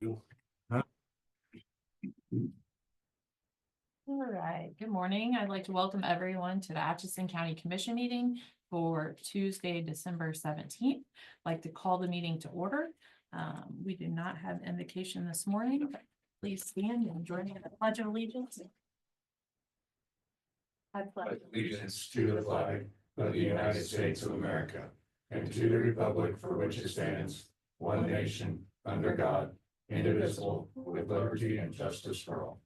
All right, good morning. I'd like to welcome everyone to the Atchison County Commission meeting for Tuesday, December 17th. I'd like to call the meeting to order. We do not have invocation this morning. Please stand and join me in the Pledge of Allegiance. I pledge Allegiance to the flag of the United States of America and to the republic for which it stands, one nation, under God, indivisible, with liberty and justice for all.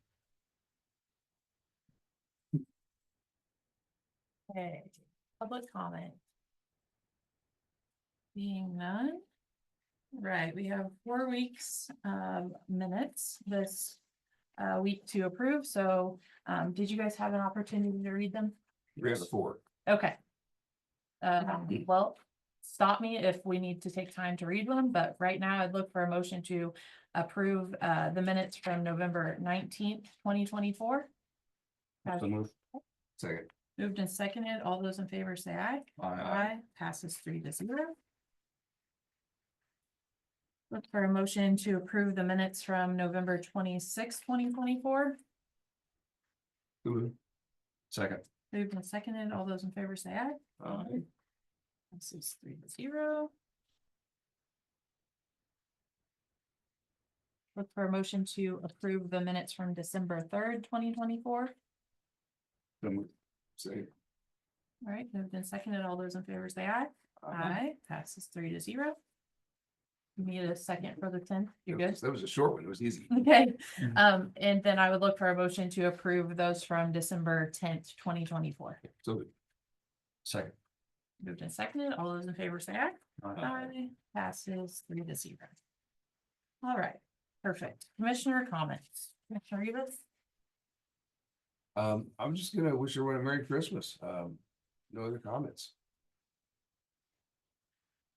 Okay, public comment. Being none. Right, we have 4 weeks of minutes this week to approve, so did you guys have an opportunity to read them? We have the four. Okay. Well, stop me if we need to take time to read one, but right now I'd look for a motion to approve the minutes from November 19th, 2024. So move. Second. Moved and seconded. All those in favor say aye. Aye. Passes 3-0. Look for a motion to approve the minutes from November 26th, 2024. Second. Moved and seconded. All those in favor say aye. Aye. Passes 3-0. Look for a motion to approve the minutes from December 3rd, 2024. Second. All right, moved and seconded. All those in favor say aye. Aye. Passes 3-0. You need a second for the 10th. You're good? That was a short one. It was easy. Okay, and then I would look for a motion to approve those from December 10th, 2024. So. Second. Moved and seconded. All those in favor say aye. Aye. Passes 3-0. All right, perfect. Commissioner comments. Commissioner Rivas? I'm just gonna wish everyone a Merry Christmas. No other comments.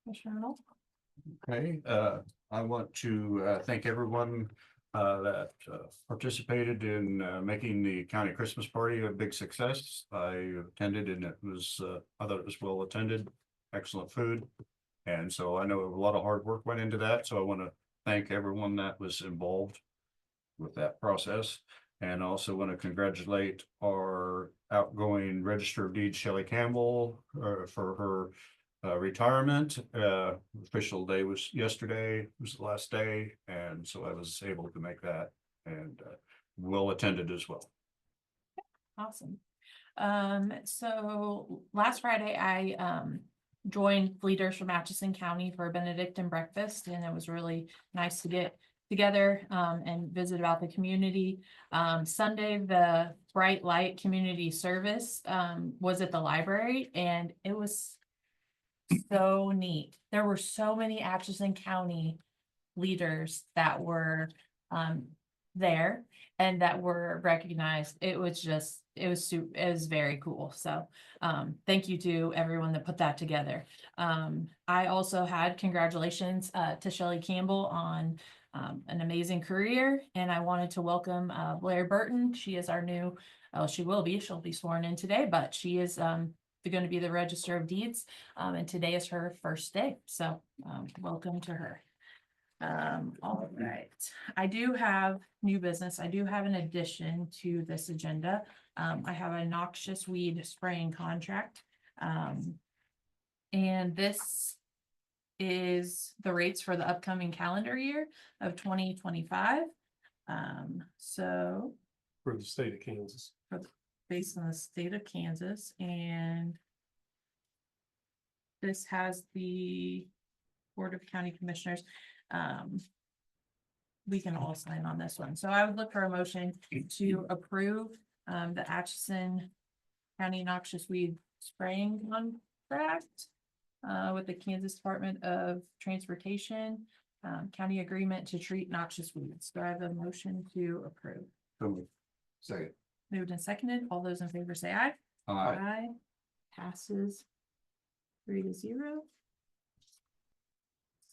Commissioner Arnold? Okay, I want to thank everyone that participated in making the county Christmas party a big success. I attended and it was, I thought it was well attended, excellent food. And so I know a lot of hard work went into that, so I want to thank everyone that was involved with that process. And also want to congratulate our outgoing Register of Deeds, Shelley Campbell, for her retirement. Official day was yesterday, was the last day, and so I was able to make that and well attended as well. Awesome. So last Friday, I joined leaders from Atchison County for a Benedictine breakfast, and it was really nice to get together and visit about the community. Sunday, the Bright Light Community Service was at the library, and it was so neat. There were so many Atchison County leaders that were there and that were recognized. It was very cool. So thank you to everyone that put that together. I also had congratulations to Shelley Campbell on an amazing career, and I wanted to welcome Blair Burton. She is our new, she'll be sworn in today, but she is going to be the Register of Deeds, and today is her first day. So welcome to her. All right, I do have new business. I do have an addition to this agenda. I have a noxious weed spraying contract, and this is the rates for the upcoming calendar year of 2025. So For the state of Kansas. Based on the state of Kansas, and this has the Board of County Commissioners. We can all sign on this one. So I would look for a motion to approve the Atchison County Noxious Weed Spraying Contract with the Kansas Department of Transportation, county agreement to treat noxious weeds. Do I have a motion to approve? Second. Moved and seconded. All those in favor say aye. Aye. Passes 3-0.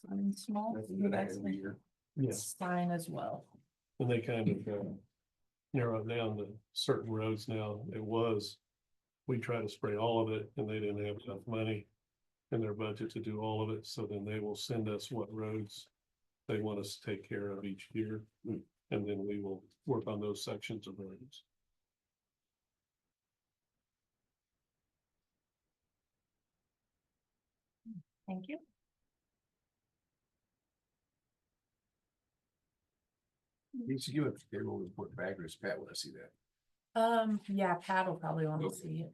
Sign small. You guys can Yes. sign as well. And they kind of narrowed down to certain roads now. We try to spray all of it and they didn't have enough money in their budget to do all of it. So then they will send us what roads they want us to take care of each year. And then we will work on those sections of roads. Thank you. Needs to give a payroll report back, or is Pat want to see that? Yeah, Pat will probably want to see it.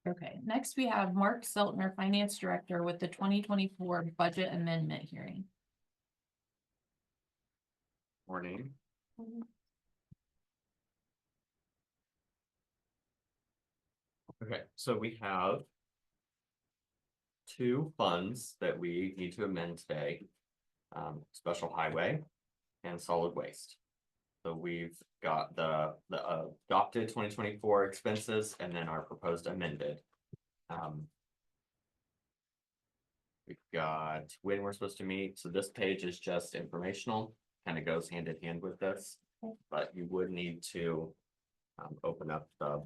Okay, next we have Mark Seltner, Finance Director, with the 2024 Budget Amendment hearing. Morning. Okay, so we have two funds that we need to amend today. Special highway and solid waste. So we've got the adopted 2024 expenses and then our proposed amended. We've got when we're supposed to meet, so this page is just informational, kind of goes hand in hand with this. But you would need to open up the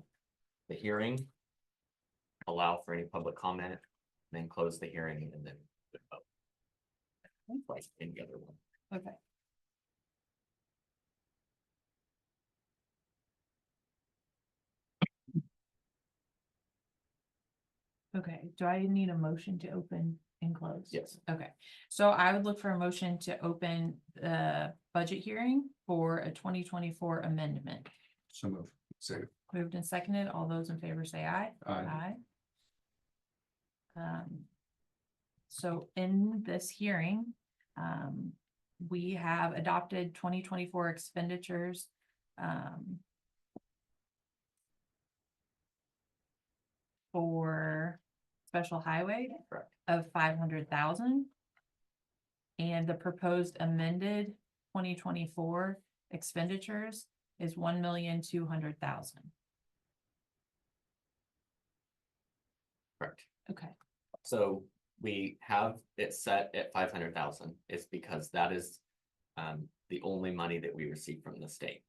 hearing, allow for any public comment, then close the hearing and then vote. Like any other one. Okay. Okay, do I need a motion to open and close? Yes. Okay, so I would look for a motion to open the budget hearing for a 2024 amendment. So move. Second. Moved and seconded. All those in favor say aye. Aye. So in this hearing, we have adopted 2024 expenditures. For special highway. Correct. Of 500,000. And the proposed amended 2024 expenditures is 1,200,000. Correct. Okay, So we have it set at 500,000 is because that is the only money that we receive from the state.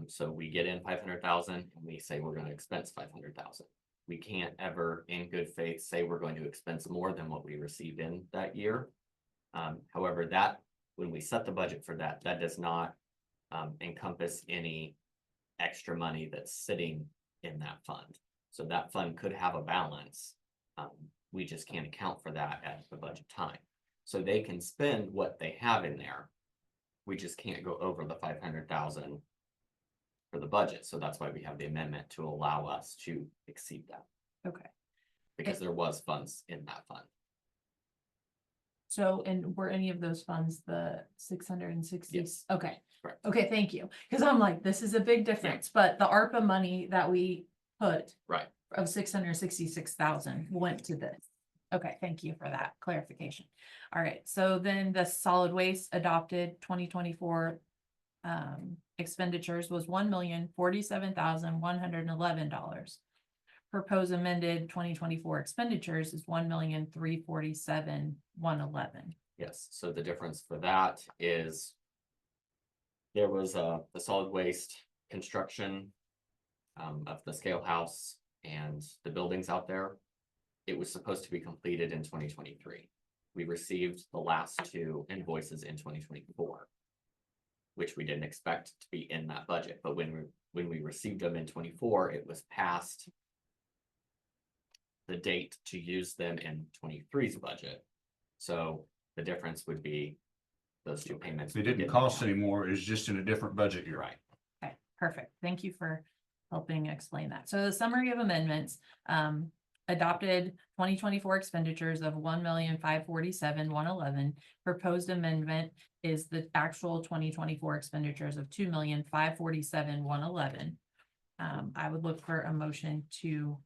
So we get in 500,000 and we say we're going to expense 500,000. We can't ever in good faith say we're going to expense more than what we received in that year. However, that when we set the budget for that, that does not encompass any extra money that's sitting in that fund. So that fund could have a balance. We just can't account for that at the budget time. So they can spend what they have in there. We just can't go over the 500,000 for the budget. So that's why we have the amendment to allow us to exceed that. okay. Because there was funds in that fund. So, and were any of those funds the 660? Yes. Okay, Correct. okay, thank you. Because I'm like, this is a big difference, but the ARPA money that we put Right. of 666,000 went to this. Okay, thank you for that clarification. All right, so then the solid waste adopted 2024 expenditures was $1,047,111. Proposed amended 2024 expenditures is $1,347,111. Yes, so the difference for that is there was the solid waste construction of the scale house and the buildings out there. It was supposed to be completed in 2023. We received the last two invoices in 2024, which we didn't expect to be in that budget. But when we received them in 24, it was past the date to use them in 23's budget. So the difference would be those two payments. They didn't cost anymore. It's just in a different budget year. Right. Okay, perfect. Thank you for helping explain that. So the summary of amendments, adopted 2024 expenditures of 1,547,111. Proposed amendment is the actual 2024 expenditures of 2,547,111. I would look for a motion to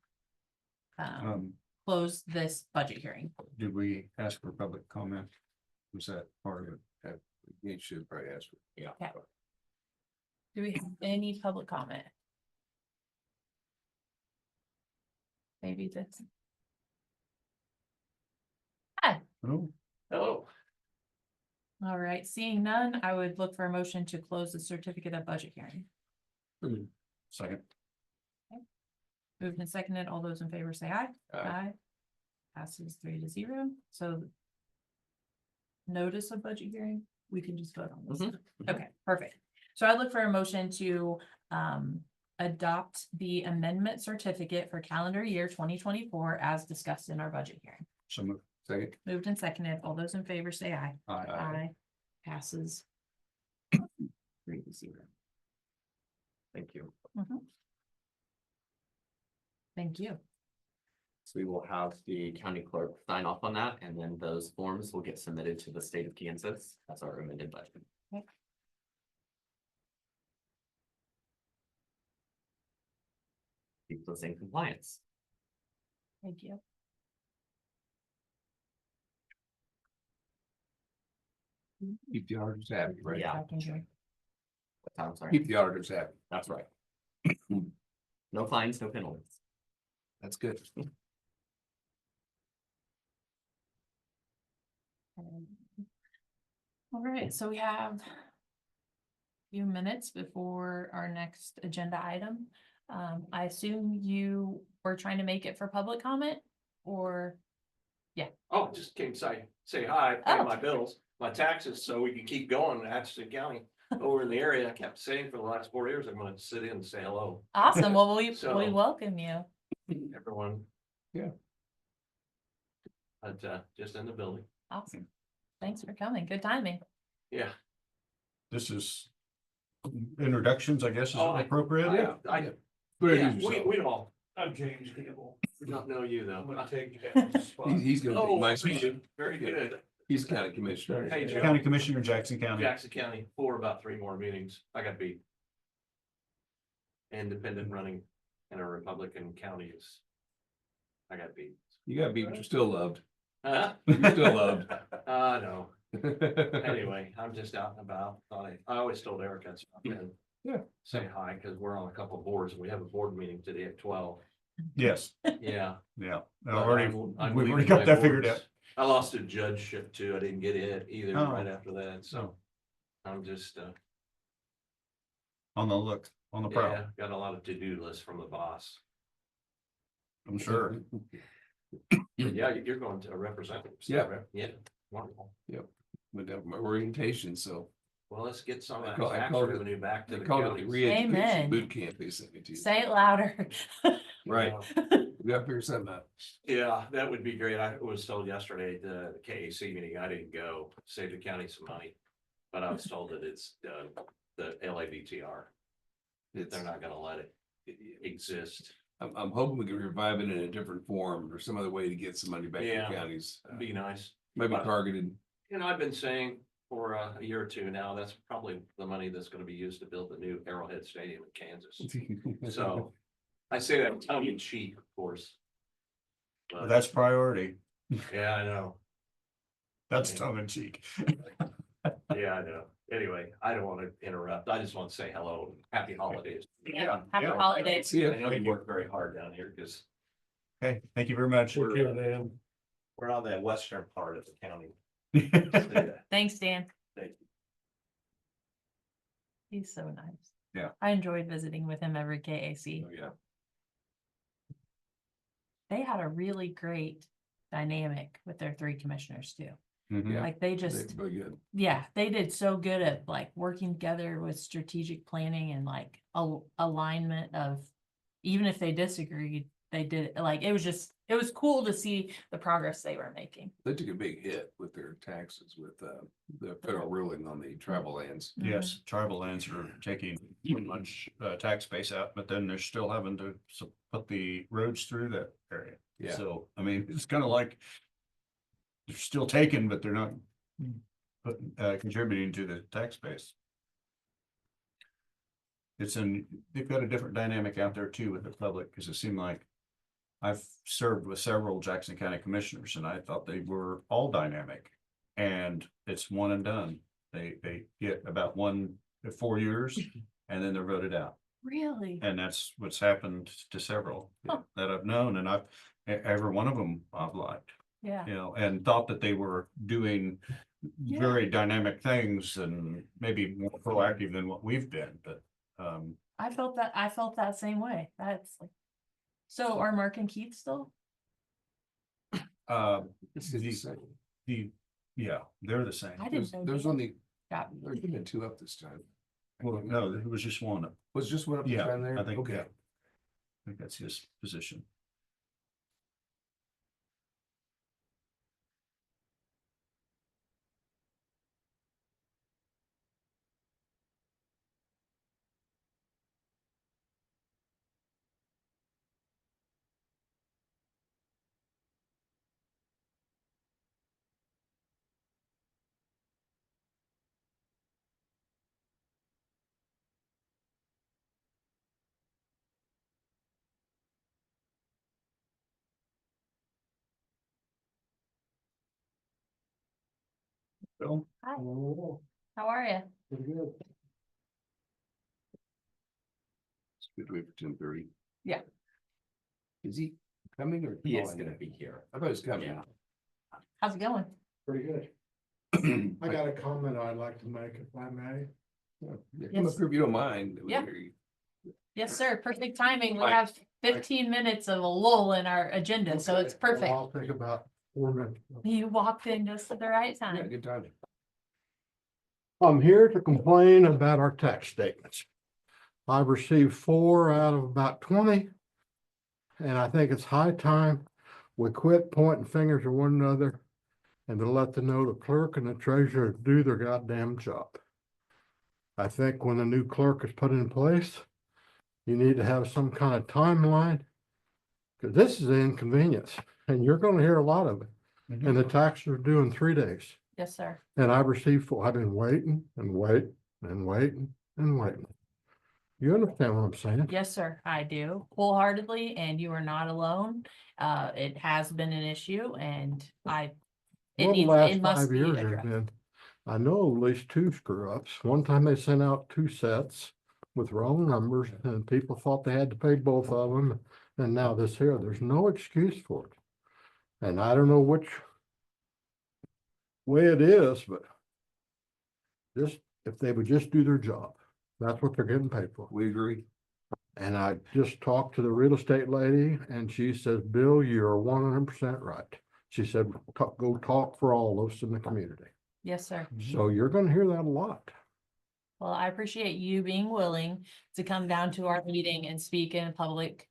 close this budget hearing. Did we ask for public comment? Was that part of it? You should probably ask. Yeah. Okay. Do we have any public comment? Maybe that's. Hi. Oh, Oh, All right, seeing none, I would look for a motion to close the certificate of budget hearing. second. Moved and seconded, all those in favor say aye. Aye. Passes 3-0, so. Notice of budget hearing, we can just vote on this. Mhm. Okay, perfect. So I look for a motion to adopt the amendment certificate for calendar year 2024 as discussed in our budget hearing. So moved. Second. Moved and seconded. All those in favor say aye. Aye. Aye. Passes 3-0. Thank you. Thank you. So we will have the county clerk sign off on that, and then those forms will get submitted to the state of Kansas as our amended budget. Okay. Keep those in compliance. Thank you. Keep the auditors happy, right? Yeah. Back in here. I'm sorry, Keep the auditors happy. that's right. No fines, no penalties. That's good. All right, so we have a few minutes before our next agenda item. I assume you were trying to make it for public comment or, Oh, just came say hi, pay Oh. my bills, my taxes, so we can keep going in Atchison County. Over in the area, I kept saying for the last 4 years, I'm gonna sit in and say hello, awesome, well, we So- welcome you. everyone. Yeah. But, just in the building, Awesome. Thanks for coming. Good timing. yeah. This is introductions, I guess, is Oh, I- appropriate. Yeah, yeah, we all I'm James Campbell. don't know you though. I'm gonna take Dan's spot. He's gonna Oh, be my very spot. good, very good. He's county commissioner. Hey, Joe. County Commissioner, Jackson County. Jackson County for about 3 more meetings. I got beat. Independent running in a Republican county is. I got beat. You gotta be, but you're still loved. Huh? You're still loved. No. Anyway, I'm just out and about. I always told Eric I'd stop in. Yeah. Say hi, because we're on a couple of boards and we have a board meeting today at 12. Yes, Yeah. yeah. but Already, I'm we've already leaving got my that figured boards. out. I lost a judgeship too. I didn't get it either Oh. right after that, so. I'm just, On the prowl, yeah, got a lot of to-do lists from the boss. I'm sure. Yeah, you're going to a representative. Yeah. Yeah, wonderful. Went down for my orientation, so Well, let's get some I of call- that I tax called it- revenue back to they the called it county. the re-education Amen. boot camp they sent me to. Say it louder. Right, we gotta figure something out. Yeah, that would be great. I was told yesterday, the K.A.C meeting, I didn't go, save the county some money. But I was told that it's, the LAVTR, It's, they're not gonna let it exist. I'm hoping we can revive it in a different form or some other way to get some money back to Yeah. the counties. It'd be nice. Maybe targeted. You know, I've been saying for a year or two now, that's probably the money that's gonna be used to build the new Arrowhead Stadium in Kansas. So I say that tongue in cheek, of course. But, That's priority. yeah, I know. That's tongue in cheek. Yeah, I know. Anyway, I don't want to interrupt. I just want to say hello and happy holidays. Happy holidays. See ya. I know you work very hard down here because Okay, thank you very much. Take care, Dan. we're on the western part of the county. Thanks, Dan. Thank you. He's so nice. Yeah. I enjoyed visiting with him every K.A.C. Oh, yeah. They had a really great dynamic with their 3 commissioners too. Mhm. Like they They're just, very good. yeah, they did so good at like working together with strategic planning and like alignment of, even if they disagreed, they did it. Like, it was cool to see the progress they were making. They took a big hit with their taxes with the federal ruling on the travel lands. Yes, tribal lands are taking too much tax base out, but then they're still having to put the roads through that area. Yeah. So, I mean, it's kind of like they're still taking, but they're not contributing to the tax base. They've got a different dynamic out there too with the public, because it seemed like I've served with several Jackson County commissioners and I thought they were all dynamic. And it's one and done. They get about 4 years and then they're voted out. Really? And that's what's happened to several Huh. that I've known, and every one of them I've liked, Yeah. you know, and thought that they were doing Yeah. very dynamic things and maybe more proactive than what we've been, but I felt that same way. That's like, so are Mark and Keith still? Yeah, they're the same. I didn't know. There's they only, got- there's been two up this time. Well, no, it was just one. Was just one up this Yeah, time there? I think, Okay. I think that's his position. Bill? Hi, how are you? It's good to wait for 10:30. Yeah. Is he coming or? He is calling? gonna be here. I thought he was coming. Yeah. How's it going? Pretty good. I got a comment I'd like to make if I may. Yeah, come up Yes. here if you don't mind. We Yeah. hear you. Yes, sir. Perfect timing. We Hi. have 15 minutes of a lull in our agenda, so it's Okay, well, perfect. I'll take about 4 minutes. You walked in just at the right Yeah, time. good timing. I'm here to complain about our tax statements. I've received 4 out of about 20. And I think it's high time we quit pointing fingers at one another and to let the clerk and the treasurer do their goddamn job. I think when the new clerk is put in place, you need to have some kind of timeline. Because this is an inconvenience and you're gonna hear a lot of it. And the taxes are due in 3 days. Yes, sir. And I've received 4. I've been waiting and waiting and waiting and waiting. You understand what I'm saying? Yes, sir. I do wholeheartedly, and you are not alone. It has been an issue and it Well, the needs, last it must 5 be years have addressed. been, I know at least 2 screw ups. One time they sent out 2 sets with wrong numbers and people thought they had to pay both of them. And now this here, there's no excuse for it. And I don't know which way it is, but just, if they would just do their job, that's what they're getting paid for. We agree. And I just talked to the real estate lady and she says, Bill, you're 100% right. She said, go talk for all of us in the community. Yes, sir. So you're gonna hear that a lot. Well, I appreciate you being willing to come down to our meeting and speak in a public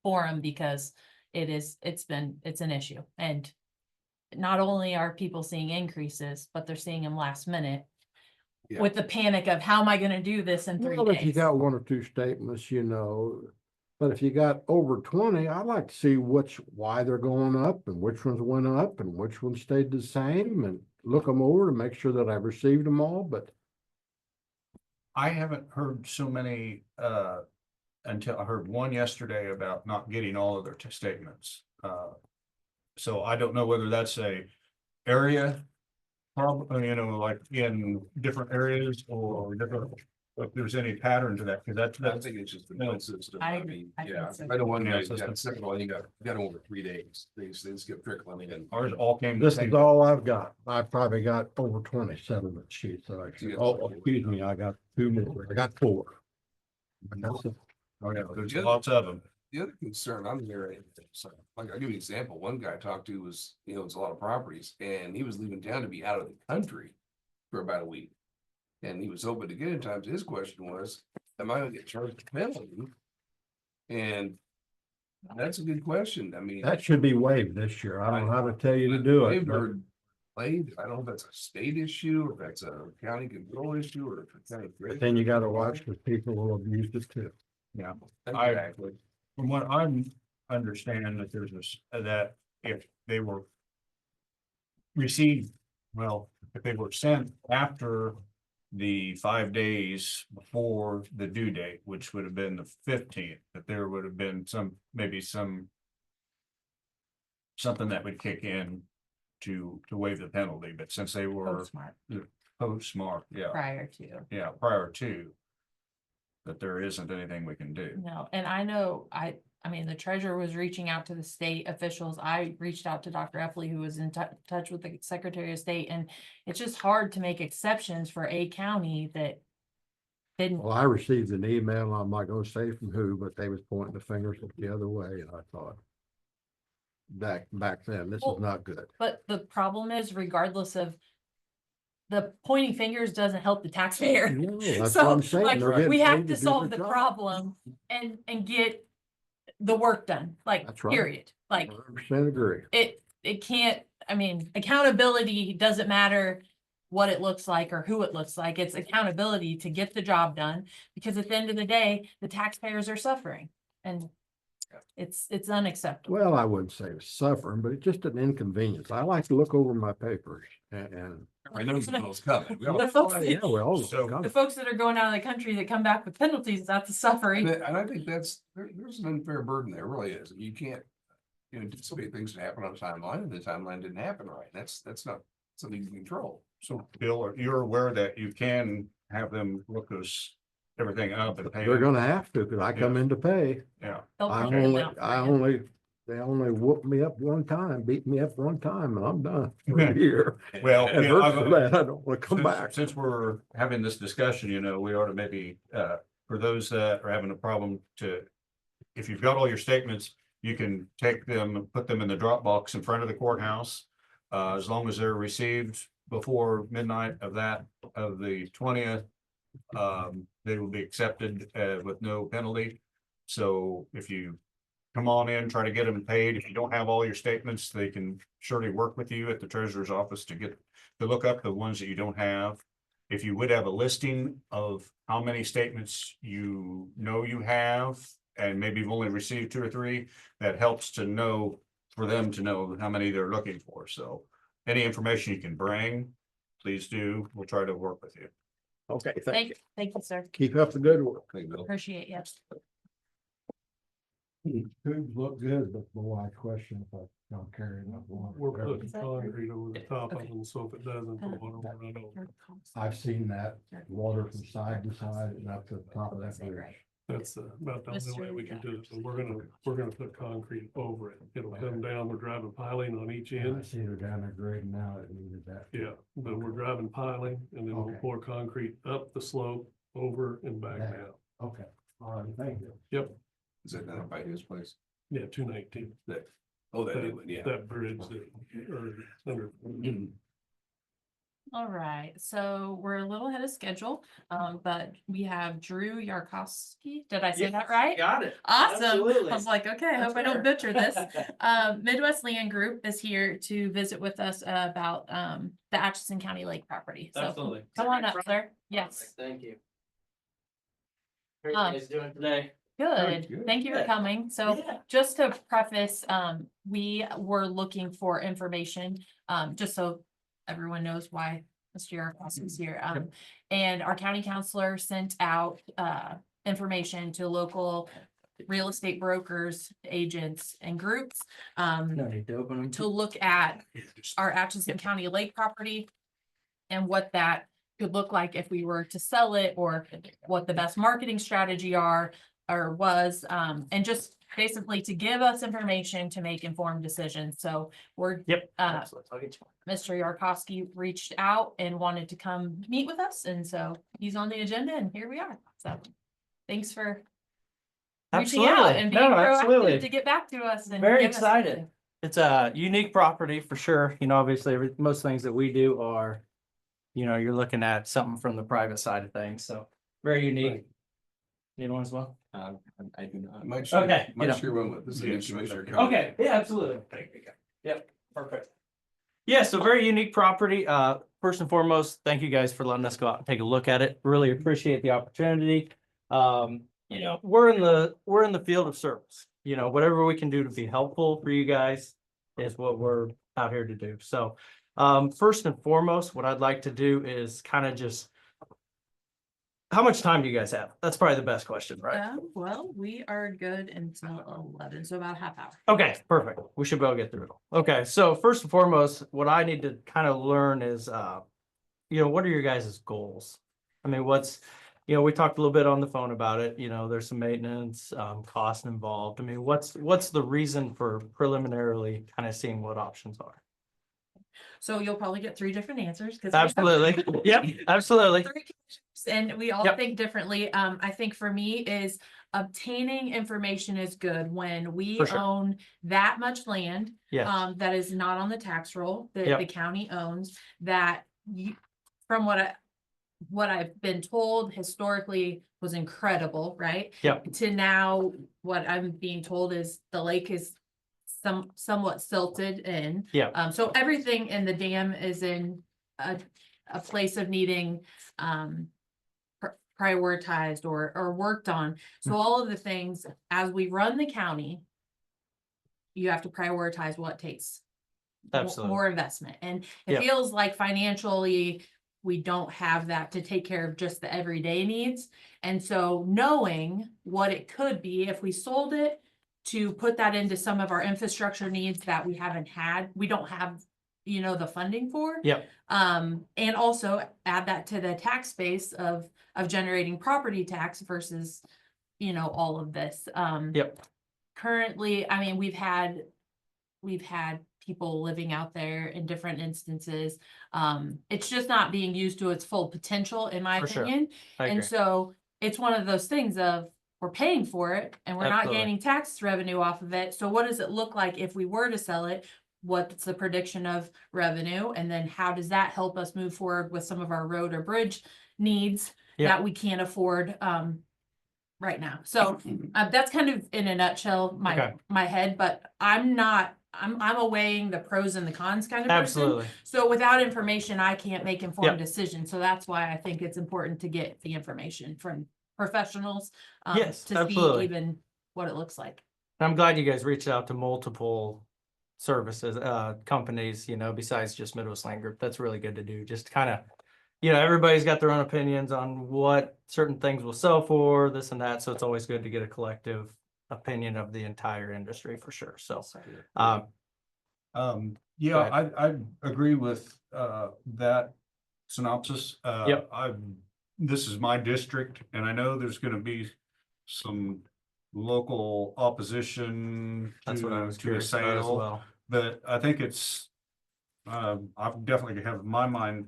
forum because it's an issue. And not only are people seeing increases, but they're seeing them last minute Yeah. with the panic of how am I gonna do this in 3 Well, if you days? got 1 or 2 statements, but if you got over 20, I'd like to see why they're going up and which ones went up and which ones stayed the same and look them over to make sure that I've received them all, but I haven't heard so many, until I heard one yesterday about not getting all of their statements. So I don't know whether that's a area problem, like in different areas or different, if there's any pattern to that, because I that's, think it's just the No. note system. I I agree. mean, I think yeah, so. I don't want Yeah, to so get second of all, you got them over 3 days. Things get trickling in. ours all came. the this same is all I've got. I probably got over 20 settlement sheets. Yeah. Excuse me, I got 2 more. I got 4. That's it. Oh, yeah, there's lots of them. The other concern I'm hearing, so like I'll give you an example. One guy I talked to was, it's a lot of properties and he was leaving town to be out of the country for about a week. And he was hoping to get in time. So his question was, am I gonna get charged a penalty? And that's a good question. I mean. That should be waived this year. I don't know how to tell you to do it. Waived but- or waived. I don't know if that's a state issue or if that's a county control issue or if it's county. But then you gotta watch because people will abuse it too. Yeah. Exactly. From what I'm understanding that there's that if they were received, well, if they were sent after the 5 days before the due date, which would have been the 15th, that there would have been maybe something that would kick in to waive the penalty, but since they were Postmark postmarked, yeah, prior to. prior to, that there isn't anything we can do. No, and I know, I mean, the treasurer was reaching out to the state officials. I reached out to Dr. Effley, who was in touch with the Secretary of State, and it's just hard to make exceptions for a county that didn't. Well, I received an email, I'm not gonna say from who, but they was pointing the fingers the other way, and I thought, back then. This Well, is not good. But the problem is regardless of the pointing fingers doesn't help the taxpayer. No, that's what So I'm saying. like, They're getting we have paid to do solve their the job. problem and get the work done, like, That's right. period. Like, 100% agree. it can't, I mean, accountability doesn't matter what it looks like or who it looks like. It's accountability to get the job done, because at the end of the day, the taxpayers are suffering and it's unacceptable. Well, I wouldn't say it's suffering, but it's just an inconvenience. I like to look over my papers and. I know the bill's coming. We all- The folks, Yeah, well, the folks that are going out of the country that come back with penalties, that's a suffering. And I think there's an unfair burden there, really is. You can't, anticipate things to happen on a timeline, and the timeline didn't happen right. That's not something you can control. So Bill, you're aware that you can have them look everything up and pay. they're gonna have to, because I come in to pay. Yeah, They'll I prepare them only, out for I you. only, they only whooped me up one time, beat me up one time, and I'm done for a year. well. And yeah, hurts I've- for that, I don't wanna come Since- back. Since we're having this discussion, we ought to maybe, for those that are having a problem if you've got all your statements, you can take them and put them in the Dropbox in front of the courthouse. As long as they're received before midnight of the 20th, they will be accepted, with no penalty. So if you come on in, try to get them paid. If you don't have all your statements, they can surely work with you at the treasurer's office to look up the ones that you don't have. If you would have a listing of how many statements you have, and maybe you've only received 2 or 3, that helps for them to know how many they're looking for. So any information you can bring, please do. We'll try to work with you. Okay, thank you. Thank you, sir. Keep up the good work. Appreciate you. Tubes look good, but boy, I question if I don't carry enough water. We're putting Is that concrete over the top of Okay. them, so if it doesn't, the water will run over. I've seen that water from side to side and up to the top of that bridge. That's about the only way we can do it. So we're gonna put concrete over it. It'll come down. We're driving piling on each I end. see they're down there grading now, it needed that. Yeah, but we're driving piling and then we'll Okay. pour concrete up the slope, over and back Yeah. down. Okay, all right, thank you. Yep, Is that down by his place? yeah, 219. Oh, that new one, yeah. That bridge that, or under. All right, so we're a little ahead of schedule, but we have Drew Yarkowski. Did I say that right? Got it. Awesome. Absolutely. I was like, okay, I That's hope I don't fair. butcher this. Midwest Land Group is here to visit with us about the Atchison County Lake property. So Absolutely. come on up, sir. Yes, Thank you. How are you Um, guys doing today? good. Good. Thank you for Good. coming. So Yeah. just to preface, we were looking for information, just so everyone knows why Mr. Yarkowski is here. And our county counselor sent out, information to local real estate brokers, agents and groups, No need to open them. to look at our Atchison County Lake property and what that could look like if we were to sell it, or what the best marketing strategy was, and just basically to give us information to make informed decisions. So we're, Yep. uh, Absolutely. I'll get you. Mr. Yarkowski reached out and wanted to come meet with us, and so he's on the agenda, and here we are. So thanks for reaching out Absolutely. and being No, proactive absolutely. to get back to us. And Very give us excited. something. It's a unique property for sure. Obviously, most things that we do are, you're looking at something from the private side of things. So very unique. Need one as well? I do not. Might share, Okay, you might know. share one with the city commissioner. Okay, yeah, absolutely. Yep, perfect. Yeah, so very unique property. First and foremost, thank you guys for letting us go out and take a look at it. Really appreciate the opportunity. We're in the field of service. Whatever we can do to be helpful for you guys is what we're out here to do. So, first and foremost, what I'd like to do is kind of just, how much time do you guys have? That's probably the best question, right? Well, we are good until 11, so about a half hour. Okay, perfect. We should be able to get through it. Okay, so first and foremost, what I need to kind of learn is, what are your guys' goals? I mean, we talked a little bit on the phone about it, there's some maintenance, cost involved. I mean, what's the reason for preliminarily kind of seeing what options are? So you'll probably get 3 different answers. 'cause we have Absolutely. Yep, absolutely. 3 commissioners. and we all Yep. think differently. I think for me is obtaining information is good when we For sure. own that much land. Yes. That is not on the tax roll, that Yep. the county owns, that you, from what I've been told historically was incredible, right? Yep. To now, what I'm being told is the lake is somewhat silted in. Yeah. So everything in the dam is in a place of needing, prioritized or worked on. So all of the things, as we run the county, you have to prioritize what takes Absolutely. more investment. And it Yep. feels like financially, we don't have that to take care of just the everyday needs. And so knowing what it could be if we sold it, to put that into some of our infrastructure needs that we haven't had, we don't have, the funding for. Yep. And also add that to the tax base of generating property tax versus, all of this. Yep. Currently, I mean, we've had people living out there in different instances. It's just not being used to its full potential, in my For sure. opinion. I And agree. so it's one of those things of, we're paying for it and we're not Absolutely. gaining tax revenue off of it. So what does it look like if we were to sell it? What's the prediction of revenue? And then how does that help us move forward with some of our road or bridge needs Yeah. that we can't afford right now? So that's kind of in a nutshell Okay. my head, but I'm a weighing the pros and the cons kind of person. Absolutely. So without information, I can't make informed Yep. decisions. So that's why I think it's important to get the information from professionals. Yes, To absolutely. see even what it looks like. I'm glad you guys reached out to multiple services, companies, besides just Midwest Land Group. That's really good to do. Just kind of, everybody's got their own opinions on what certain things will sell for, this and that. So it's always good to get a collective opinion of the entire industry for sure. So, Yeah, I agree with that synopsis. Yep. This is my district, and I know there's gonna be some local opposition that's what I was to a curious about as sale, well. but I think it's, I definitely have my mind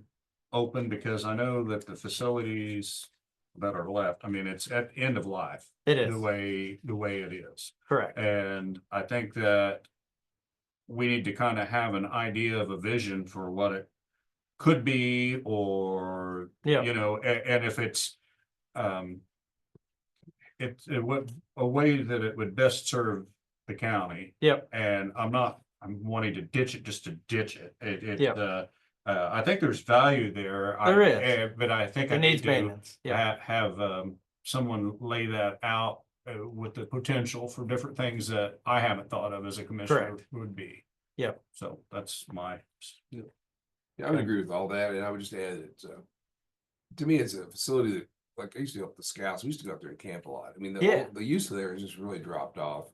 open because I know that the facilities that are left, I mean, it's at end of life. It is. The way it is. Correct. And I think that we need to kind of have an idea of a vision for what it could be, or, Yeah. and if it's, what, a way that it would best serve the county. Yep. And I'm wanting to ditch it just to ditch it. Yep. I think there's value there. There is. But I think It I needs need to maintenance. Yeah. have someone lay that out with the potential for different things that I haven't thought of as a commissioner Correct. would be. Yep. So that's my. Yeah, I would agree with all that, and I would just add that, to me, it's a facility that, like, I used to go up the Scouts, we used to go up there and camp a lot. I mean, Yeah. the use of there has just really dropped off.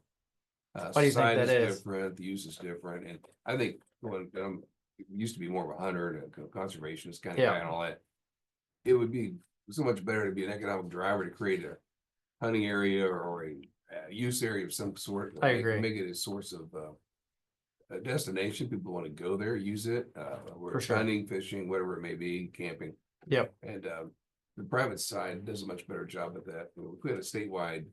Why do you think Society that is? different, the use is different, and I think, it used to be more of a hunter and a conservationist kind of Yeah. guy and all that. It would be so much better to be an economic driver to create a hunting area or a use area of some sort. I agree. Make it a source of, a destination. People want to go there, use it, where For it's sure. hunting, fishing, whatever it may be, camping. Yep. And the private side does a much better job at that. If we had a statewide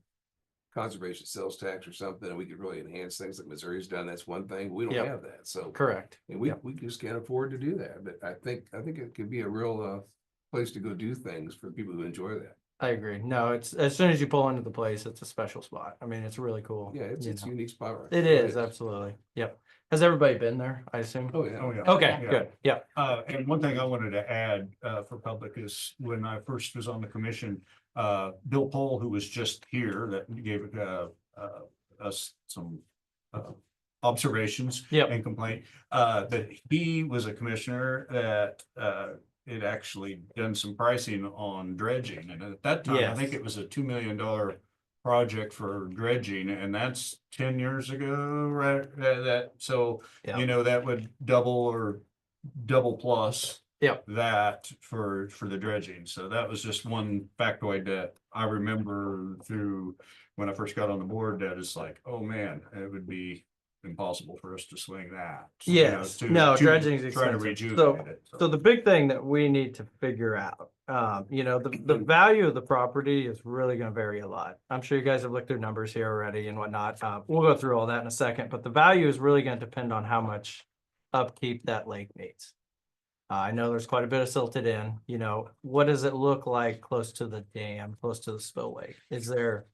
conservation sales tax or something, and we could really enhance things like Missouri's done, that's one thing. We don't Yep. have that. So, Correct. and we just can't afford to do that. But I think it could be a real place to go do things for people who enjoy that. I agree. No, it's as soon as you pull into the place, it's a special spot. I mean, it's really cool. Yeah, it's a unique spot. Right It there. is, absolutely. Yep. Has everybody been there, I assume? Oh, yeah. Oh, yeah. Okay, Yeah. good. Yeah. And one thing I wanted to add for public is when I first was on the commission, Bill Pohl, who was just here, that gave us some observations Yep. and complaint, that he was a commissioner that it actually done some pricing on dredging. And at that time, I think Yes. it was a $2 million project for dredging, and that's 10 years ago, right? So, Yeah. that would double or double plus. Yep. That for the dredging. So that was just one factoid that I remember through when I first got on the board, that is like, oh man, it would be impossible for us to swing that. You know, Yes, no, dredging is try to expensive. rejuvenate it. So the big thing that we need to figure out, you know, the value of the property is really gonna vary a lot. I'm sure you guys have looked through numbers here already and whatnot. We'll go through all that in a second, but the value is really gonna depend on how much upkeep that lake needs. I know there's quite a bit of silted in, you know, what does it look like close to the dam, close to the spillway? Is there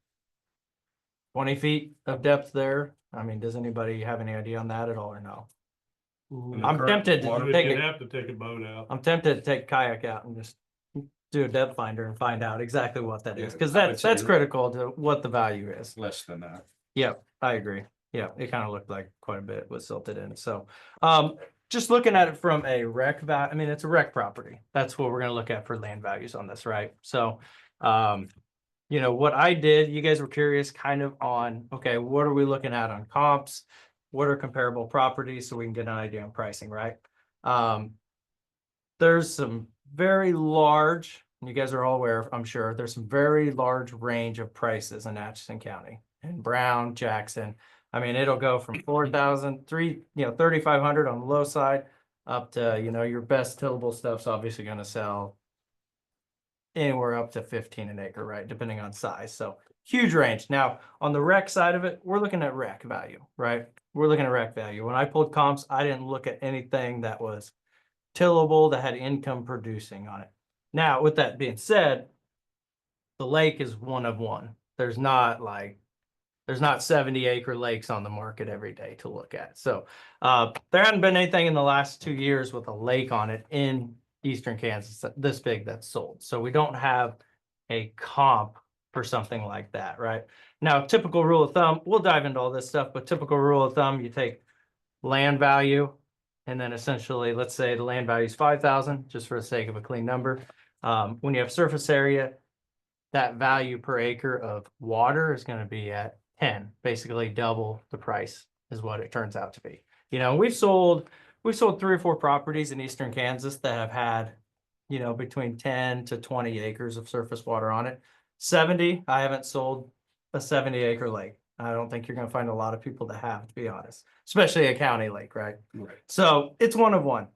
20 feet of depth there? I mean, does anybody have any idea on that at all or no? And the I'm current tempted to water- take You'd it. have to take a boat out. I'm tempted to take a kayak out and just do a depth finder and find out exactly what that is, Yeah, because I would that's say- critical to what the value is. Less than that. Yep, I agree. Yeah, it kind of looked like quite a bit was silted in, so, just looking at it from a rec I mean, it's a rec property. That's what we're gonna look at for land values on this, right? So, you know, what I did, you guys were curious kind of on, okay, what are we looking at on comps? What are comparable properties so we can get an idea on pricing, right? There's some very large, and you guys are all aware, I'm sure, there's some very large range of prices in Atchison County and Brown, Jackson. I mean, it'll go from 4,000, 3,500 on the low side up to, you know, your best tillable stuff's obviously gonna sell anywhere up to 15 an acre, right? Depending on size. So huge range. Now, on the rec side of it, we're looking at rec value, right? We're looking at rec value. When I pulled comps, I didn't look at anything that was tillable that had income producing on it. Now, with that being said, the lake is one of one. There's not 70-acre lakes on the market every day to look at. So there hadn't been anything in the last 2 years with a lake on it in eastern Kansas this big that's sold. So we don't have a comp for something like that, right? Now, typical rule of thumb, we'll dive into all this stuff, but typical rule of thumb, you take land value, and then essentially, let's say the land value is 5,000, just for the sake of a clean number. When you have surface area, that value per acre of water is going to be at 10, basically double the price is what it turns out to be. You know, we've sold 3 or 4 properties in eastern Kansas that have had, you know, between 10 to 20 acres of surface water on it. 70, I haven't sold a 70-acre lake. I don't think you're going to find a lot of people that have, to be honest, especially a county lake, right? Right. So it's one of one.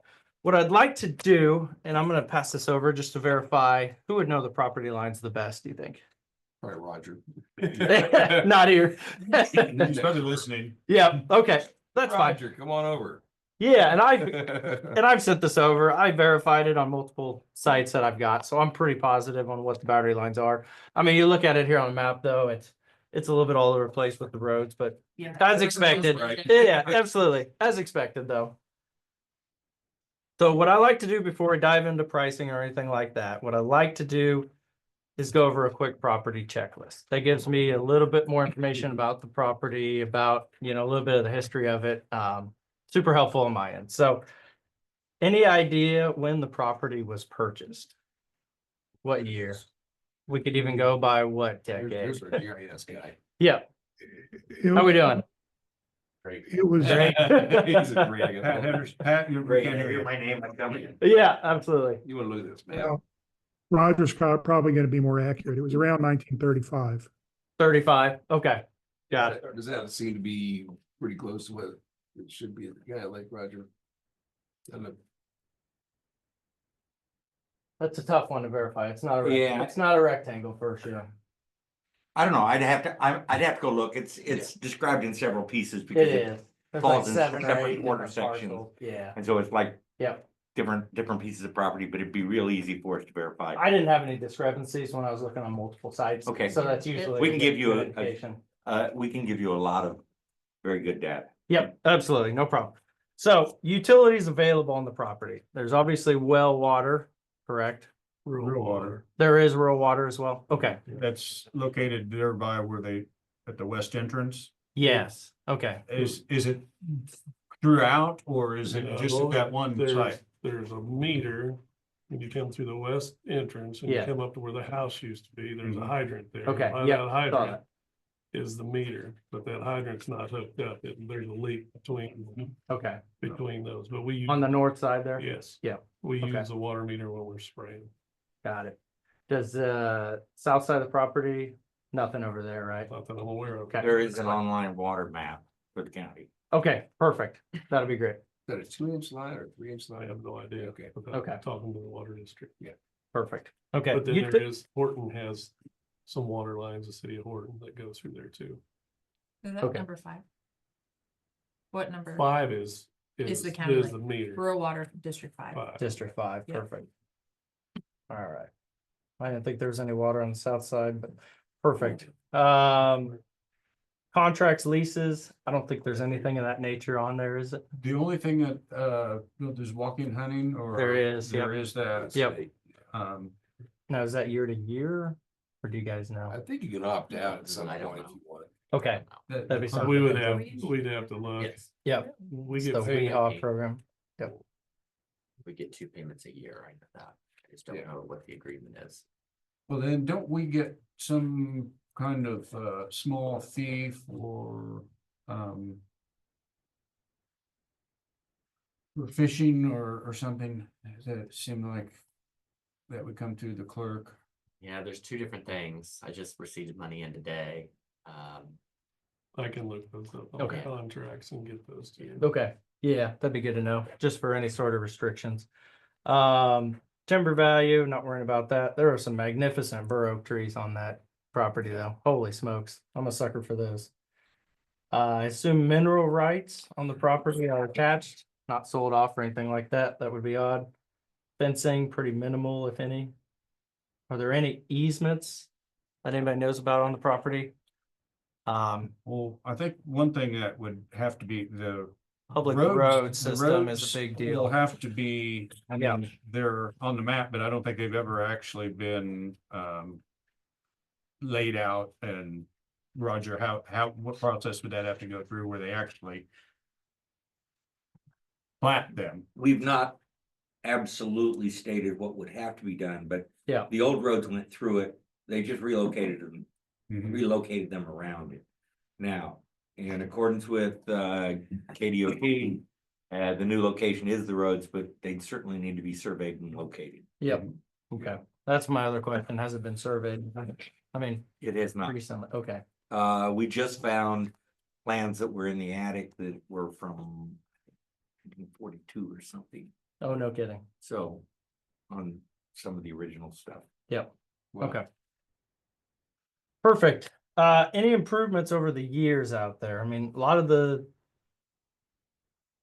What I'd like to do, and I'm going to pass this over just to verify, who would know the property lines the best, do you think? Probably Roger. Not here. He's probably listening. Yeah, okay, that's fine. Roger, come on over. Yeah, and I've sent this over. I verified it on multiple sites that I've got, so I'm pretty positive on what the boundary lines are. I mean, you look at it here on the map, though, it's a little bit all over the place with the roads, but Yeah. as expected. Right. Yeah, absolutely, as expected, though. So what I like to do before we dive into pricing or anything like that, what I like to do is go over a quick property checklist. That gives me a little bit more information about the property, about, you know, a little bit of the history of it. Super helpful on my end. So any idea when the property was purchased? What year? We could even go by what decade? Here's our GIS guy. Yeah, how we doing? Great. It was, Great. He's a great guy. Pat, you're Great, can't hear hear you. my name, I'm coming. Yeah, absolutely. You wanna look at this, man? Well, Roger's probably gonna be more accurate. It was around 1935. 35. Okay, got it. Does that seem to be pretty close to what it should be? Yeah, like Roger. And the- That's a tough one to verify. It's not a Yeah. it's not a rectangle for sure. I don't know, I'd have to go look, it's described in several pieces It because is. There's falls like in 7 or separate 8 quarter different sections. parcels. Yeah. and so it's like Yep. different pieces of property, but it'd be real easy for us to verify. I didn't have any discrepancies when I was looking on multiple sites. Okay. So that's usually. We can give you good a- indication. We can give you a lot of very good data. Yep, absolutely, no problem. So utilities available on the property. There's obviously well water, correct? Rural water. There is rural water as well. Okay. That's located there by where they, at the west entrance. Yes. Okay. Is it throughout or is it just at that one site? There's a meter when you come through the west entrance and you Yeah. come up to where the house used to be, there's a Mhm. hydrant there. Okay, By yep, that saw hydrant that. is the meter, but that hydrant's not hooked up. There's a leak Okay. between those, but we. On the north side there? Yes. Yeah, We okay. use a water meter when we're spraying. Got it. Does south side of the property, nothing over there, right? Not that I'm aware of. Okay. There is an online water map for the county. Okay, perfect. That'll be great. Is that a 2-inch line or 3-inch I line? have no idea. Okay. without Okay. Talking to the water district. Yeah. Perfect. Okay. But then You there thi- is, Horton has some water lines, the city of Horton that go through there too. Is that Okay. number 5? What number? 5 is the county is line. the meter. Rural Water District 5. 5. District 5, Yeah. perfect. All right. I didn't think there was any water on the south side, but perfect. Contracts, leases, I don't think there's anything of that nature on there, is it? The only thing that, there's walking hunting or. There is, yep. There is that. Yep. Um, Now, is that year to year? Or do you guys know? I think you can opt out at some I don't point if know. you want. Okay, that- That'd be something. We would have, we'd have to look. Yes, yeah, We it's get the paid. WEHA program. we get 2 payments a year right at that. I just don't Yeah. know what the agreement is. Well, then don't we get some kind of small fee for fishing or something? Does that seem like that would come through the clerk? Yeah, there's 2 different things. I just received money in today. I can look those up on Okay. contracts and get those to you. Okay, yeah, that'd be good to know, just for any sort of restrictions. Timber value, not worrying about that. There are some magnificent bur oak trees on that property though. Holy smokes, I'm a sucker for those. I assume mineral rights on the property are attached, not sold off or anything like that. That would be odd. Fencing, pretty minimal, if any. Are there any easements that anybody knows about on the property? Well, I think one thing that would have to be the. Public roads- road the system is roads a big Will deal. have to be, I Yeah. mean, they're on the map, but I don't think they've ever actually been laid out. And Roger, what process would that have to go through where they actually plat them? We've not absolutely stated what would have to be done, but Yeah. the old roads went through it. They just relocated them, Mhm. relocated them around it. Now, in accordance with KDOT, the new location is the roads, but they certainly need to be surveyed and located. Yep, okay. That's my other question. Has it been surveyed? I mean, It is not. recently, okay. We just found plans that were in the attic that were from 1942 or something. Oh, no kidding. So on some of the original stuff. Yep, Well, okay. Perfect. Any improvements over the years out there? I mean, a lot of the.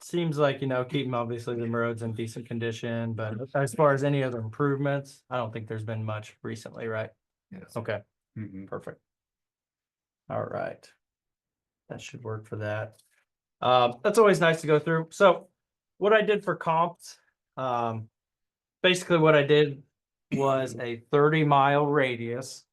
Seems like, keeping obviously the roads in decent condition, but as far as any other improvements, I don't think there's been much recently, right? Yes. Okay, Mhm. perfect. All right. That should work for that. That's always nice to go through. So what I did for comps, basically what I did was a 30-mile radius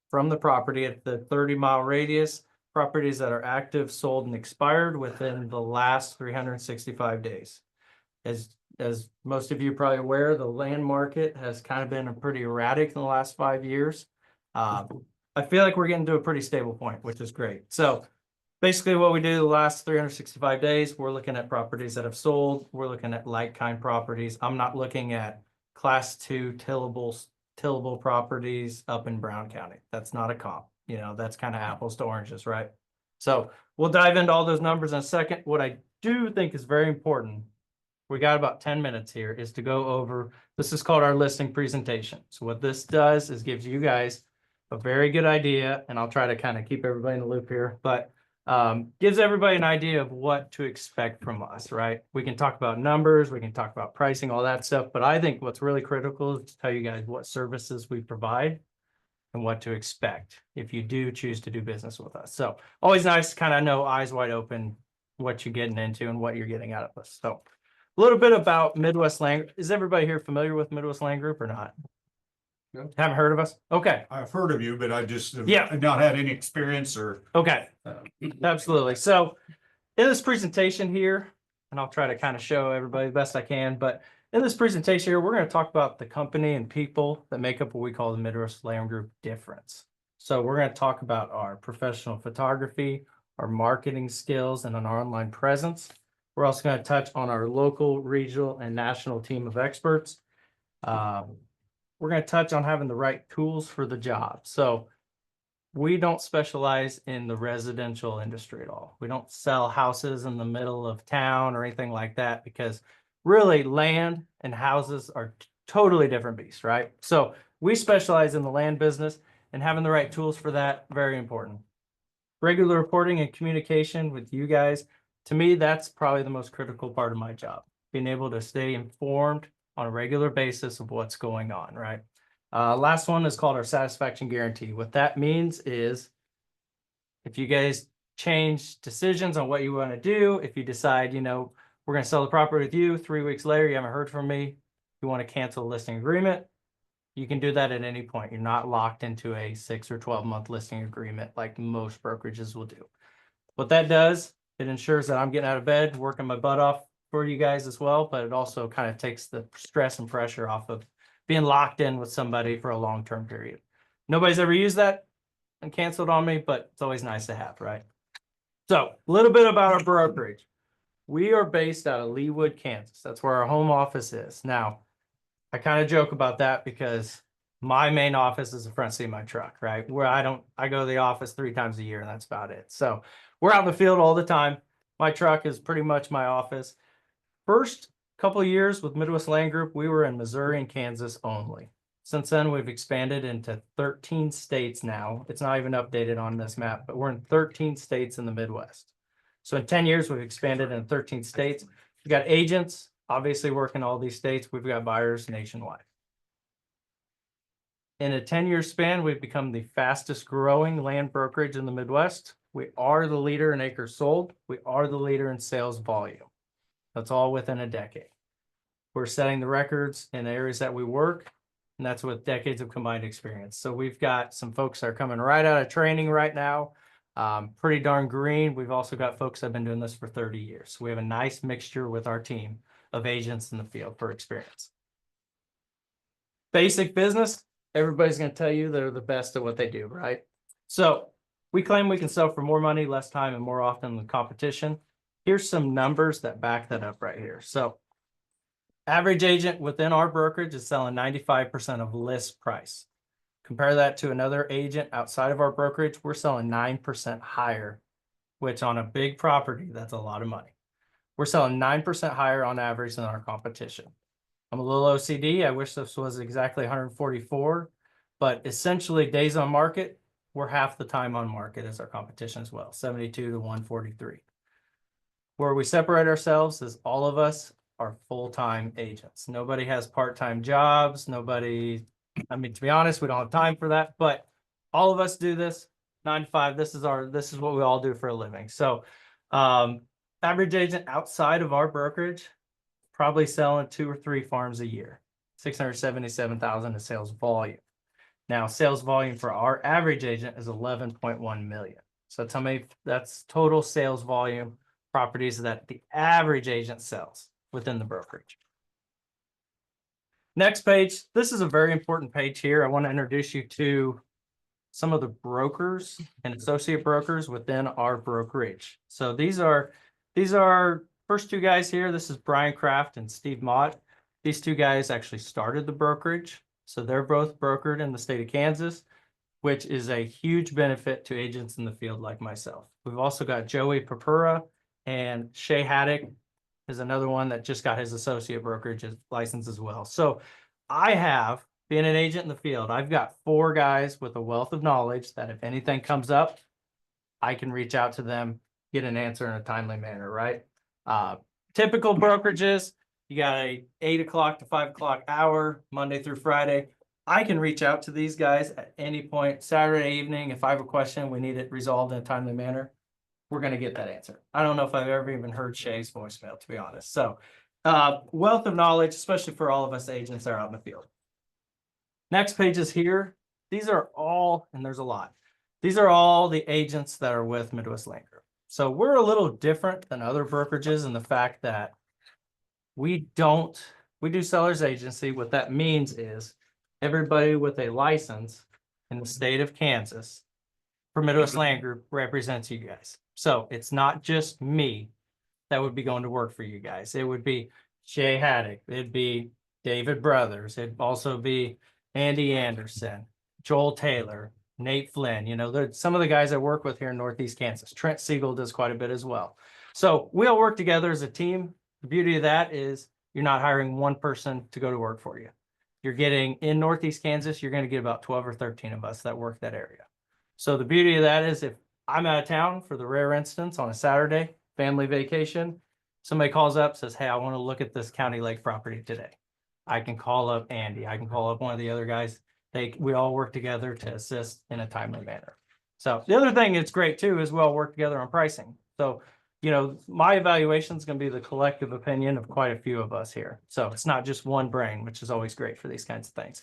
from the property. At the 30-mile radius, properties that are active, sold, and expired within the last 365 days. As most of you are probably aware, the land market has kind of been pretty erratic in the last 5 years. I feel like we're getting to a pretty stable point, which is great. So basically what we do the last 365 days, we're looking at properties that have sold. We're looking at like-kind properties. I'm not looking at class 2 tillable properties up in Brown County. That's not a comp. That's kind of apples to oranges, right? So we'll dive into all those numbers in a second. What I do think is very important, we got about 10 minutes here, is to go over, this is called our listing presentation. So what this does is gives you guys a very good idea, and I'll try to kind of keep everybody in the loop here, but gives everybody an idea of what to expect from us, right? We can talk about numbers, we can talk about pricing, all that stuff, but I think what's really critical is to tell you guys what services we provide and what to expect if you do choose to do business with us. So always nice to kind of know eyes wide open what you're getting into and what you're getting out of us. So a little bit about Midwest Land. Is everybody here familiar with Midwest Land Group or not? No. Haven't heard of us? Okay. I've heard of you, but I just Yeah. have not had any experience or. Okay. Absolutely. So in this presentation here, and I'll try to kind of show everybody the best I can, but in this presentation here, we're going to talk about the company and people that make up what we call the Midwest Land Group difference. So we're going to talk about our professional photography, our marketing skills, and our online presence. We're also going to touch on our local, regional, and national team of experts. We're going to touch on having the right tools for the job. So we don't specialize in the residential industry at all. We don't sell houses in the middle of town or anything like that, because really land and houses are totally different beasts, right? So we specialize in the land business, and having the right tools for that, very important. Regular reporting and communication with you guys, to me, that's probably the most critical part of my job. Being able to stay informed on a regular basis of what's going on, right? Last one is called our satisfaction guarantee. What that means is if you guys change decisions on what you want to do, if you decide, you know, we're going to sell the property with you, 3 weeks later, you haven't heard from me, you want to cancel the listing agreement, you can do that at any point. You're not locked into a 6 or 12-month listing agreement like most brokerages will do. What that does, it ensures that I'm getting out of bed, working my butt off for you guys as well, but it also kind of takes the stress and pressure off of being locked in with somebody for a long-term period. Nobody's ever used that and canceled on me, but it's always nice to have, right? So a little bit about our brokerage. We are based out of Leawood, Kansas. That's where our home office is. Now, I kind of joke about that because my main office is the front seat of my truck, right? Where I go to the office 3 times a year, and that's about it. So we're out in the field all the time. My truck is pretty much my office. First couple of years with Midwest Land Group, we were in Missouri and Kansas only. Since then, we've expanded into 13 states now. It's not even updated on this map, but we're in 13 states in the Midwest. So in 10 years, we've expanded in 13 states. We've got agents, obviously working all these states. We've got buyers nationwide. In a 10-year span, we've become the fastest growing land brokerage in the Midwest. We are the leader in acres sold. We are the leader in sales volume. That's all within a decade. We're setting the records in the areas that we work, and that's with decades of combined experience. So we've got some folks that are coming right out of training right now. Pretty darn green. We've also got folks that have been doing this for 30 years. So we have a nice mixture with our team of agents in the field for experience. Basic business, everybody's going to tell you they're the best at what they do, right? So we claim we can sell for more money, less time, and more often than competition. Here's some numbers that back that up right here. So average agent within our brokerage is selling 95% of list price. Compare that to another agent outside of our brokerage, we're selling 9% higher, which on a big property, that's a lot of money. We're selling 9% higher on average than our competition. I'm a little OCD. I wish this was exactly 144, but essentially days on market, we're half the time on market as our competition as well, 72 to 143. Where we separate ourselves is all of us are full-time agents. Nobody has part-time jobs. Nobody, I mean, to be honest, we don't have time for that, but all of us do this 9 to 5. This is what we all do for a living. So average agent outside of our brokerage, probably selling 2 or 3 farms a year, 677,000 in sales volume. Now, sales volume for our average agent is 11.1 million. So tell me, that's total sales volume properties that the average agent sells within the brokerage. Next page, this is a very important page here. I want to introduce you to some of the brokers and associate brokers within our brokerage. So these are first 2 guys here. This is Brian Kraft and Steve Mott. These 2 guys actually started the brokerage. So they're both brokered in the state of Kansas, which is a huge benefit to agents in the field like myself. We've also got Joey Papura and Shay Haddock is another one that just got his associate brokerage license as well. So I have, being an agent in the field, I've got 4 guys with a wealth of knowledge that if anything comes up, I can reach out to them, get an answer in a timely manner, right? Typical brokerages, you got a 8 o'clock to 5 o'clock hour, Monday through Friday. I can reach out to these guys at any point, Saturday evening. If I have a question, we need it resolved in a timely manner, we're going to get that answer. I don't know if I've ever even heard Shay's voicemail, to be honest. So wealth of knowledge, especially for all of us agents that are out in the field. Next page is here. These are all, and there's a lot. These are all the agents that are with Midwest Land Group. So we're a little different than other brokerages in the fact that we do seller's agency. What that means is everybody with a license in the state of Kansas for Midwest Land Group represents you guys. So it's not just me that would be going to work for you guys. It would be Shay Haddock. It'd be David Brothers. It'd also be Andy Anderson, Joel Taylor, Nate Flynn, you know, some of the guys I work with here in Northeast Kansas. Trent Siegel does quite a bit as well. So we all work together as a team. The beauty of that is you're not hiring one person to go to work for you. You're getting in Northeast Kansas, you're going to get about 12 or 13 of us that work that area. So the beauty of that is if I'm out of town for the rare instance on a Saturday, family vacation, somebody calls up, says, hey, I want to look at this county lake property today. I can call up Andy. I can call up one of the other guys. We all work together to assist in a timely manner. So the other thing that's great too is we all work together on pricing. So, you know, my evaluation is going to be the collective opinion of quite a few of us here. So it's not just one brain, which is always great for these kinds of things.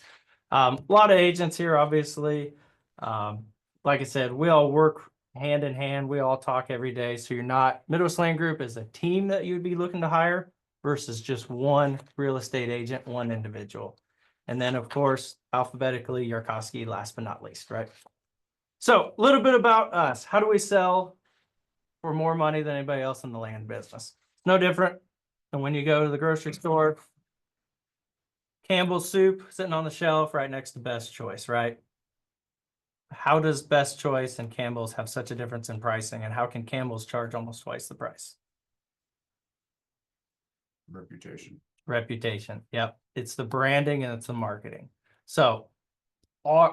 A lot of agents here, obviously. Like I said, we all work hand in hand. We all talk every day. So you're not, Midwest Land Group is a team that you'd be looking to hire versus just one real estate agent, one individual. And then, of course, alphabetically, Yarkowski, last but not least, right? So a little bit about us. How do we sell for more money than anybody else in the land business? It's no different than when you go to the grocery store. Campbell's soup sitting on the shelf right next to Best Choice, right? How does Best Choice and Campbell's have such a difference in pricing, and how can Campbell's charge almost twice the price? Reputation. Reputation. Yep. It's the branding and it's the marketing. So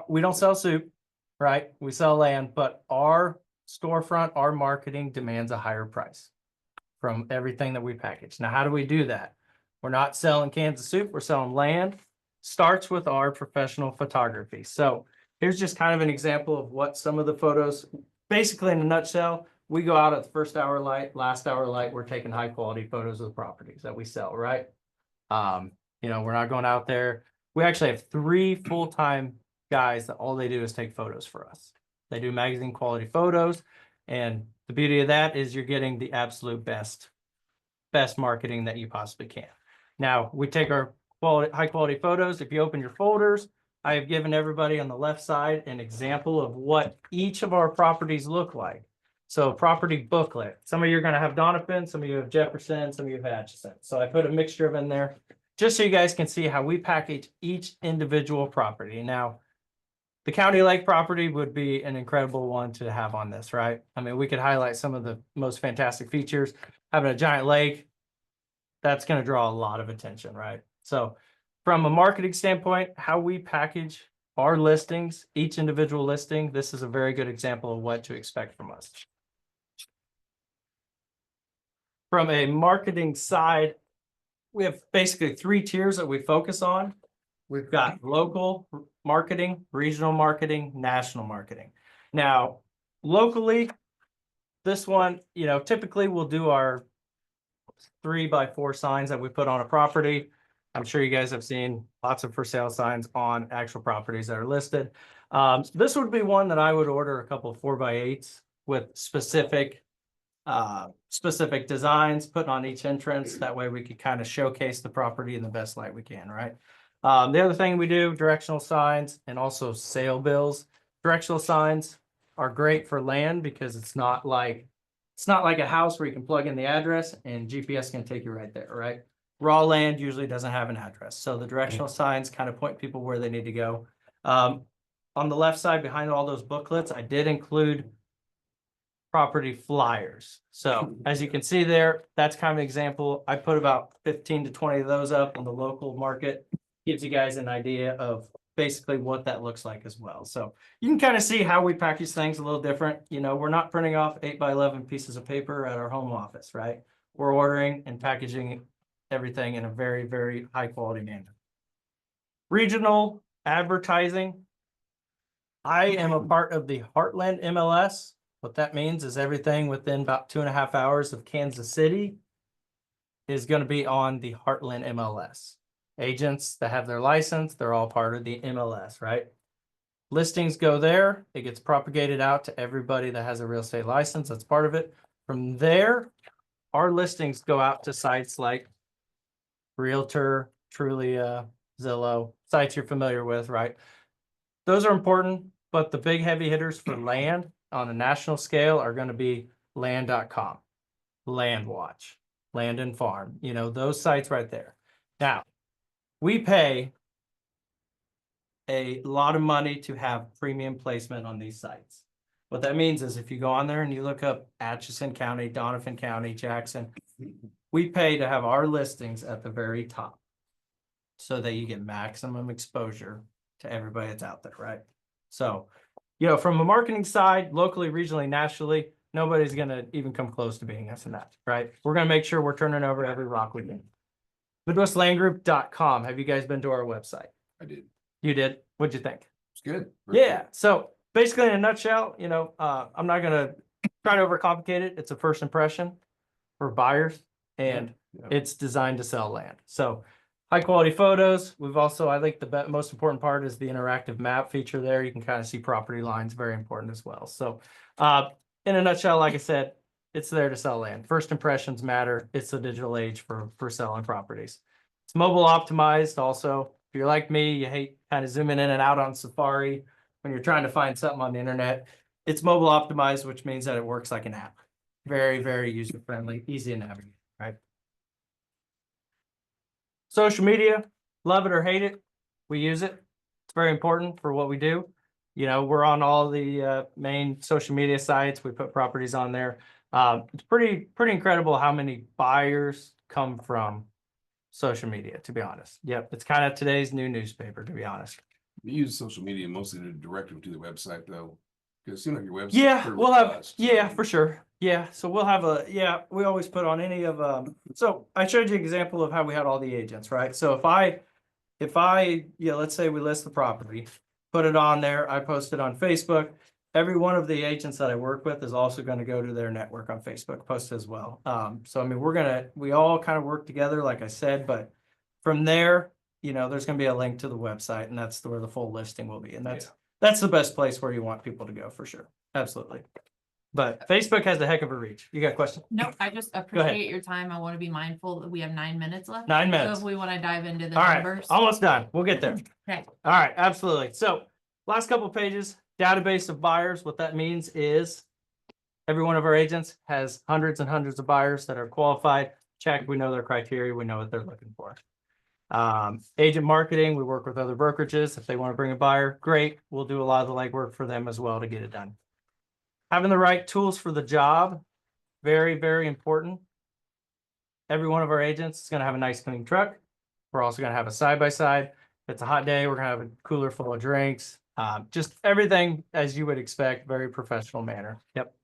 we don't sell soup, right? We sell land, but our storefront, our marketing demands a higher price from everything that we package. Now, how do we do that? We're not selling cans of soup. We're selling land. Starts with our professional photography. So here's just kind of an example of what some of the photos, basically in a nutshell, we go out at the first hour light, last hour light, we're taking high quality photos of the properties that we sell, right? You know, we're not going out there. We actually have 3 full-time guys that all they do is take photos for us. They do magazine quality photos. And the beauty of that is you're getting the absolute best marketing that you possibly can. Now, we take our high quality photos. If you open your folders, I have given everybody on the left side an example of what each of our properties look like. So property booklet. Some of you are going to have Donovan, some of you have Jefferson, some of you have Atchison. So I put a mixture of in there just so you guys can see how we package each individual property. Now, the county lake property would be an incredible one to have on this, right? I mean, we could highlight some of the most fantastic features. Having a giant lake, that's going to draw a lot of attention, right? So from a marketing standpoint, how we package our listings, each individual listing, this is a very good example of what to expect from us. From a marketing side, we have basically 3 tiers that we focus on. We've got local marketing, regional marketing, national marketing. Now, locally, this one, you know, typically we'll do our 3x4 signs that we put on a property. I'm sure you guys have seen lots of for sale signs on actual properties that are listed. This would be one that I would order a couple of 4x8s with specific designs put on each entrance. That way we could kind of showcase the property in the best light we can, right? The other thing we do, directional signs and also sale bills. Directional signs are great for land because it's not like a house where you can plug in the address and GPS can take you right there, right? Raw land usually doesn't have an address. So the directional signs kind of point people where they need to go. On the left side behind all those booklets, I did include property flyers. So as you can see there, that's kind of an example. I put about 15 to 20 of those up on the local market. Gives you guys an idea of basically what that looks like as well. So you can kind of see how we package things a little different. You know, we're not printing off 8x11 pieces of paper at our home office, right? We're ordering and packaging everything in a very, very high quality manner. Regional advertising. I am a part of the Heartland MLS. What that means is everything within about 2.5 hours of Kansas City is going to be on the Heartland MLS. Agents that have their license, they're all part of the MLS, right? Listings go there. It gets propagated out to everybody that has a real estate license. That's part of it. From there, our listings go out to sites like Realtor, Trulia, Zillow, sites you're familiar with, right? Those are important, but the big heavy hitters for land on a national scale are going to be land.com, Landwatch, Land and Farm, you know, those sites right there. Now, we pay a lot of money to have premium placement on these sites. What that means is if you go on there and you look up Atchison County, Donovan County, Jackson, we pay to have our listings at the very top so that you get maximum exposure to everybody that's out there, right? So, you know, from a marketing side, locally, regionally, nationally, nobody's gonna even come close to being us in that, right? We're gonna make sure we're turning over every rock we can. MidwestLandGroup.com. Have you guys been to our website? I did. You did? What'd you think? It's good. Yeah, so basically in a nutshell, you know, I'm not gonna try to overcomplicate it. It's a first impression for buyers and Yeah. it's designed to sell land. So high quality photos. We've also, I think the most important part is the interactive map feature there. You can kind of see property lines, very important as well. So in a nutshell, like I said, it's there to sell land. First impressions matter. It's the digital age for selling properties. It's mobile optimized also. If you're like me, you hate kind of zooming in and out on Safari when you're trying to find something on the internet. It's mobile optimized, which means that it works like an app. Very, very user friendly, easy to navigate, right? Social media, love it or hate it, we use it. It's very important for what we do. You know, we're on all the main social media sites. We put properties on there. It's pretty incredible how many buyers come from social media, to be honest. Yep, it's kind of today's new newspaper, to be honest. We use social media mostly to direct them to the website though. Because it seems like your website. Yeah, we'll have, yeah, for sure. Yeah, so we'll have we always put on any of, so I showed you an example of how we had all the agents, right? So if I, let's say we list the property, put it on there, I post it on Facebook. Every one of the agents that I work with is also going to go to their network on Facebook, post as well. So I mean, we all kind of work together, like I said, but from there, you know, there's going to be a link to the website and that's where the full listing will be. And that's the best place where you want people to go for sure. Absolutely. But Facebook has a heck of a reach. You got a question? No, I just appreciate your time. I want to be mindful that we have 9 minutes left. 9 So minutes. if we want to dive into the All right, numbers. almost done. We'll get there. Okay. All right, absolutely. So last couple of pages, database of buyers. What that means is every one of our agents has hundreds and hundreds of buyers that are qualified. Check, we know their criteria, we know what they're looking for. Agent marketing, we work with other brokerages. If they want to bring a buyer, great. We'll do a lot of the legwork for them as well to get it done. Having the right tools for the job, very, very important. Every one of our agents is going to have a nice clean truck. We're also going to have a side-by-side. If it's a hot day, we're going to have a cooler full of drinks. Just everything as you would expect, very professional manner. Yep.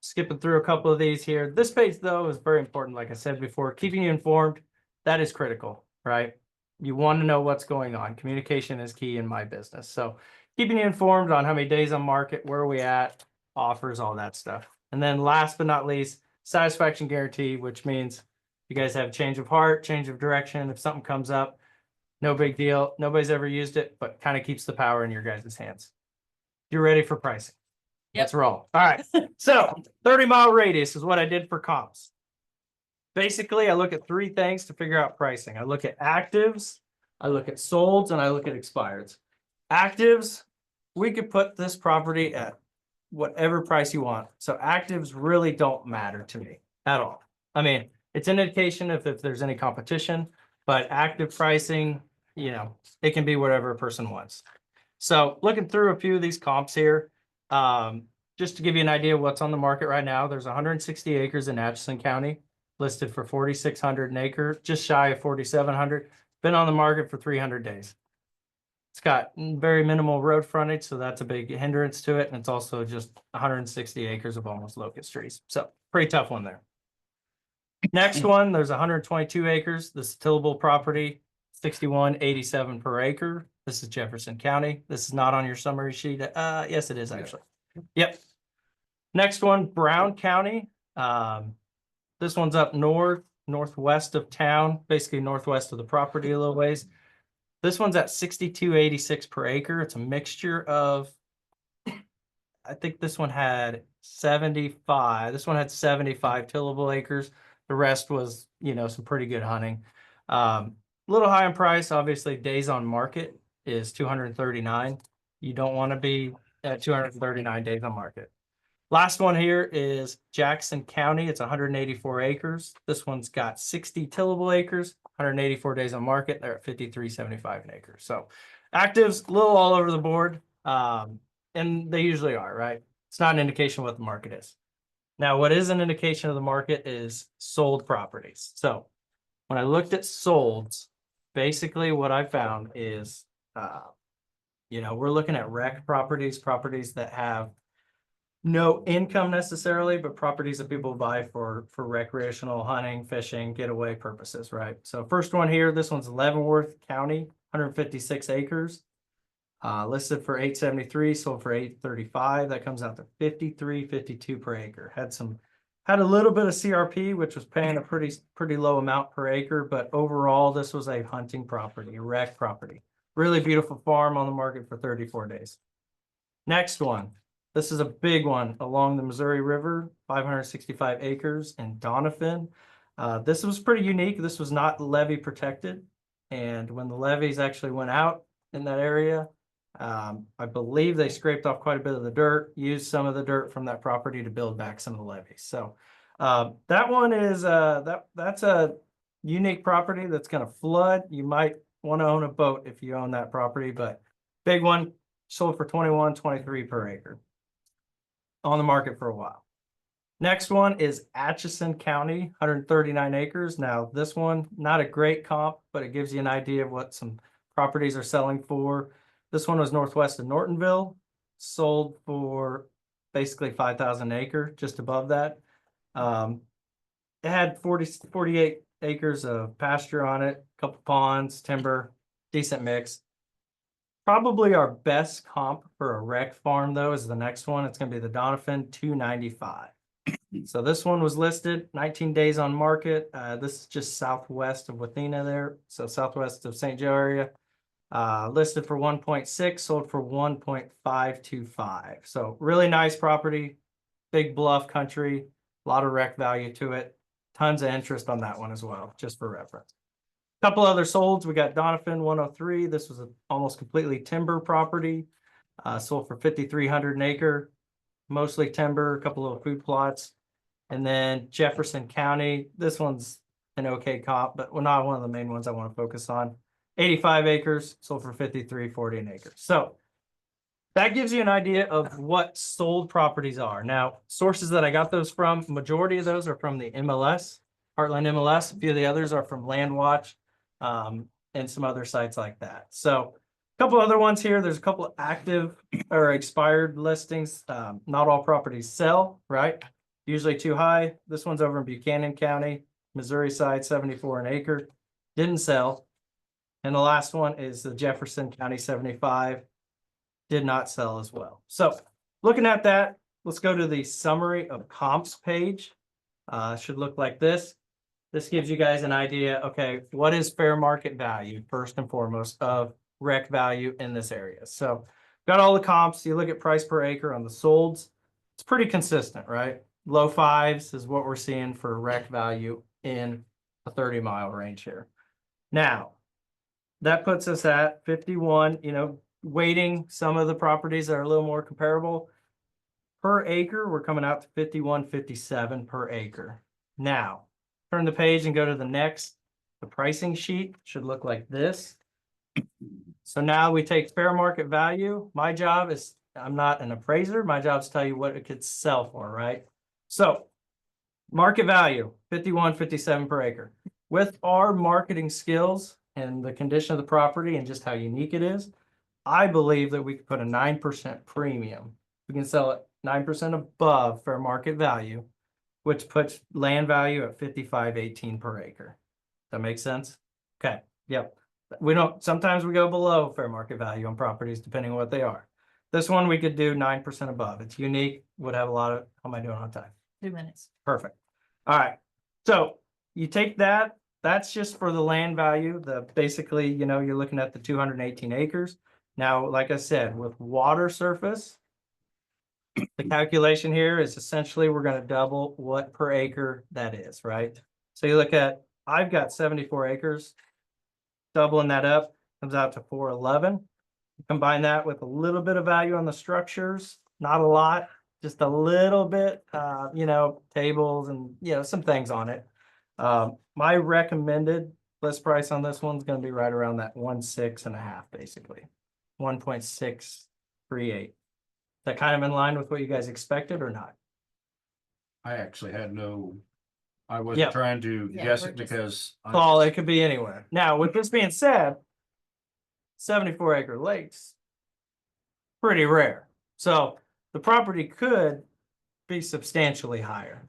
Skipping through a couple of these here. This page, though, is very important. Like I said before, keeping you informed, that is critical, right? You want to know what's going on. Communication is key in my business. So keeping you informed on how many days on market, where are we at, offers, all that stuff. And then last but not least, satisfaction guarantee, which means you guys have change of heart, change of direction. If something comes up, no big deal. Nobody's ever used it, but kind of keeps the power in your guys' hands. You're ready for pricing. Yep. Let's roll. All right. So 30-mile radius is what I did for comps. Basically, I look at 3 things to figure out pricing. I look at actives, I look at solds, and I look at expireds. Actives, we could put this property at whatever price you want. So actives really don't matter to me at all. I mean, it's an indication if there's any competition, but active pricing, you know, it can be whatever a person wants. So looking through a few of these comps here, just to give you an idea of what's on the market right now, there's 160 acres in Atchison County listed for 4,600 an acre, just shy of 4,700. Been on the market for 300 days. It's got very minimal road frontage, so that's a big hindrance to it. And it's also just 160 acres of almost locust trees. So pretty tough one there. Next one, there's 122 acres. This is tillable property, 6187 per acre. This is Jefferson County. This is not on your summary sheet. Yes, it is actually. Yep. Next one, Brown County. This one's up northwest of town, basically northwest of the property a little ways. This one's at 6286 per acre. It's a mixture of, I think this one had 75. This one had 75 tillable acres. The rest was, you know, some pretty good hunting. A little high in price, obviously. Days on market is 239. You don't want to be at 239 days on market. Last one here is Jackson County. It's 184 acres. This one's got 60 tillable acres, 184 days on market. They're at 53.75 an acre. So Actives, a little all over the board, and they usually are, right? It's not an indication of what the market is. Now, what is an indication of the market is sold properties. So when I looked at solds, basically what I found is, we're looking at rec properties, properties that have no income necessarily, but properties that people buy for recreational hunting, fishing, getaway purposes, right? So first one here, this one's Leavenworth County, 156 acres. Listed for 873, sold for 835. That comes out to 53.52 per acre. Had a little bit of CRP, which was paying a pretty low amount per acre, but overall this was a hunting property, a rec property. Really beautiful farm on the market for 34 days. Next one. This is a big one along the Missouri River, 565 acres in Doniphan. This was pretty unique. This was not levee protected. And when the levees actually went out in that area, I believe they scraped off quite a bit of the dirt, used some of the dirt from that property to build back some of the levees. So that one is that's a unique property that's going to flood. You might want to own a boat if you own that property, but big one, sold for 21-23 per acre. On the market for a while. Next one is Atchison County, 139 acres. Now, this one, not a great comp, but it gives you an idea of what some properties are selling for. This one was northwest of Nortonville, sold for basically 5,000 an acre, just above that. It had 48 acres of pasture on it, a couple ponds, timber, decent mix. Probably our best comp for a rec farm, though, is the next one. It's going to be the Doniphan 295. So this one was listed 19 days on market. This is just southwest of Wathena there. So southwest of St. Joe area. Listed for 1.6, sold for 1.525. So really nice property, big bluff country, a lot of rec value to it. Tons of interest on that one as well, just for reference. Couple other solds. We got Doniphan 103. This was almost completely timber property. Sold for 5,300 an acre, mostly timber, a couple of food plots. And then Jefferson County. This one's an okay comp, but not one of the main ones I want to focus on. 85 acres, sold for 53.40 an acre. So that gives you an idea of what sold properties are. Now, sources that I got those from, majority of those are from the MLS, Heartland MLS. A few of the others are from Landwatch. And some other sites like that. So a couple other ones here. There's a couple of active or expired listings. Not all properties sell, right? Usually too high. This one's over in Buchanan County, Missouri side, 74 an acre. Didn't sell. And the last one is the Jefferson County 75. Did not sell as well. So looking at that, let's go to the summary of comps page. Should look like this. This gives you guys an idea, okay, what is fair market value, first and foremost, of rec value in this area? So got all the comps. You look at price per acre on the solds. It's pretty consistent, right? Low fives is what we're seeing for rec value in a 30-mile range here. Now, that puts us at 51, weighting some of the properties that are a little more comparable. Per acre, we're coming out to 51.57 per acre. Now, turn the page and go to the next. The pricing sheet should look like this. So now we take fair market value. My job is, I'm not an appraiser. My job is to tell you what it could sell for, right? So market value, 51.57 per acre. With our marketing skills and the condition of the property and just how unique it is, I believe that we could put a 9% premium. We can sell it 9% above fair market value, which puts land value at 55.18 per acre. That makes sense? Okay. Yep. Sometimes we go below fair market value on properties depending on what they are. This one we could do 9% above. It's unique. Would have a lot of, how am I doing on time? 2 minutes. Perfect. All right. So you take that, that's just for the land value. Basically, you're looking at the 218 acres. Now, like I said, with water surface, the calculation here is essentially we're going to double what per acre that is, right? So you look at, I've got 74 acres, doubling that up comes out to 411. Combine that with a little bit of value on the structures, not a lot, just a little bit, tables and, some things on it. My recommended list price on this one's going to be right around that 1.6 and a half, basically. 1.638. Is that kind of in line with what you guys expected or not? I actually had no, I Yeah. wasn't trying to Yeah, guess we're it just- because. I Paul, just- it could be anywhere. Now, with this being said, 74-acre lakes, pretty rare. So the property could be substantially higher.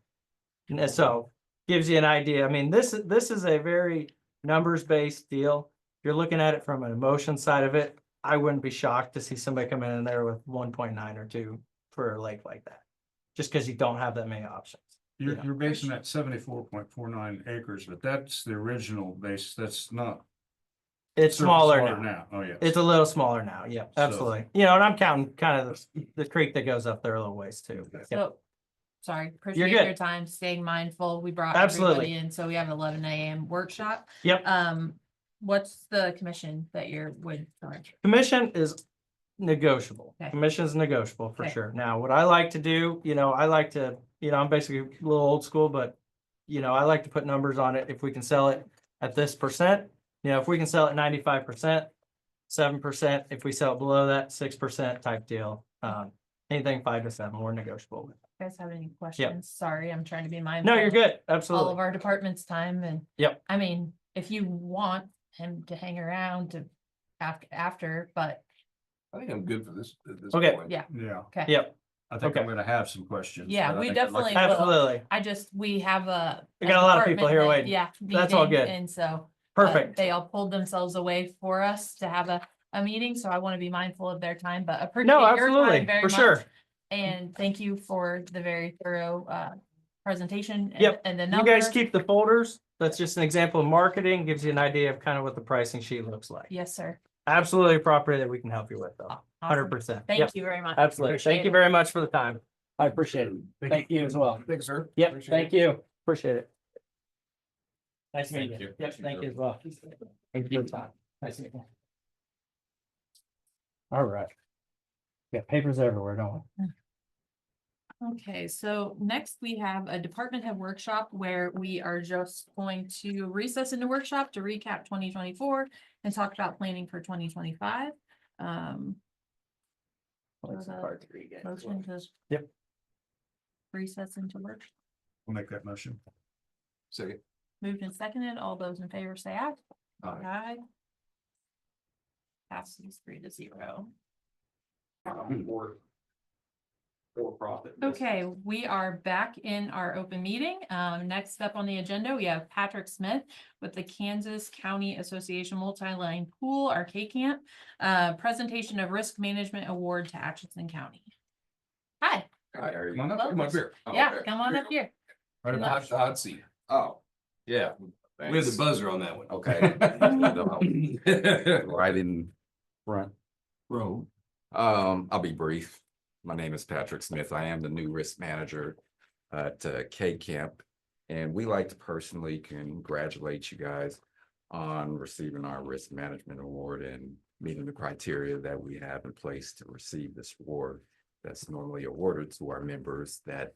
And so gives you an idea. I mean, this is a very numbers-based deal. If you're looking at it from an emotion side of it, I wouldn't be shocked to see somebody come in there with 1.9 or 2 for a lake like that. Just because you don't have that many options. You're, Yeah. you're basing that 74.49 acres, but that's the original base. That's not. It's surface smaller water now. Oh, yes. It's a little smaller now. Yeah, So- absolutely. You know, and I'm counting kind of the creek that goes up there a little ways too. Yep. So, sorry, appreciate good. your time, staying mindful. We brought Absolutely. everybody in, so we have an 11 a.m. workshop. Yep. What's the commission that you're with? Sorry. Commission is negotiable. Okay. Commission is negotiable for Okay. sure. Now, what I like to do, I like to, I'm basically a little old school, but I like to put numbers on it. If we can sell it at this percent, if we can sell it 95%, 7%, if we sell it below that, 6% type deal. Anything 5 to 7, we're negotiable with. You guys have any questions? Sorry, I'm trying to be mindful. No, you're of good. All Absolutely. of our department's time and. Yep. I mean, if you want him to hang around to after, but I think I'm good for this. at this Okay. point. yeah, Yeah, okay. Yep, I think I'm Okay. gonna have some questions. Yeah, but I we think I'd like definitely to- absolutely. we have We got a lot of people department here that- waiting. Yeah. That's all meeting, good. And so. Perfect. They all pulled themselves away for us to have a meeting, so I want to be mindful of their time, but No, appreciate your absolutely, time very for much. sure. And thank you for the very thorough presentation. Yep. And the You number. guys keep the folders. That's just an example of marketing, gives you an idea of kind of what the pricing sheet looks like. Yes, sir. Absolutely a property that we can help you with though. Awesome. 100%. Thank Yep. you very much. Absolutely. Appreciate Thank you it. very much for the time. I appreciate it. Thank you as well. Thanks, sir. Yep, Appreciate thank it. you. Appreciate it. Nice Thank meeting you. you. Yep, thank you as well. Thank you for the time. Nice meeting you. All right. Yeah, papers everywhere, don't we? Okay, so next we have a department head workshop where we are just going to recess into workshop to recap 2024 and talk about planning for 2025. That's the hard to read, guys. Motion to. Yep. Recess into work. We'll make that motion. Second. Moved and seconded. All those in favor say aye. Aye. Passes 3-0. For profit. Okay, we are back in our open meeting. Next up on the agenda, we have Patrick Smith with the Kansas County Association Multi-Line Pool Arcade Camp. Presentation of Risk Management Award to Atchison County. Hi, Hi, are you? Come Come up here. Oh, yeah, okay. come on up here. Right Come about up. The hot seat. Oh, yeah. We have the buzzer on that one. Okay. Right in front row. I'll be brief. My name is Patrick Smith. I am the new risk manager at K Camp. And we like to personally congratulate you guys on receiving our risk management award and meeting the criteria that we have in place to receive this award. That's normally awarded to our members that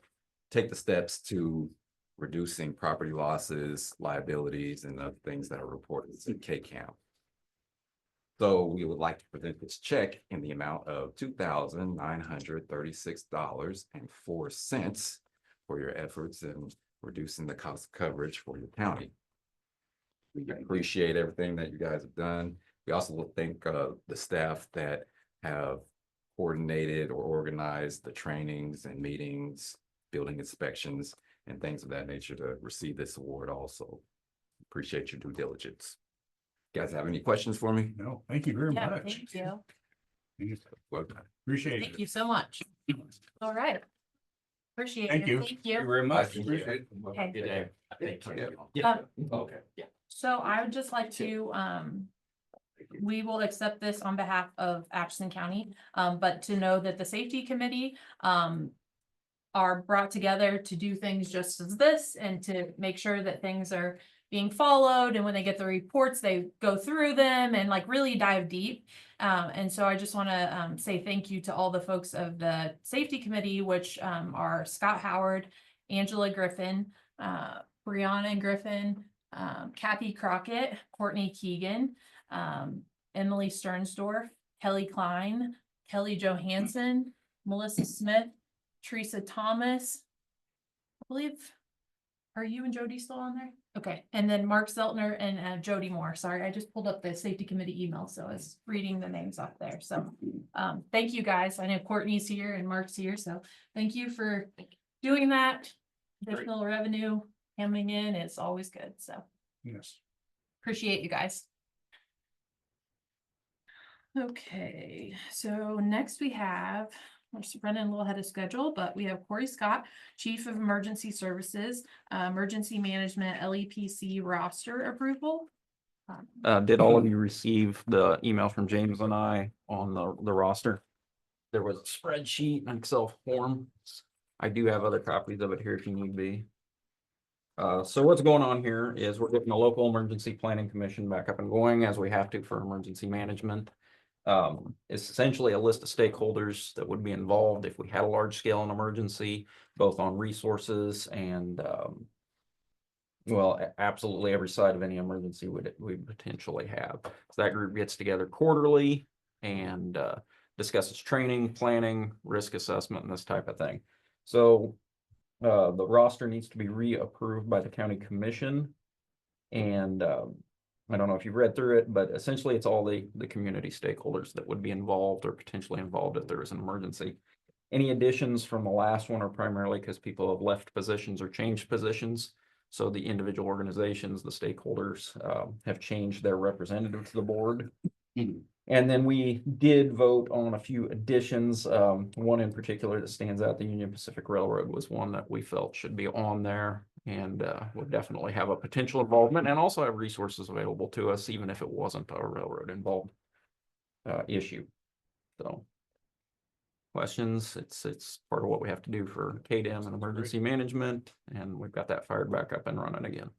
take the steps to reducing property losses, liabilities, and other things that are reported to K Camp. So we would like to present this check in the amount of $2,936.04 for your efforts in reducing the cost of coverage for your county. We appreciate everything that you guys have done. We also will thank the staff that have coordinated or organized the trainings and meetings, building inspections, and things of that nature to receive this award also. Appreciate your due diligence. You guys have any questions for me? No, thank you very Yeah, much. thank you. Appreciate Thank it. you so much. All right. Appreciate it. Thank you. Thank you. very much. Okay. Good day. Thank you. Okay. So I would just like to, we will accept this on behalf of Atchison County, but to know that the safety committee, are brought together to do things just as this and to make sure that things are being followed. And when they get the reports, they go through them and like really dive deep. And so I just want to say thank you to all the folks of the safety committee, which are Scott Howard, Angela Griffin, Brianna Griffin, Kathy Crockett, Courtney Keegan, Emily Sternsdorf, Kelly Klein, Kelly Johansson, Melissa Smith, Teresa Thomas. I believe, are you and Jody still on there? Okay, and then Mark Zeltner and Jody Moore. Sorry, I just pulled up the safety committee email, so I was reading the names up there. So thank you guys. I know Courtney's here and Mark's here, so thank you for doing that. Additional revenue coming in is always good, so Yes. appreciate you guys. Okay, so next we have, we're running a little ahead of schedule, but we have Corey Scott, Chief of Emergency Services, Emergency Management LEPC roster approval. Did all of you receive the email from James and I on the roster? There was a spreadsheet and Excel form. I do have other copies of it here if you need be. So what's going on here is we're getting the local emergency planning commission back up and going as we have to for emergency management. It's essentially a list of stakeholders that would be involved if we had a large scale emergency, both on resources and well, absolutely every side of any emergency we potentially have. So that group gets together quarterly and discusses training, planning, risk assessment, and this type of thing. So the roster needs to be reapproved by the county commission. And I don't know if you've read through it, but essentially it's all the community stakeholders that would be involved or potentially involved if there is an emergency. Any additions from the last one are primarily because people have left positions or changed positions. So the individual organizations, the stakeholders have changed their representative to the board. And then we did vote on a few additions. One in particular that stands out, the Union Pacific Railroad was one that we felt should be on there and would definitely have a potential involvement and also have resources available to us, even if it wasn't a railroad involved issue. So questions, it's part of what we have to do for KDM and emergency management, and we've got that fired back up and running again.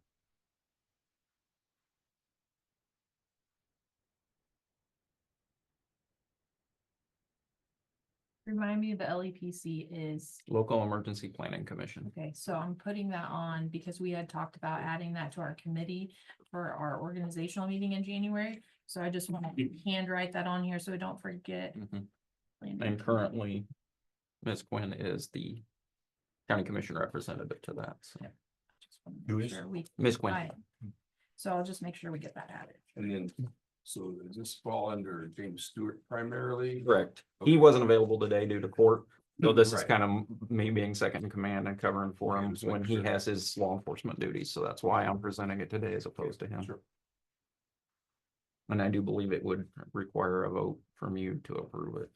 Remind me, the LEPC is, Local Emergency Planning Commission. okay, so I'm putting that on because we had talked about adding that to our committee for our organizational meeting in January. So I just want to handwrite that on here so we don't forget. And currently, Ms. Quinn is the county commission representative to that. So. Just wanna Who make is? sure we- Ms. Quinn. I- So I'll just make sure we get that added. And then, so does this fall under James Stewart primarily? Correct. He wasn't available today due to court. So this is Right. kind of me being second in command and covering for him just making when he sure. has his law enforcement duties. So that's why I'm presenting it today as opposed to him. Sure. And I do believe it would require a vote from you to approve it.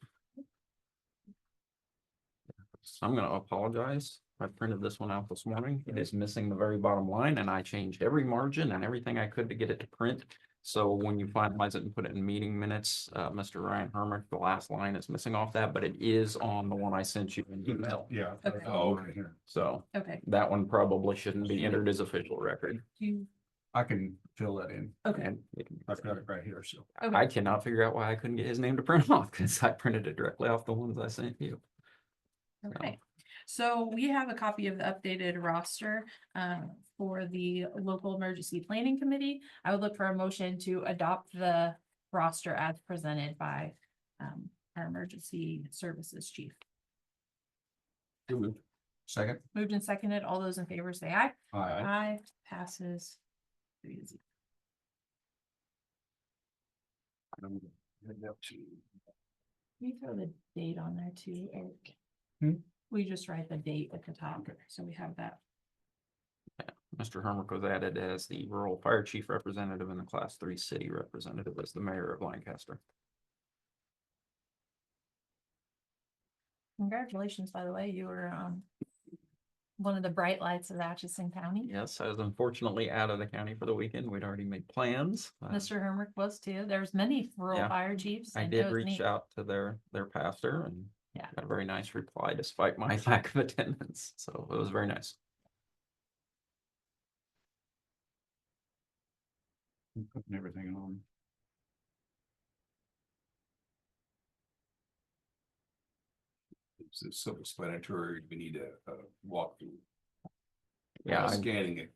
So I'm going to apologize. I printed this one out this morning. It is missing the very bottom line and I changed every margin and everything I could to get it to print. So when you finalize it and put it in meeting minutes, Mr. Ryan Hermer, the last line is missing off that, but it is on the one I sent you in email. Yeah. Okay. Oh, okay, here. So Okay. that one probably shouldn't be entered as official record. I can fill that in. Okay. And I've got it right here, so. I cannot figure out why I couldn't get his name to print off because I printed it directly off the ones I sent you. Okay, so we have a copy of the updated roster for the local emergency planning committee. I would look for a motion to adopt the roster as presented by our emergency services chief. Second. Moved and seconded. All those in favor say aye. Aye. Aye, passes 3-0. Can you throw the date on there too, Eric? We just write the date at the top, so we have that. Mr. Hermer was added as the rural fire chief representative and the class 3 city representative as the mayor of Lancaster. Congratulations, by the way, you were one of the bright lights of Atchison County. Yes, I was unfortunately out of the county for the weekend. We'd already made plans. Mr. Hermer was too. There's many rural Yeah. fire chiefs. I and it did was reach neat. out to their pastor and Yeah. got a very nice reply despite my lack of attendance. So it was very nice. I'm putting everything on. It's self-explanatory. We need a walk through. Yeah, Scanning it.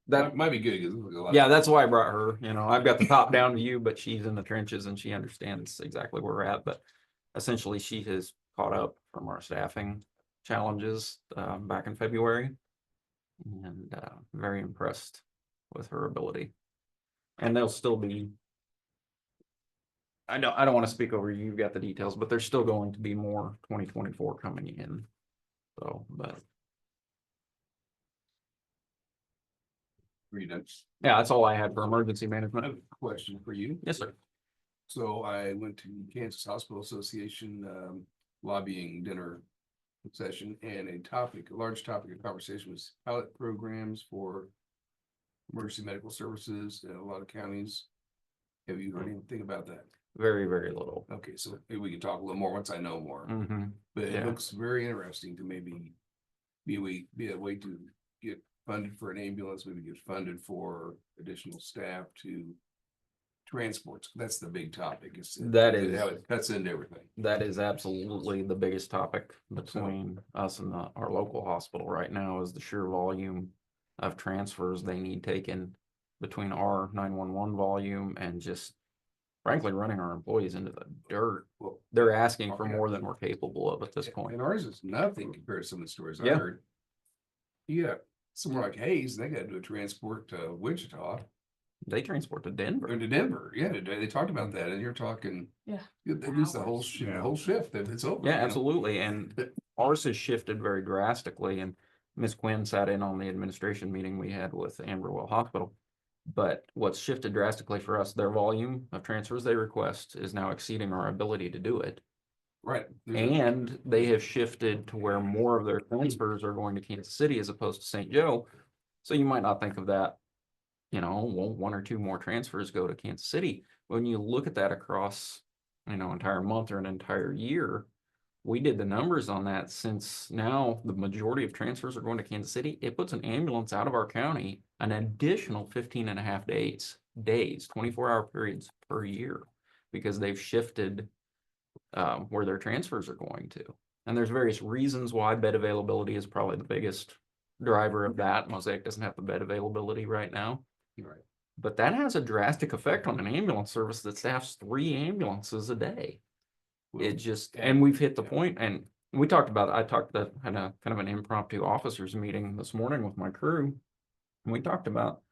That, Might be good, because. yeah, that's why I brought her, you know, I've got the top down view, but she's in the trenches and she understands exactly where we're at, but essentially she has caught up from our staffing challenges, back in February. And, very impressed with her ability. And they'll still be. I don't want to speak over you, you've got the details, but there's still going to be more 2024 coming in. So, but Read it. yeah, that's all I had for emergency I management. have a question for you. Yes, sir. So I went to Kansas Hospital Association lobbying dinner session, and a large topic of conversation was pilot programs for emergency medical services in a lot of counties. Have you heard anything about that? Very, very little. Okay, so maybe we can talk a little more once I know more, Mm-hmm. but it Yeah. looks very interesting to maybe be a way to get funded for an ambulance, maybe get funded for additional staff to transports. That's the big topic. That is- how it cuts into everything. That is absolutely the biggest topic between us and our local hospital right now is the sheer volume of transfers they need taken between our 911 volume and just frankly running our employees into the dirt. Well, They're asking for yeah. more than we're capable of at this point. And ours is nothing compared to some of the stories I Yeah. heard. Yeah, somewhere like Hayes, they gotta do a transport to Wichita They transport to Denver. or to Denver. Yeah, they talked about that, and you're talking. Yeah. They lose the whole Hours. shift, Yeah. the whole shift, it's over. Yeah, you know? absolutely. And ours has shifted very drastically. And Ms. Quinn sat in on the administration meeting we had with Amberwell Hospital. But what's shifted drastically for us, their volume of transfers they request is now exceeding our ability to do it. Right. And they have shifted to where more of their transfers are going to Kansas City as opposed to St. Joe. So you might not think of that, you know, won't one or two more transfers go to Kansas City? When you look at that across, you know, entire month or an entire year, we did the numbers on that. Since now the majority of transfers are going to Kansas City, it puts an ambulance out of our county an additional 15 and a half days, 24-hour periods per year, because they've shifted where their transfers are going to. And there's various reasons why. Bed availability is probably the biggest driver of that. Mosaic doesn't have the bed availability right now. Right. But that has a drastic effect on an ambulance service that staffs 3 ambulances a day. It just, and we've hit the point, and we talked about, I talked that, had a kind of an impromptu officers meeting this morning with my crew. And we talked about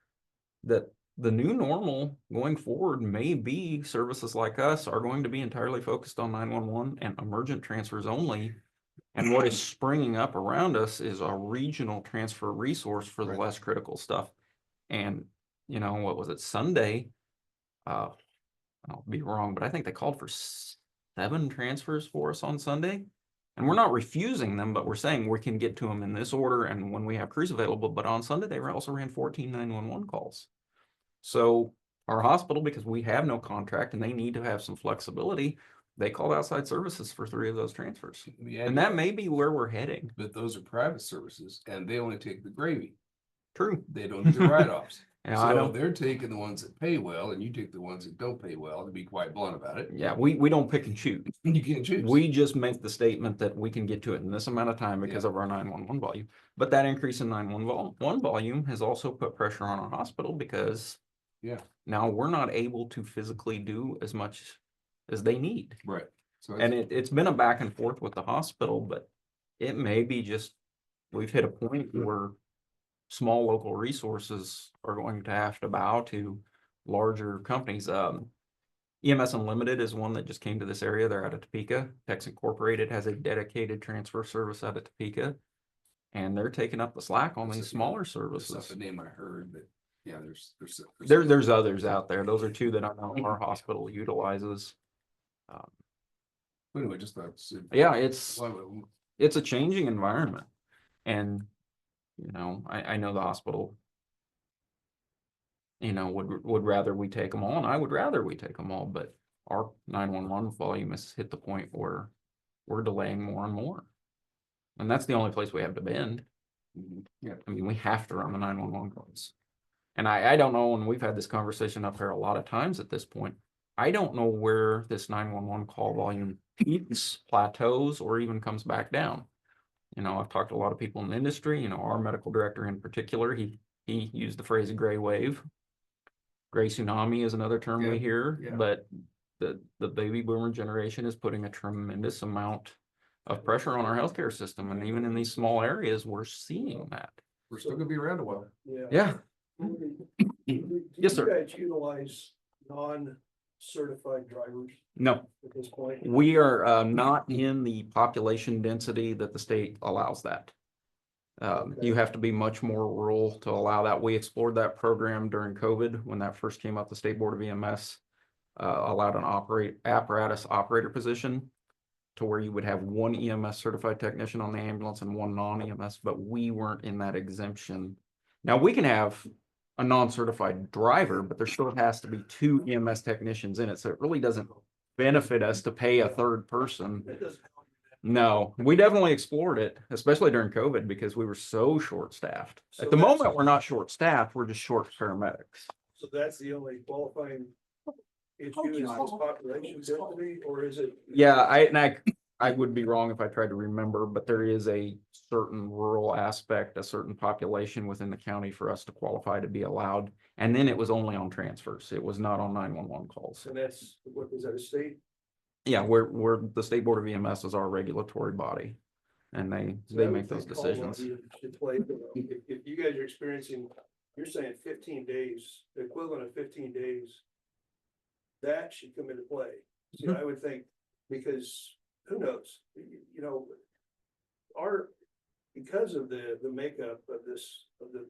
that the new normal going forward may be services like us are going to be entirely focused on 911 and emergent transfers only. And what is springing up around us is a regional transfer resource for the Right. less critical stuff. And, you know, what was it, Sunday? I'll be wrong, but I think they called for 7 transfers for us on Sunday. And we're not refusing them, but we're saying we can get to them in this order and when we have crews available. But on Sunday, they also ran 14 911 calls. So our hospital, because we have no contract and they need to have some flexibility, they called outside services for 3 of those transfers. And that may be where we're heading. But those are private services, and they only take the gravy. True. They don't do the write-offs. Yeah, I So don't, they're taking the ones that pay well, and you take the ones that don't pay well, to be quite blunt about it. yeah, we don't pick and choose. You can't choose. We just make the statement that we can get to it in this amount of time because of our 911 volume. But that increase in 911 volume has also put pressure on our hospital because now we're not able to physically do as much as they need. Right. So And it's been a back and forth with the hospital, but it may be just, we've hit a point where small local resources are going to have to bow to larger companies. EMS Unlimited is one that just came to this area. They're out of Topeka. Tex Incorporated has a dedicated transfer service out of Topeka. And they're taking up the slack on these smaller That's services. not the name I heard, but yeah, There's others out there. Those are 2 that I know our hospital utilizes. Anyway, just thought. Yeah, it's a changing environment. And, you know, I know the hospital, you know, would rather we take them all, and I would rather we take them all, but our 911 volume has hit the point where we're delaying more and more. And that's the only place we have to bend. Yeah. I mean, we have to run the 911 calls. And I don't know, and we've had this conversation up here a lot of times at this point. I don't know where this 911 call volume peaks, plateaus, or even comes back down. You know, I've talked to a lot of people in the industry, you know, our medical director in particular, he He used the phrase gray wave. Gray tsunami is another term Yeah, we hear, yeah. but the baby boomer generation is putting a tremendous amount of pressure on our healthcare system. And even in these small areas, we're seeing that. We're still gonna be around a while. Yeah. Yes, sir. Guys utilize non-certified drivers No, at this point? we are not in the population density that the state allows that. You have to be much more rural to allow that. We explored that program during COVID when that first came up. The State Board of EMS allowed an apparatus operator position to where you would have one EMS certified technician on the ambulance and one non-EMS, but we weren't in that exemption. Now we can have a non-certified driver, but there still has to be two EMS technicians in it. So it really doesn't benefit us to pay a third person. No, we definitely explored it, especially during COVID, because we were so short-staffed. So At the that's- moment, we're not short-staffed, we're just short paramedics. So that's the only qualifying issue is this population density, or is it? Yeah, I would be wrong if I tried to remember, but there is a certain rural aspect, a certain population within the county for us to qualify to be allowed. And then it was only on transfers. It was not on 911 calls. And that's, what is that, a state? Yeah, we're the State Board of EMS is our regulatory body. And So they I would make those think call volume decisions. should play, if you guys are experiencing, you're saying 15 days, the equivalent of 15 days. That should come into play. See, Mhm. I would think, because who knows, you know. Because of the makeup of the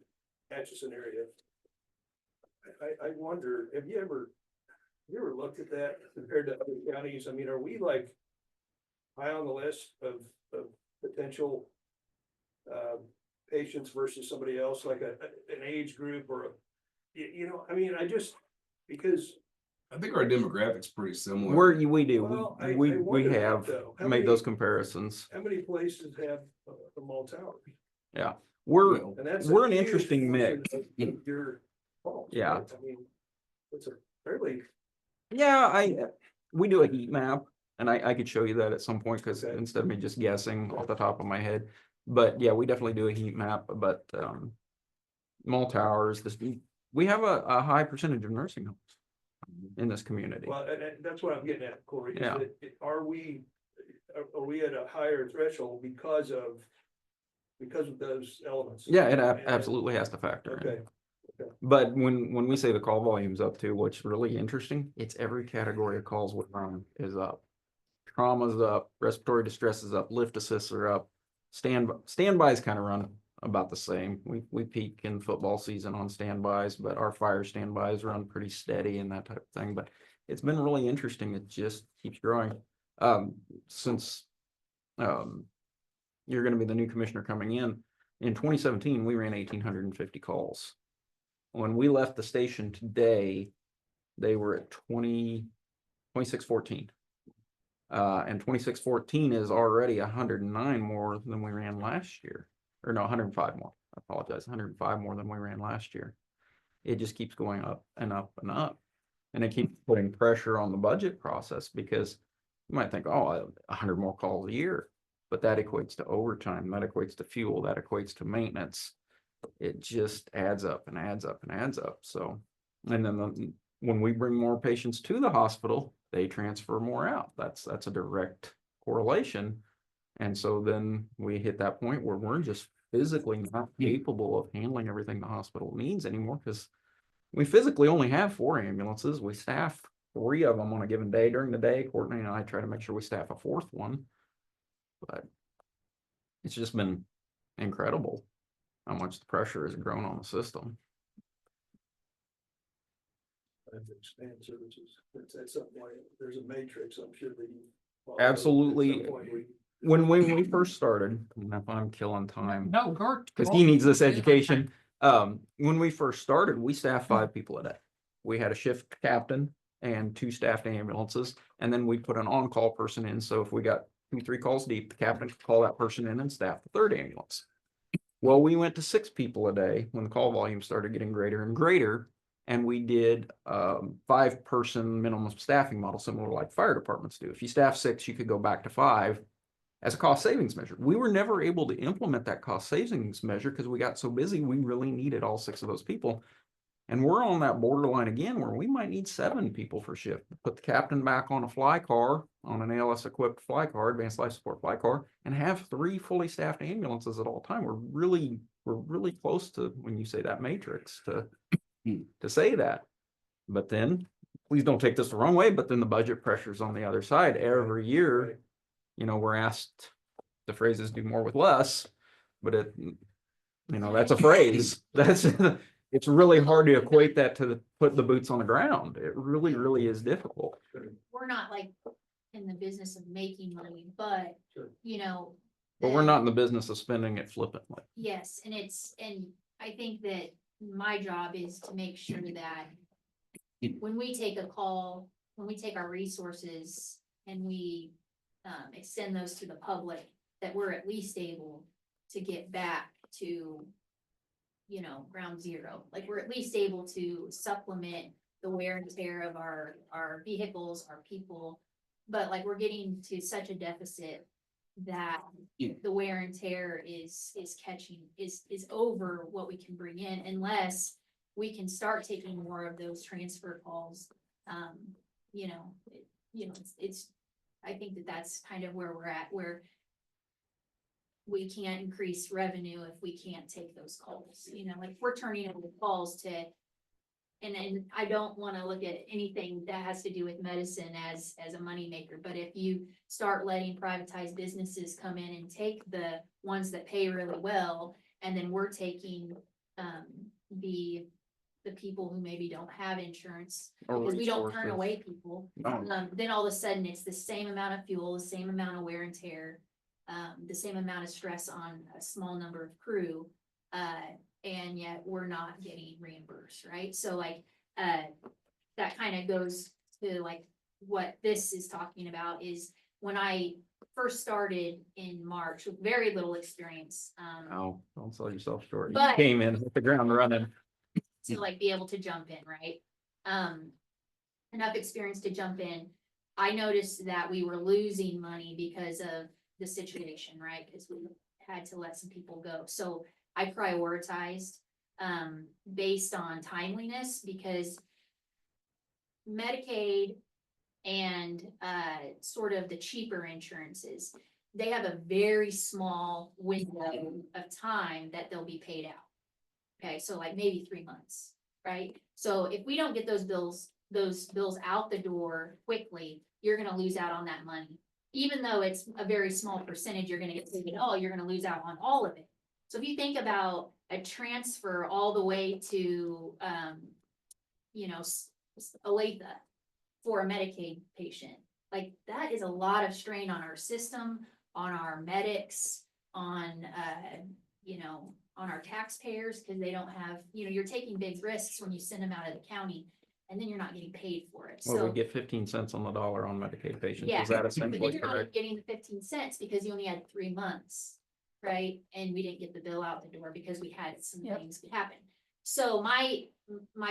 Atchison area. I wonder, have you ever looked at that compared to other counties? I mean, are we like high on the list of potential patients versus somebody else, like an age group or I mean, because. I think our demographics pretty similar. We do, Well, I we wonder that, have though. How made many- those comparisons. How many places have the mall towers? Yeah, we're, Well, And that's. we're a an huge interesting portion mix. of Your fault. Yeah. Right? I mean, it's a fairly, Yeah, we do a heat map and I could show you that at some point because Okay. instead of me just guessing off the top of my head. But yeah, we definitely do a heat map, but mall towers, we have a high percentage of nursing homes in this community. well, and that's what I'm getting at, Corey, is Yeah. that are we at a higher threshold because of those elements? Yeah, it And- absolutely has to factor in. Okay, But when we say the call volume's up too, what's really interesting, it's every category of calls we run is up. Trauma's up, respiratory distress is up, lift assists are up. Standbys kind of run about the same. We peak in football season on standbys, but our fire standbys run pretty steady and that type of thing. But it's been really interesting. It just keeps growing. Since you're going to be the new commissioner coming in 2017, we ran 1,850 calls. When we left the station today, they were at 2614. And 2614 is already 109 more than we ran last year. Or no, 105 more. I apologize, 105 more than we ran last year. It just keeps going up and up and up. And it keeps putting pressure on the budget process because you might think, oh, 100 more calls a year. But that equates to overtime, that equates to fuel, that equates to maintenance. It just adds up and adds up and adds up. So, and then when we bring more patients to the hospital, they transfer more out. That's a direct correlation. And so then we hit that point where we're just physically not capable of handling everything the hospital needs anymore because we physically only have 4 ambulances. We staff 3 of them on a given day during the day. Courtney and I try to make sure we staff a 4th one. But it's just been incredible how much the pressure has grown on the system. I have to expand services. At some point, there's a matrix, I'm sure that you. follow. Absolutely. At some point, When we first started, and if I'm killing time, No, Gert. because he needs this education. When we first started, we staffed 5 people a day. We had a shift captain and 2 staffed ambulances, and then we put an on-call person in. So if we got 2-3 calls deep, the captain could call that person in and staff the 3rd ambulance. Well, we went to 6 people a day when the call volume started getting greater and greater, and we did 5-person minimum staffing model, similar to like fire departments do. If you staff 6, you could go back to 5 as a cost savings measure. We were never able to implement that cost savings measure because we got so busy. We really needed all 6 of those people. And we're on that borderline again where we might need 7 people for shift. Put the captain back on a fly car, on an ALS equipped fly car, advanced life support fly car, and have 3 fully staffed ambulances at all time. We're really close to, when you say that matrix, to say that. But then, please don't take this the wrong way, but then the budget pressures on the other side. Every year, you know, we're asked, the phrase is do more with less, but it, you know, that's a phrase. That's it's really hard to equate that to put the boots on the ground. It really is difficult. We're not like in the business of making money, but you know. But we're not in the business of spending it flippantly. Yes, and I think that my job is to make sure that when we take a call, when we take our resources and we extend those to the public, that we're at least able to get back to, you know, ground zero. Like we're at least able to supplement the wear and tear of our vehicles, our people. But like we're getting to such a deficit that the wear and tear is over what we can bring in, unless we can start taking more of those transfer calls. You know, it's I think that's kind of where we're at, where we can't increase revenue if we can't take those calls. You know, like if we're turning over calls to, and I don't want to look at anything that has to do with medicine as a moneymaker, but if you start letting privatized businesses come in and take the ones that pay really well, and then we're taking the people who maybe don't have insurance, because we don't turn away people, then all of a sudden it's the same amount of fuel, the same amount of wear and tear, the same amount of stress on a small number of crew, and yet we're not getting reimbursed, right? So like, that kind of goes to like what this is talking about is when I first started in March with very little experience. Oh, don't sell yourself short. You But- came in, hit the ground running. To like be able to jump in, right? Enough experience to jump in. I noticed that we were losing money because of the situation, right? Because we had to let some people go. So I prioritized based on timeliness, because Medicaid and sort of the cheaper insurances, they have a very small window of time that they'll be paid out. Okay, so like maybe 3 months, right? So if we don't get those bills out the door quickly, you're gonna lose out on that money. Even though it's a very small percentage, you're gonna get paid at all, you're gonna lose out on all of it. So if you think about a transfer all the way to, you know, Olathe for a Medicaid patient, like that is a lot of strain on our system, on our medics, on, you know, on our taxpayers, because they don't have, you know, you're taking big risks when you send them out of the county, and then you're not getting paid for it. Well, So we get 15 cents on the dollar on Medicaid patients. yeah, Is that but then essentially you're not correct? getting the 15 cents because you only had 3 months, right? And we didn't get the bill out the door because we had some things happen. So my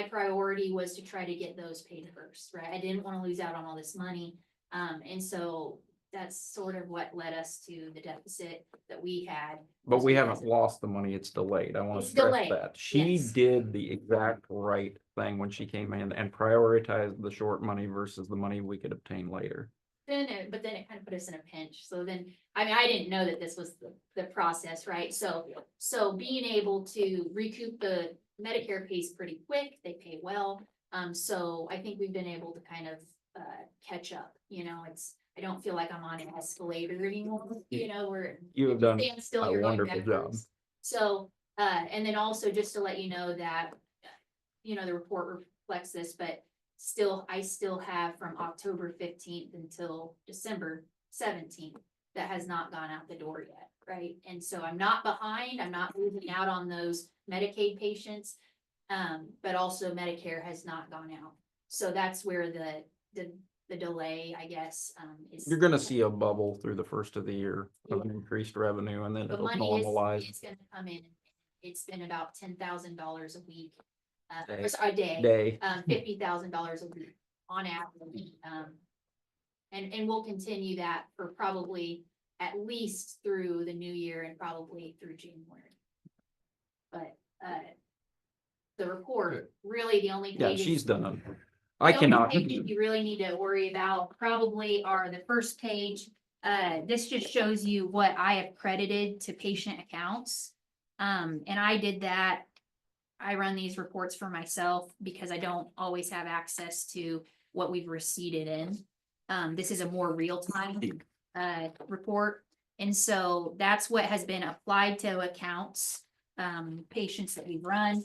priority was to try to get those paid first, right? I didn't want to lose out on all this money. And so that's sort of what led us to the deficit that we had. But we because haven't lost the money. It's delayed. I want to It's stress delayed, that. She yes. did the exact right thing when she came in and prioritized the short money versus the money we could obtain later. But then it kind of put us in a pinch. So then, I mean, I didn't know that this was the process, right? So being able to recoup the Medicare pays pretty quick, they pay well. So I think we've been able to kind of catch up, you know, I don't feel like I'm on an escalator anymore, you know, You have done stand still, a you're going wonderful job. backwards. So, and then also just to let you know that, you know, the report reflects this, but I still have from October 15th until December 17th that has not gone out the door yet, right? And so I'm not behind, I'm not losing out on those Medicaid patients, but also Medicare has not gone out. So that's where the delay, I guess, is. You're gonna see a bubble through the first of the year of an increased revenue, and then The it'll money is normalize. gonna come in. It's been about $10,000 a week. Day. A day. Day. $50,000 a week on average. And we'll continue that for probably at least through the new year and probably through January. But, the report, really the only Yeah, pages. she's done it. The I only cannot. pages you really need to worry about probably are the first page. This just shows you what I have credited to patient accounts. And I did that. I run these reports for myself because I don't always have access to what we've receipted in. This is a more real-time report. And so that's what has been applied to accounts, patients that we've run.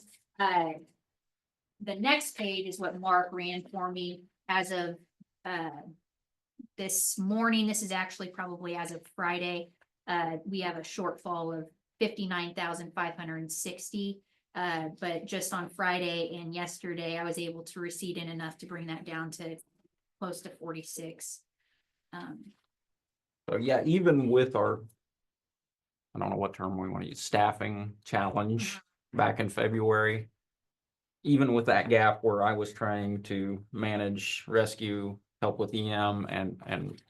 The next page is what Mark ran for me as of this morning. This is actually probably as of Friday. We have a shortfall of 59,560. But just on Friday and yesterday, I was able to receipt in enough to bring that down to close to 46. So yeah, even with our, I don't know what term we want to use, staffing challenge back in February. Even with that gap where I was trying to manage rescue, help with EM and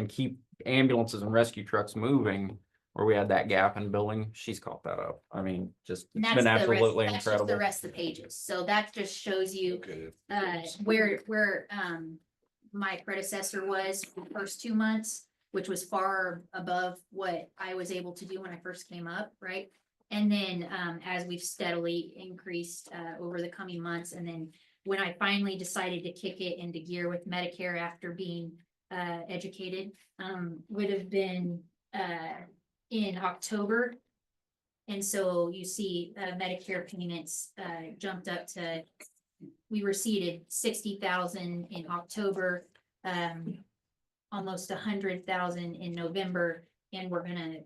keep ambulances and rescue trucks moving, where we had that gap in billing, she's caught that up. I mean, just, And it's that's been the rest, absolutely that's just the incredible. rest of the pages. So that just shows you Okay. where my predecessor was for the first 2 months, which was far above what I was able to do when I first came up, right? And then as we've steadily increased over the coming months, and then when I finally decided to kick it into gear with Medicare after being educated, would have been in October. And so you see Medicare payments jumped up to, we received 60,000 in October, almost 100,000 in November, and we're gonna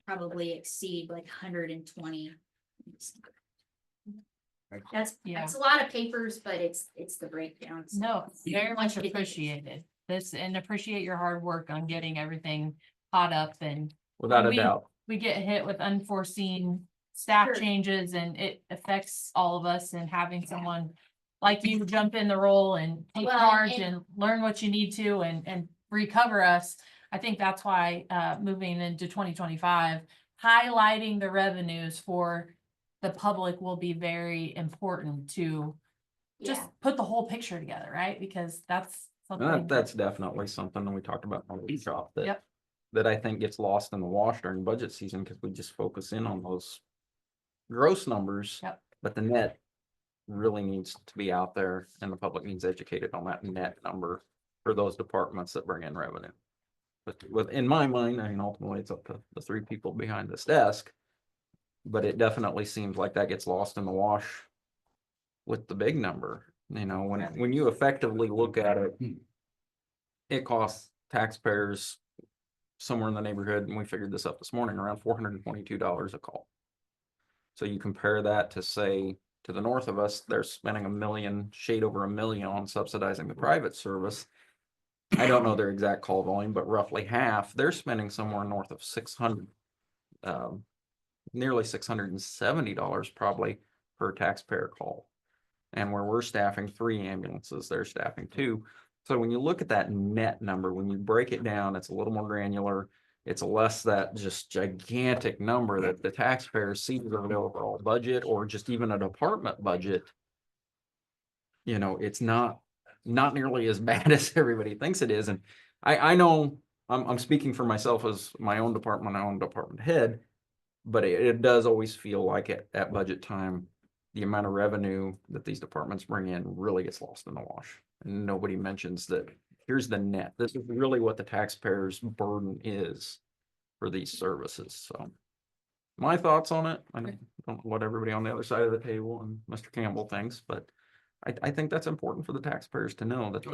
probably exceed like 120. That's a lot of papers, but it's the breakdowns. No, very much It is. appreciated. This, and appreciate your hard work on getting everything caught up, and Without a we- doubt. we get hit with unforeseen staff Sure. changes, and it affects all of us, and having someone like you jump in the role and take Well, charge and- and learn what you need to and recover us. I think that's why moving into 2025, highlighting the revenues for the public will be very important to just Yeah, put the whole picture together, right? Because that's something. That's definitely something that we talked about in the shop that, Yep. that I think gets lost in the wash during budget season because we just focus in on those gross numbers. Yep. But the net really needs to be out there, and the public needs educated on that net number for those departments that bring in revenue. But in my mind, I mean, ultimately it's up to the three people behind this desk. But it definitely seems like that gets lost in the wash with the big number. You know, when you effectively look at it, it costs taxpayers somewhere in the neighborhood, and we figured this up this morning, around $422 a call. So you compare that to, say, to the north of us, they're spending $1 million, shade over $1 million on subsidizing the private service. I don't know their exact call volume, but roughly half, they're spending somewhere north of 600, nearly $670 probably per taxpayer call. And where we're staffing 3 ambulances, they're staffing 2. So when you look at that net number, when you break it down, it's a little more granular. It's less that just gigantic number that the taxpayer sees over the overall budget, or just even a department budget. You know, it's not nearly as bad as everybody thinks it is. And I know I'm speaking for myself as my own department head, but it does always feel like at budget time, the amount of revenue that these departments bring in really gets lost in the wash. And nobody mentions that here's the net. This is really what the taxpayer's burden is for these services. So my thoughts on it, I don't know what everybody on the other side of the table and Mr. Campbell thinks, but I think that's important for the taxpayers to know that.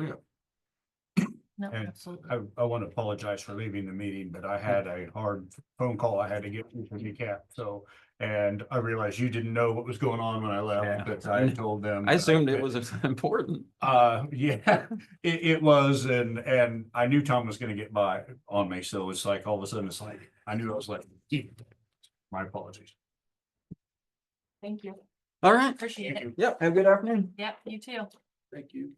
No, And absolutely. I want to apologize for leaving the meeting, but I had a hard phone call I had to get from the cap. So, and I realized you didn't know what was going on when I left, but I told them. I assumed it was important. Yeah, it was, and I knew Tom was gonna get by on me. So it's like, all of a sudden, it's like, I knew I was like, my apologies. Thank you. All right. Appreciate it. Yep. Have a good afternoon. Yep, you too. Thank you.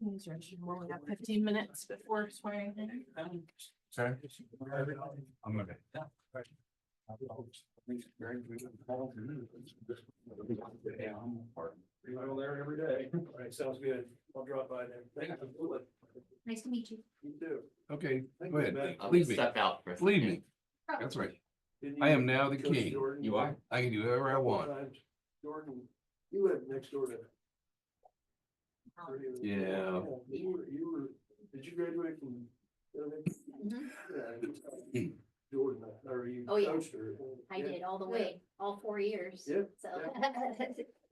These are, we only have 15 minutes before swearing in. Sorry? I'm gonna. I'm there every day. All right, sounds good. I'll drop by there. Thank you. Nice to meet you. You too. Okay, Thank go you, ahead. Ben. I'll Leave me. step out for a Leave second. me. That's right. Didn't I you, am now the Coach king. Jordan? You are? I can do whatever I want. Jordan, you live next door to. Yeah. Did you graduate from? Mhm. Yeah. Jordan, or you Oh, yeah. coached her? I did all the way, all 4 years. Yeah, So.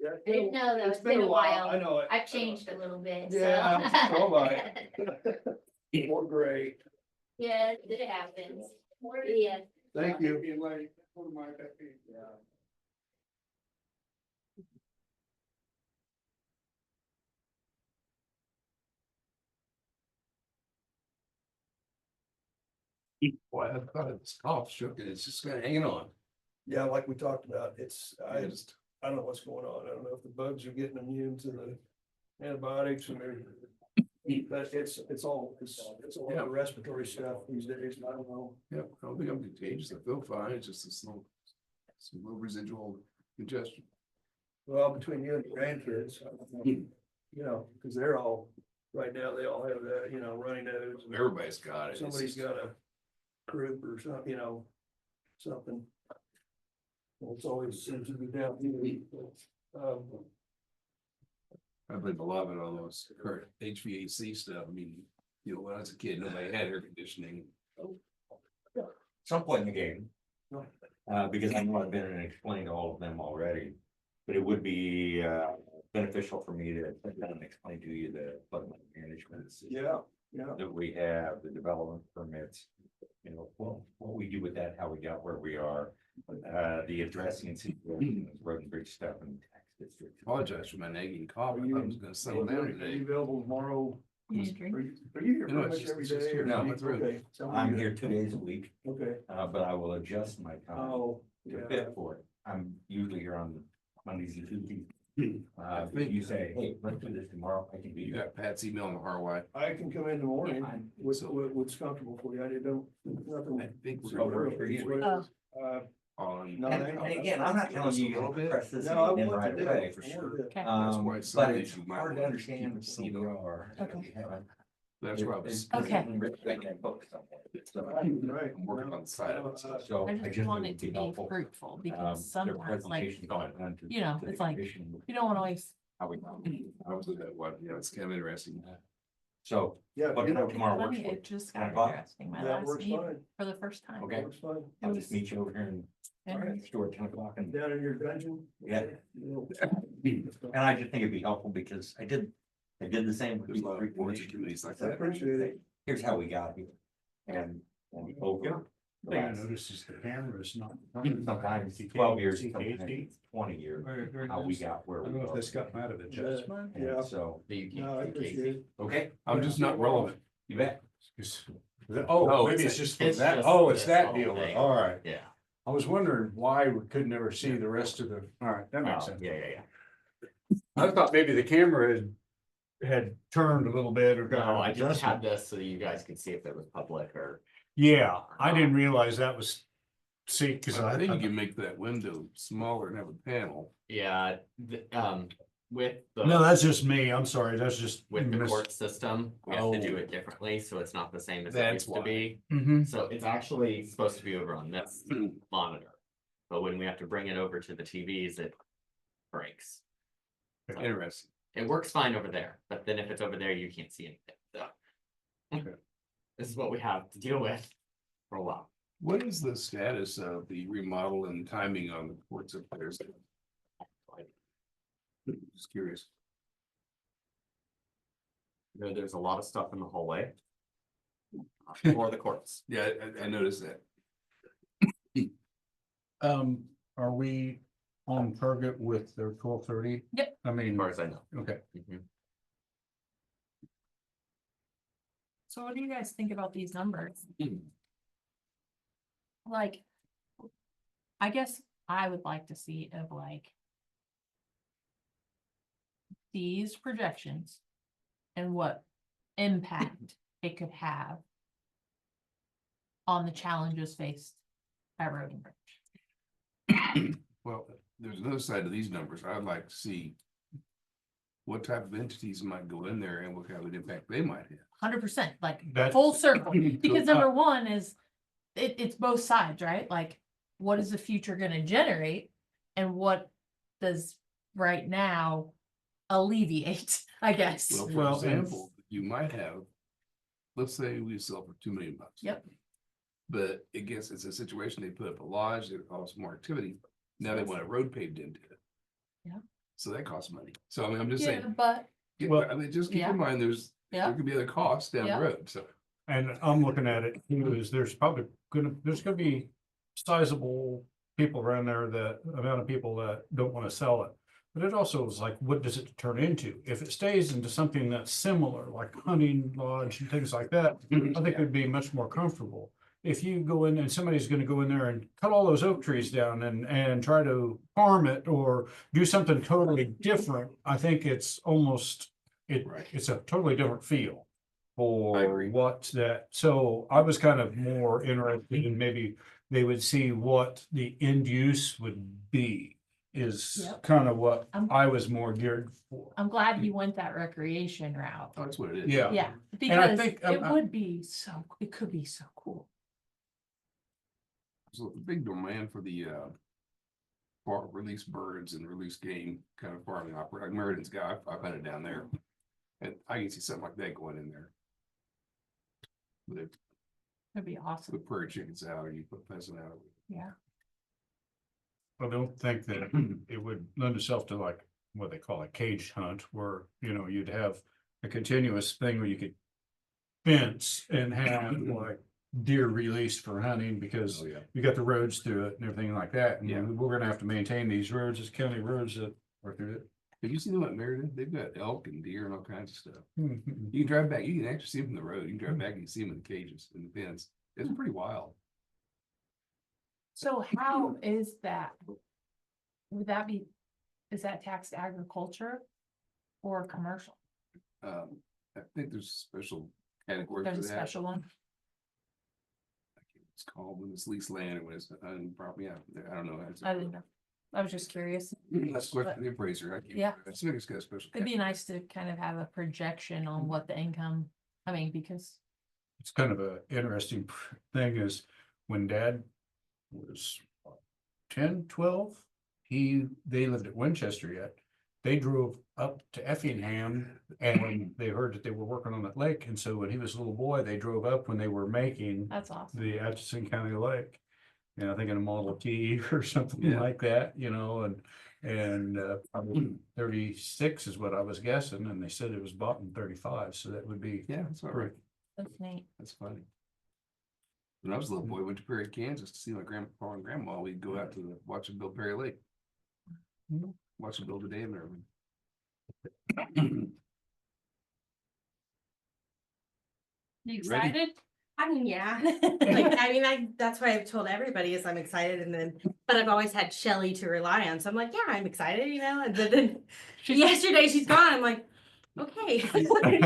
Yeah. I didn't know though, it's been a while. I know it. I've changed a little bit, so. Yeah, so have I. More gray. Yeah, it happens. Yeah. Thank you. Boy, I thought it was off shook and it's just kind of hanging on. Yeah, like we talked about, it's, I just, I don't know what's going on. I don't know if the bugs are getting immune to the antibiotics and they're. But it's a lot of respiratory stuff these days. I don't know. yeah, I don't think I'm contagious. I feel fine. It's just some little residual congestion. Well, between you and your grandkids, you know, because they're all, right now, they all have that, you know, runny nose. Everybody's got it. It's Somebody's just- got a croup or something, you know, something. Well, it's always seems to be down here. I blame a lot of it on those current HVAC stuff. I mean, you know, when I was a kid, nobody had air conditioning. Some point in the game. Because I know I've been and explained all of them already, but it would be beneficial for me to sit down and explain to you the flood management. Yeah, yeah. That we have, the development permits, you know, what we do with that, how we got where we are. The addressing situation, road and bridge stuff in the tax district. Apologize for my nagging cough. I thought I was gonna settle down Are today. you available tomorrow? Mm. Are you here No, pretty it's much just- every it's just day? here. or No, you- it's really- okay, sounds I'm good. here 2 days a week, Okay. but I will adjust my time Oh, to yeah. fit for it. I'm usually here on Mondays and Tuesdays. If think- you say, hey, let's do this tomorrow, I can be You there. got Pat's email on the RY. I can come in the morning. Yeah, What's comfortable for you? I don't, nothing. I think we're So works for you. on. No, And again, I'm not telling you A little to bit. press this No, I in want right to do away. it for I sure. want to do it. Okay. That's why But some it's days you might hard to want to understand keep the it simple. CDR. Okay. That's where I was. Okay. Right. I'm working on the side of it. So I I just want think it to would be helpful. fruitful Their because sometimes like, presentation got done to- you know, to the it's like, commission, you don't want to always, how we- I was with that one. Yeah, it's kind of interesting. So, Yeah, what you time know, tomorrow works funny, for you? it just 10 got o'clock? interesting, my that last works meeting fine. for the first time. Okay. Works fine. I'll just meet you over here in And store at 10 o'clock and Down in your dungeon? Yeah. And I just think it'd be helpful because I did the same with There's a these lot three of boards and commissions. committees like I that. appreciate it. Here's how we got here. And over. the Thing I last- noticed is the camera is not. Sometimes 12 years, sometimes 20 years, how we got where I we don't know if are. this got out of adjustment. And Yeah. so, No, I appreciate it. okay, I'm just not relevant. you bet. Oh, No, maybe it's it's just it's that, just oh, it's this that whole deal, thing. all right. Yeah. I was wondering why we could never see the rest of the, all right, that makes Oh, sense. yeah. I thought maybe the camera had turned a little bit or got. No, out I of just had adjustment. this so that you guys could see if it was public or. Yeah, I didn't realize that was, see, cause I think you can make that window smaller and have a panel. Yeah, with the. no, that's just me, I'm sorry, that's just. With the court system, we have to do Oh. it differently, so it's not the same as it That's used to why. be. Mm-hmm. So it's actually supposed to be over on this monitor. But when we have to bring it over to the TVs, it breaks. So Interesting. it works fine over there, but then if it's over there, you can't see anything, so. Okay. This is what we have to deal with for a while. What is the status of the remodel and timing on the courts up there? Just curious. There's a lot of stuff in the hallway. For the courts. Yeah, I noticed that. Are we on target with their 12:30? Yep. I As mean, far as I know. okay, Mhm. so what do you guys think about these numbers? Hmm. Like, I guess I would like to see of like these projections and what impact it could have on the challenges faced by road and bridge. Well, there's another side to these numbers. I'd like to see what type of entities might go in there and what kind of impact they might have. 100%, like That's- full circle, because So, number one is, it's both sides, right? Like, what is the future gonna generate? And what does right now alleviate, I guess? Well, for Well, example, you might have, let's say we sell for $2 million. Yep. But it gets, it's a situation, they put up a lodge, it costs more activity. Now they want a road paved into it. Yeah. So that costs money. So I mean, I'm just Yeah, saying, but, I mean, just keep Yeah. in mind, there yeah, could be other costs down Yeah. the road, so. And I'm looking at it too, is there's probably there's gonna be sizable people around there, that amount of people that don't wanna sell it. But it also is like, what does it turn into? If it stays into something that's similar, like hunting lodge and things like that, I think it'd be much more comfortable. If you go in and somebody's gonna go in there and cut all those oak trees down and try to farm it or do something totally different, I think it's almost, it's a totally different feel. For what that, so I was kind of more interested in maybe they would see what the end use would be. Is Yep. kind of what I'm- I was more geared for. I'm glad you went that recreation route. Oh, that's what it is. Yeah. Yeah, And I because think, it would be so, it could be so cool. So the big demand for the release birds and release game kind of farming operation. Meriden guy, I've had it down there. And I can see something like that going in there. With It'd be awesome. the prairie chickens out, or you put pheasant out. Yeah. I don't think that it would lend itself to like what they call a cage hunt, where, you know, you'd have a continuous thing where you could fence and have like deer released for hunting, because Oh, yeah. you got the roads through it and everything like that. And Yeah. we're gonna have to maintain these roads, as county roads that are through it. Have you seen them at Meriden? They've got elk and deer and all kinds of stuff. Mhm. You can drive back, you can actually see them from the road. You can drive back and you see them in the cages in the pens. It's pretty wild. So how is that? Would that be, is that taxed agriculture or commercial? I think there's a special category There's for a that. special one. It's called when it's leased land and when it's property. Yeah, I don't know. I didn't know. I was just curious. That's what the appraiser. I can't- Yeah. I think it's got a special. It'd be nice to kind of have a projection on what the income, I mean, because, It's kind of a interesting thing is when Dad was 10, 12, they lived at Winchester yet. They drove up to Effingham and they heard that they were working on that lake. And so when he was a little boy, they drove up when they were making that's awesome. the Atchison County Lake. And I think in a Model T or something Yeah. like that, you know, and probably 36 is what I was guessing, and they said it was bought in 35, so that would be. Yeah, that's all right. That's neat. That's funny. When I was a little boy, I went to Perry, Kansas to see my grandpa and grandma. We'd go out to watch them build Perry Lake. Watch them build a dam there. You Ready? excited? I mean, yeah, like, I mean, that's why I've told everybody is I'm excited, and then, but I've always had Shelley to rely on, so I'm like, yeah, I'm excited, you know, and then yesterday she's gone, I'm like, okay.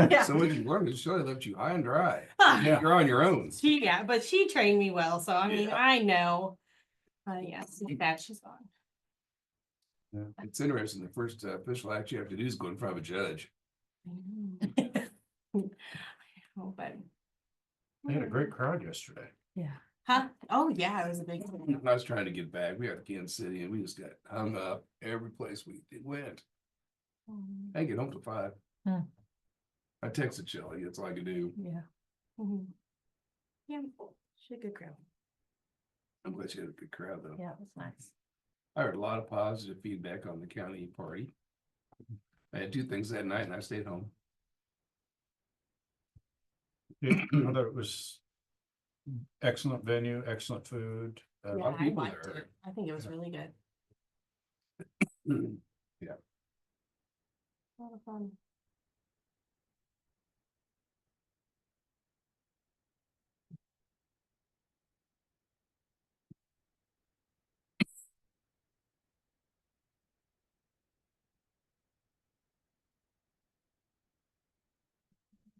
Yeah. So what did you learn? It should have left you high and dry. Yeah. You're on your own. Yeah, but she trained me well, so I mean, Yeah. I know. Yes, that she's gone. It's interesting. The first official act you have to do is go in front of a judge. Oh, but. They had a great crowd yesterday. Yeah. Huh? Oh, yeah, it was a big thing. I was trying to get back. We got to Kansas City and we just got hung up every place we went. I didn't get home till 5. Hmm. I texted Shelley. That's all I could do. Yeah. Mhm. Yeah, she a good crowd. I'm glad she had a good crowd though. Yeah, it was nice. I heard a lot of positive feedback on the county party. I had 2 things that night and I stayed home. Yeah, I thought it was excellent venue, excellent food. A Yeah, lot of I people liked there. it. I think it was really good. Yeah. A lot of fun.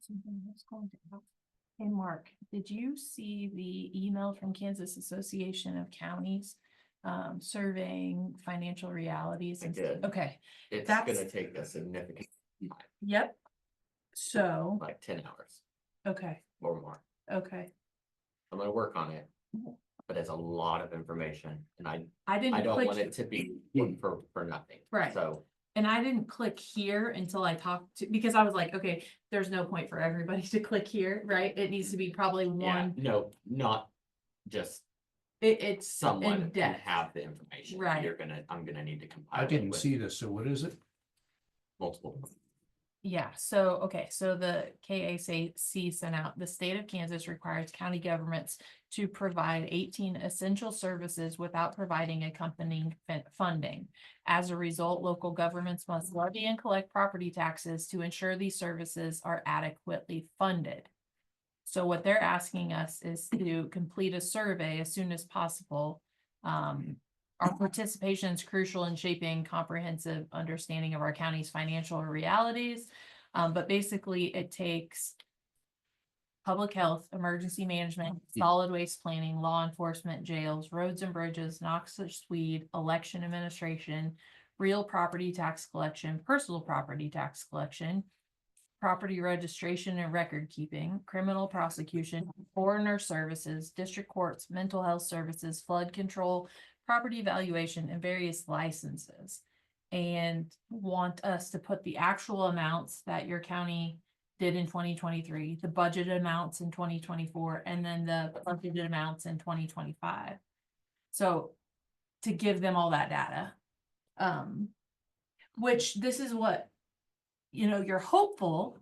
something I was going to ask. Hey, Mark, did you see the email from Kansas Association of Counties surveying financial realities? I did. Okay, It's That's- gonna take a significant, yep. So, like 10 hours okay, or more. okay. I'm gonna work on it, but it's a lot of information and I I didn't don't click, want it to be for nothing. Right. So, and I didn't click here until I talked to, because I was like, okay, there's no point for everybody to click here, right? It needs to be probably yeah, one, no, not just it's someone in can depth. have the information. Right. I'm gonna need to compile. I it didn't with see this, so what is it? multiple. Yeah, so, okay, so the K.S.A. sent out, the state of Kansas requires county governments to provide 18 essential services without providing accompanying funding. As a result, local governments must levy and collect property taxes to ensure these services are adequately funded. So what they're asking us is to complete a survey as soon as possible. Our participation is crucial in shaping comprehensive understanding of our county's financial realities. But basically it takes public health, emergency management, solid waste planning, law enforcement, jails, roads and bridges, noxious weed, election administration, real property tax collection, personal property tax collection, property registration and record keeping, criminal prosecution, coroner services, district courts, mental health services, flood control, property valuation, and various licenses. And want us to put the actual amounts that your county did in 2023, the budget amounts in 2024, and then the budgeted amounts in 2025. So to give them all that data. Which this is what, you're hopeful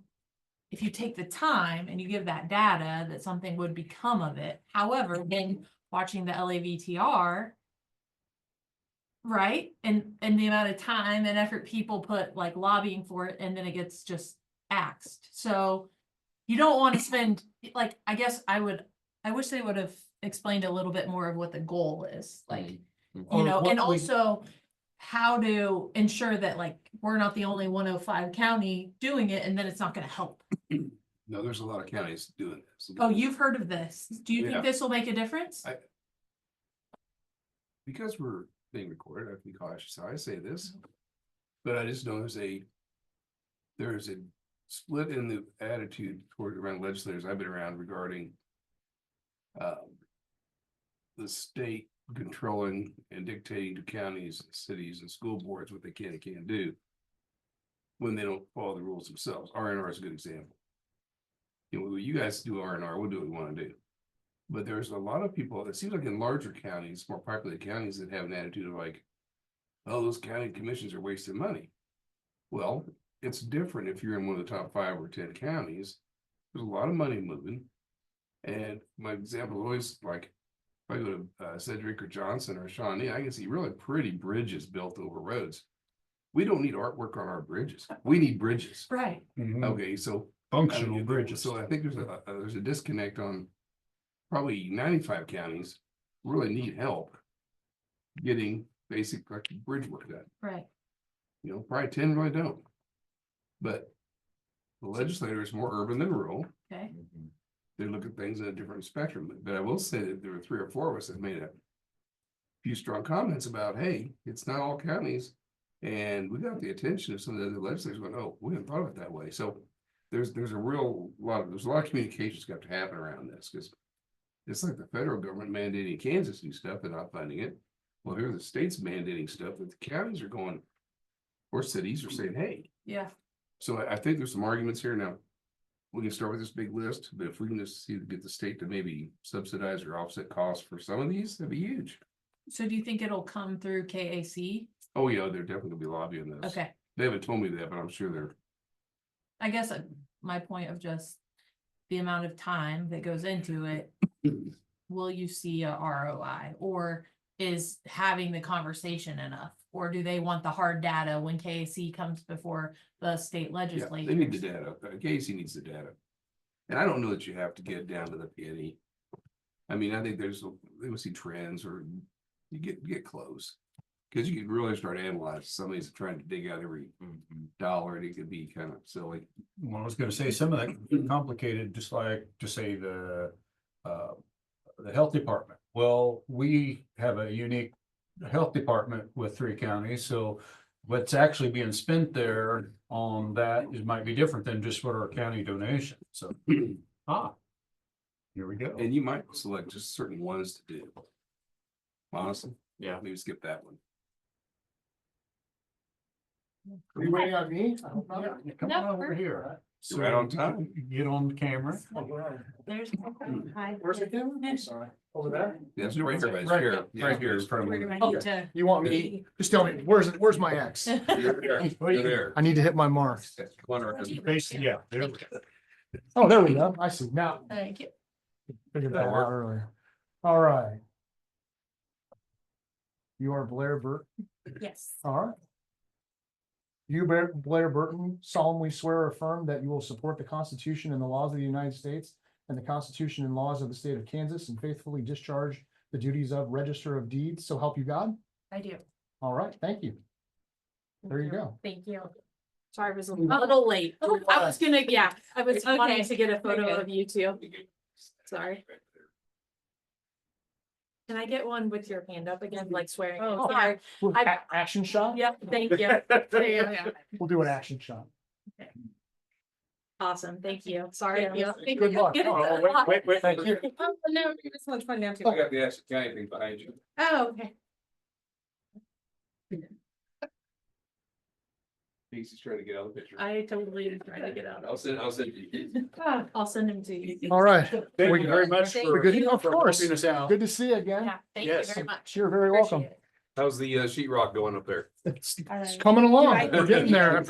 if you take the time and you give that data that something would become of it. However, then watching the LAVTR, right? And the amount of time and effort people put like lobbying for it, and then it gets just axed. So you don't want to spend, like, I guess I wish they would have explained a little bit more of what the goal is, like, Or what and we- also how to ensure that like we're not the only 105 county doing it, and then it's not going to help. No, there's a lot of counties doing this. Oh, you've heard of this. Do you Yeah. think this will make a difference? Because we're being recorded, I have to be cautious how I say this. But I just know there's a split in the attitude toward around legislators I've been around regarding the state controlling and dictating to counties, cities, and school boards what they can and can't do when they don't follow the rules themselves. R&R is a good example. You guys do R&R, we'll do what we want to do. But there's a lot of people, it seems like in larger counties, more populated counties, that have an attitude of like, oh, those county commissions are wasting money. Well, it's different if you're in one of the top 5 or 10 counties. There's a lot of money moving. And my example is always like, if I go to Cedric or Johnson or Shawnee, I can see really pretty bridges built over roads. We don't need artwork on our bridges. We need bridges. Right. Okay, so Functional bridges. So I think there's a disconnect on probably 95 counties really need help getting basic like bridge work done. Right. Probably 10 really don't. But the legislator is more urban than rural. Okay. They look at things in a different spectrum. But I will say that there were 3 or 4 of us that made a few strong comments about, hey, it's not all counties. And we got the attention of some of the other legislators going, oh, we hadn't thought of it that way. So there's a lot of communications got to happen around this, because it's like the federal government mandating Kansas do stuff and not funding it. Well, here are the states mandating stuff that the counties are going, or cities are saying, hey. Yeah. So I think there's some arguments here now. We can start with this big list, but if we can just get the state to maybe subsidize or offset costs for some of these, that'd be huge. So do you think it'll come through K.A.C.? Oh yeah, they're definitely gonna be lobbying this. Okay. They haven't told me that, but I'm sure they're. I guess my point of just the amount of time that goes into it, will you see a ROI, or is having the conversation enough? Or do they want the hard data when K.A.C. comes before the state legislature? They need the data. K.S.A. needs the data. And I don't know that you have to get down to the penny. I mean, I think they will see trends, or you get close. Cause you could really start analyzing, somebody's trying to dig out every dollar, and it could be kind of silly. Well, I was gonna say some of that could be complicated, just like to say the health department. Well, we have a unique health department with 3 counties, so what's actually being spent there on that is might be different than just what our county donation, so. Here we go. And you might select just certain ones to do. Honestly, Yeah. maybe skip that one. Are you waiting on me? Yeah, come on over here. You're right on time. Get on the camera. There's. Hi. Where's the camera? I'm sorry. Over there? Yes, right here, Right here, right here in front Where of do me. I need to? You want me, just tell me, where's my X? You're there. I need to hit my mark. Come on, Arthur. Yeah, there we go. Oh, there we go. I see. Now, Thank you. figured that out earlier. All right. You are Blair Burton. Yes. All right. You, Blair Burton, solemnly swear or affirm that you will support the Constitution and the laws of the United States and the Constitution and laws of the state of Kansas and faithfully discharge the duties of Register of Deeds. So help you God. I do. All right. Thank you. There you go. Thank you. Sorry, I was a little late. I was gonna, yeah, I was wanting to get a photo of you too. Sorry. Can I get one with your hand up again, like swearing? Oh, Sorry. Action shot? Yep, thank you. There you go. We'll do an action shot. Awesome, thank you. Sorry. Good luck. Oh, wait. Thank you. Oh, no, this one's fun now too. I got the Atchison County thing behind you. Oh, okay. He's trying to get out of the picture. I totally am trying to get out. I'll send you. I'll send him to you. All right. Thank you very much Thank for. you. Of course. helping us out. Good to see you again. Yeah, thank you Yes. very much. You're very welcome. Appreciate it. How's the sheetrock going up there? It's Alright. coming along. Do I- We're getting there. I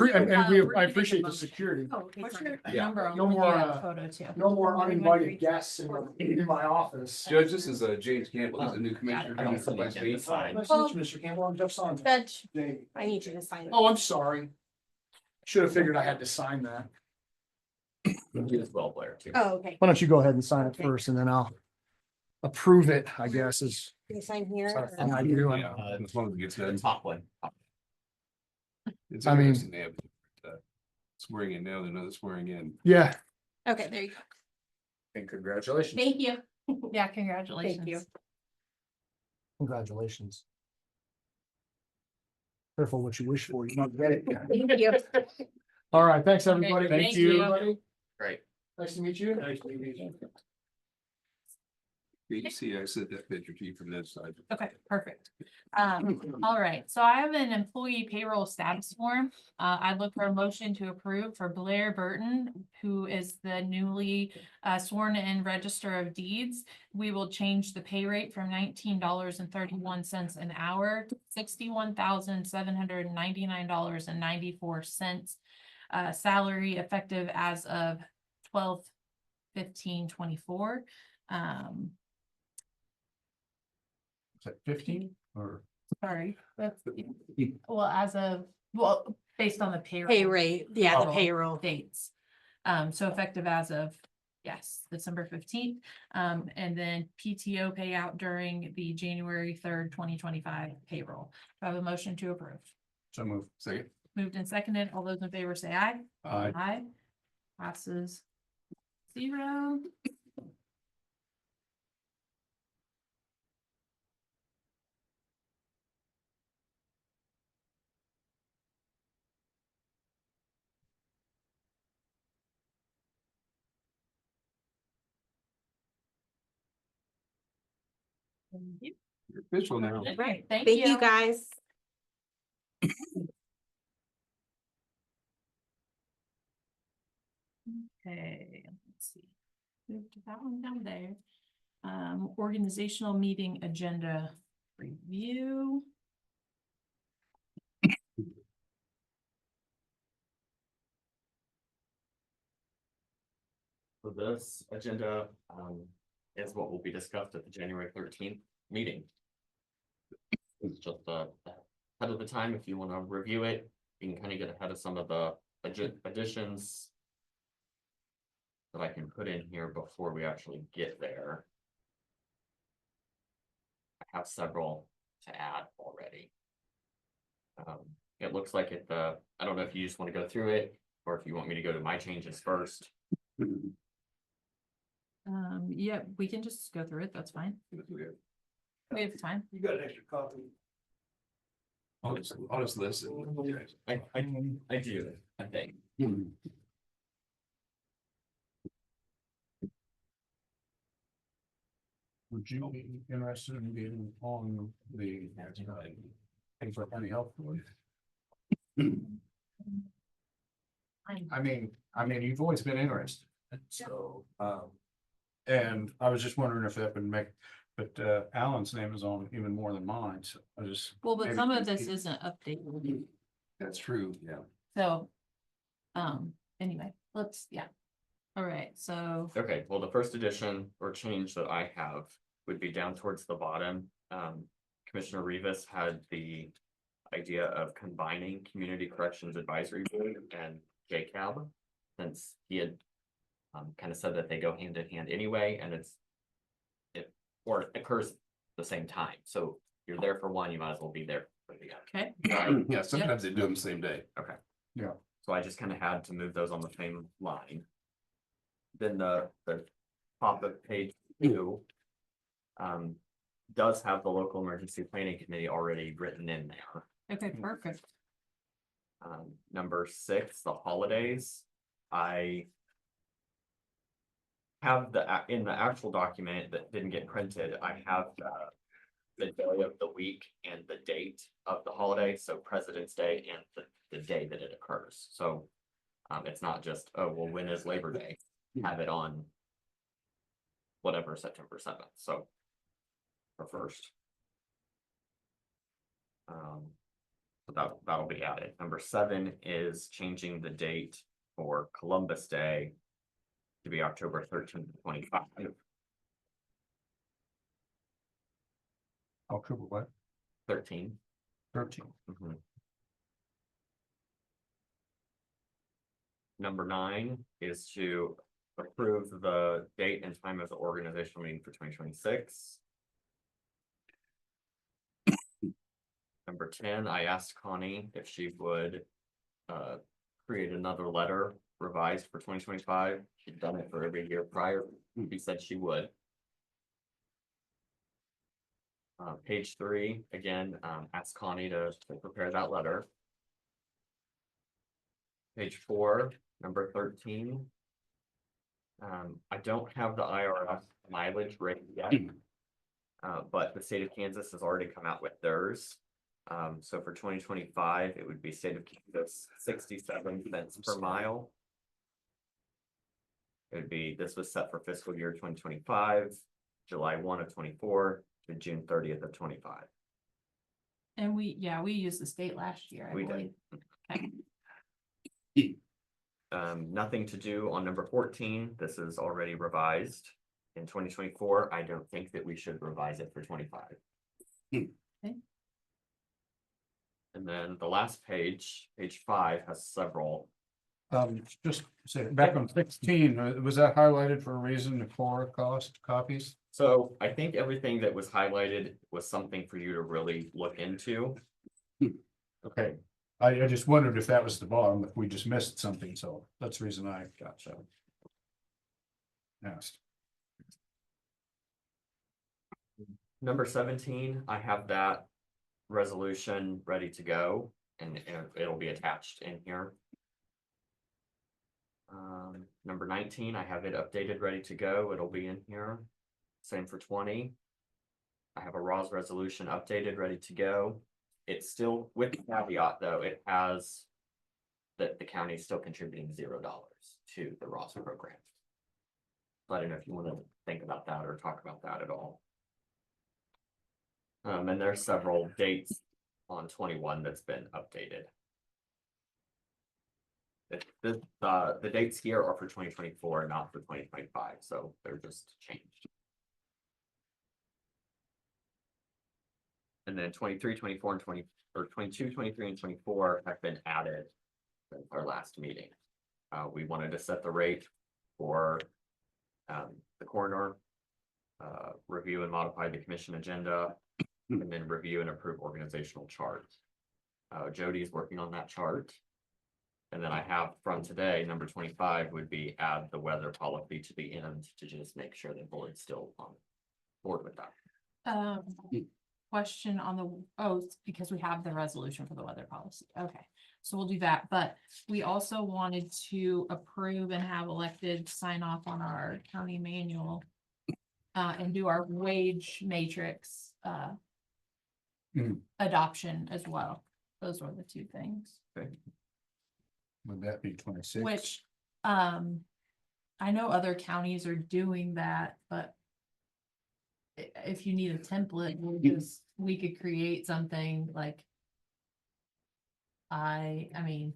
I appreciate the security. Oh, okay, What's sorry. your Yeah. number? I'll No send you more, that photo too. No more uninvited guests in my office. Judge, this is James Campbell, he's a new commissioner. coming from last week. Nice to meet you, Mr. Campbell. I'm Jeff Saunders. Judge, Jamie. I need you to sign. Oh, I'm sorry. Should have figured I had to sign that. You as well, Blair, too. Oh, okay. Why don't you go ahead and sign it Okay. first and then I'll approve it, I guess is. Can you sign here? Sorry. or- I do. Yeah, as long as it gets The done. top one. It's I mean- interesting to have swearing in now, another swearing in. Yeah. Okay, there you go. And congratulations. Thank you. Yeah, congratulations. Thank you. Congratulations. Careful what you wish for. You might get it. Thank you. All right. Thanks, everybody. Okay, thank you. Great. Nice to meet you. Nice to meet you. You see, I sent that picture to you from that side. Okay, perfect. All right, so I have an employee payroll status form. I look for a motion to approve for Blair Burton, who is the newly sworn in Register of Deeds. We will change the pay rate from $19.31 an hour to $61,799.94. Salary effective as of 12/15/24. Is that 15 or? Sorry, that's, well, based on the payroll. Pay rate, yeah, the Oh. payroll. Dates. So effective as of, yes, December 15th. And then PTO payout during the January 3rd, 2025 payroll. Do I have a motion to approve? So move. Second. Moved and seconded. All those in favor say aye. Aye. Aye. Passes 0. Thank you. You're official now. Right, thank Thank you, you. guys. Okay, let's see. Move to that one down there. Organizational meeting agenda review. So this agenda, is what will be discussed at the January 13th meeting. It's just ahead of the time, if you want to review it, you can kind of get ahead of some of the additions that I can put in here before we actually get there. I have several to add already. It looks like I don't know if you just want to go through it, or if you want me to go to my changes first. Yeah, we can just go through it, that's fine. We have time. You got an extra copy? I'll just listen. I do, I think. Would you be interested in being on the Hazel County Health Board? I mean, you've always been interested, so, and I was just wondering if that would make, but, Alan's name is on even more than mine, so I just. Well, but maybe- some of this isn't updated, That's true, yeah. so. Anyway, yeah. All right, so, Okay, well, the first addition or change that I have would be down towards the bottom. Commissioner Rivas had the idea of combining Community Corrections Advisory Board and K.S.A. Since he had kind of said that they go hand in hand anyway, and it occurs the same time. So you're there for one, you might as well be there for the other. okay, Yeah, sometimes they do them the same day. Okay. Yeah. So I just kind of had to move those on the same line. Then the top of page 2 does have the local emergency planning committee already written in there. okay, perfect. Number 6, the holidays. I have in the actual document that didn't get printed, I have the day of the week and the date of the holiday, so President's Day and the day that it occurs. So it's not just, oh, well, when is Labor Day? Have it on whatever, September 7th, so or 1st. So that'll be added. Number 7 is changing the date for Columbus Day to be October 13th, 25. October what? 13. 13. Mhm. Number 9 is to approve the date and time of the organizational meeting for 2026. Number 10, I asked Connie if she would create another letter revised for 2025. She'd done it for every year prior. She said she would. Page 3, again, ask Connie to prepare that letter. Page 4, number 13. I don't have the IRS mileage rate yet. But the state of Kansas has already come out with theirs. So for 2025, it would be state of Kansas 67 cents per mile. It would be, this was set for fiscal year 2025, July 1 of 24 to June 30th of 25. And we used the state last year, I We believe. did. Okay. Nothing to do on number 14. This is already revised in 2024. I don't think that we should revise it for 25. Okay. And then the last page, page 5, has several. Just say back on 16, was that highlighted for a reason, the core cost copies? So I think everything that was highlighted was something for you to really look into. Okay, I just wondered if that was the bottom, if we just missed something, so that's the reason I Gotcha. asked. Number 17, I have that resolution ready to go, and it'll be attached in here. Number 19, I have it updated, ready to go. It'll be in here. Same for 20. I have a RAWS resolution updated, ready to go. It's still with the caveat, though, it has that the county is still contributing $0 to the RAWS program. So I don't know if you want to think about that or talk about that at all. And there's several dates on 21 that's been updated. The dates here are for 2024, not for 2025, so they're just changed. And then 23, 24, and 20, or 22, 23, and 24 have been added since our last meeting. We wanted to set the rate for the coroner, review and modify the commission agenda, and then review and approve organizational charts. Jody's working on that chart. And then I have from today, number 25 would be add the weather policy to the end to just make sure the board's still on board with that. Question on the, it's because we have the resolution for the weather policy. Okay, so we'll do that, but we also wanted to approve and have elected sign off on our county manual. And do our wage matrix, adoption as well. Those were the two things. Would that be 26? Which, I know other counties are doing that, but if you need a template, we could create something like I mean,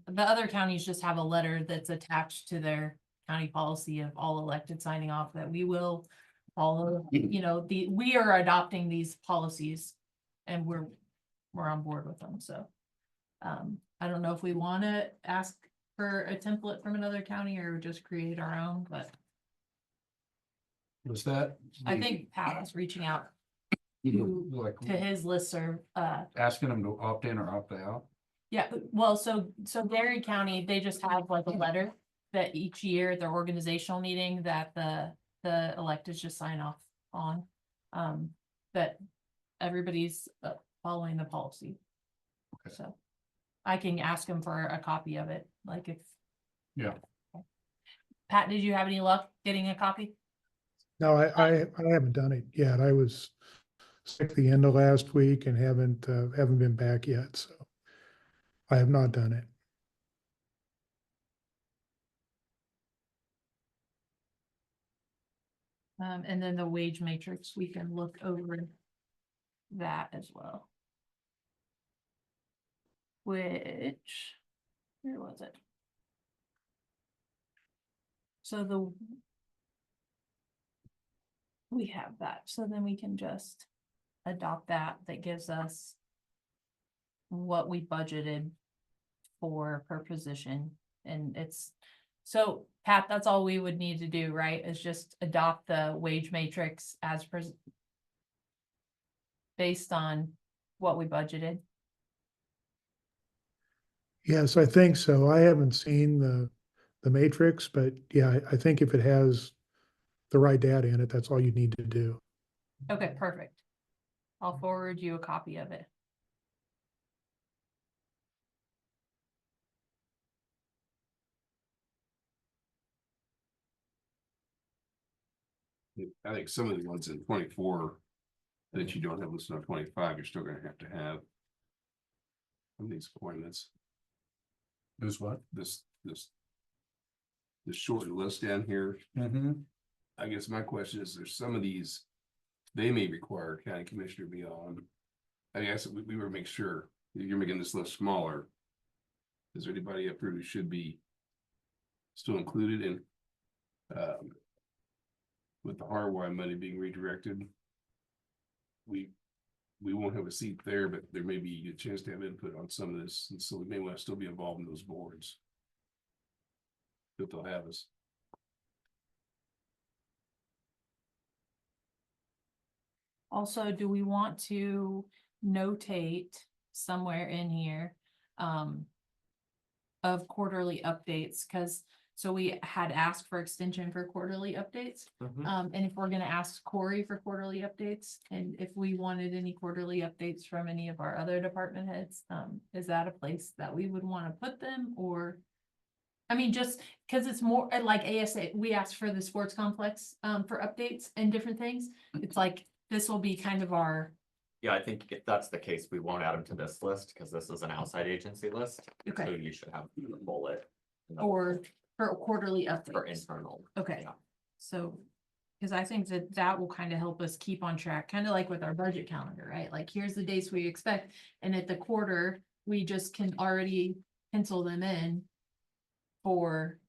the other counties just have a letter that's attached to their county policy of all elected signing off that we will follow, you know, we are adopting these policies and we're on board with them, so. I don't know if we want to ask for a template from another county or just create our own, but Was that? I think Pat was reaching out to his listserv, Asking them to opt in or opt out? yeah, well, so Berry County, they just have like a letter that each year at their organizational meeting that the electeds just sign off on. That everybody's following the policy. Okay. So I can ask them for a copy of it, like if. Yeah. Pat, did you have any luck getting a copy? No, I haven't done it yet. I was sick the end of last week and haven't been back yet, so I have not done it. And then the wage matrix, we can look over that as well. Which, where was it? So we have that, so then we can just adopt that. That gives us what we budgeted for per position, and it's, so Pat, that's all we would need to do, right? Is just adopt the wage matrix as based on what we budgeted. Yes, I think so. I haven't seen the matrix, but yeah, I think if it has the right data in it, that's all you need to do. Okay, perfect. I'll forward you a copy of it. I think some of the ones in 24 that you don't have listed on 25, you're still gonna have to have. Some of these appointments. Who's what? This short list down here. I guess my question is, there's some of these, they may require county commissioner to be on. I guess we were make sure you're making this list smaller. Is there anybody up here who should be still included in, with the hardwire money being redirected? We won't have a seat there, but there may be a chance to have input on some of this, and so we may want to still be involved in those boards. That they'll have us. Also, do we want to notate somewhere in here of quarterly updates? Because so we had asked for extension for quarterly updates. And if we're gonna ask Corey for quarterly updates, and if we wanted any quarterly updates from any of our other department heads, is that a place that we would want to put them? Or I mean, just because it's more like ASA, we asked for the sports complex for updates and different things. It's like, this will be kind of our. Yeah, I think if that's the case, we won't add them to this list because this is an outside agency list. Okay. So you should have a bullet. Or for quarterly updates. For internal. Okay, Yeah. so, because I think that will kind of help us keep on track, kind of like with our budget calendar, right? Like, here's the dates we expect, and at the quarter, we just can already pencil them in for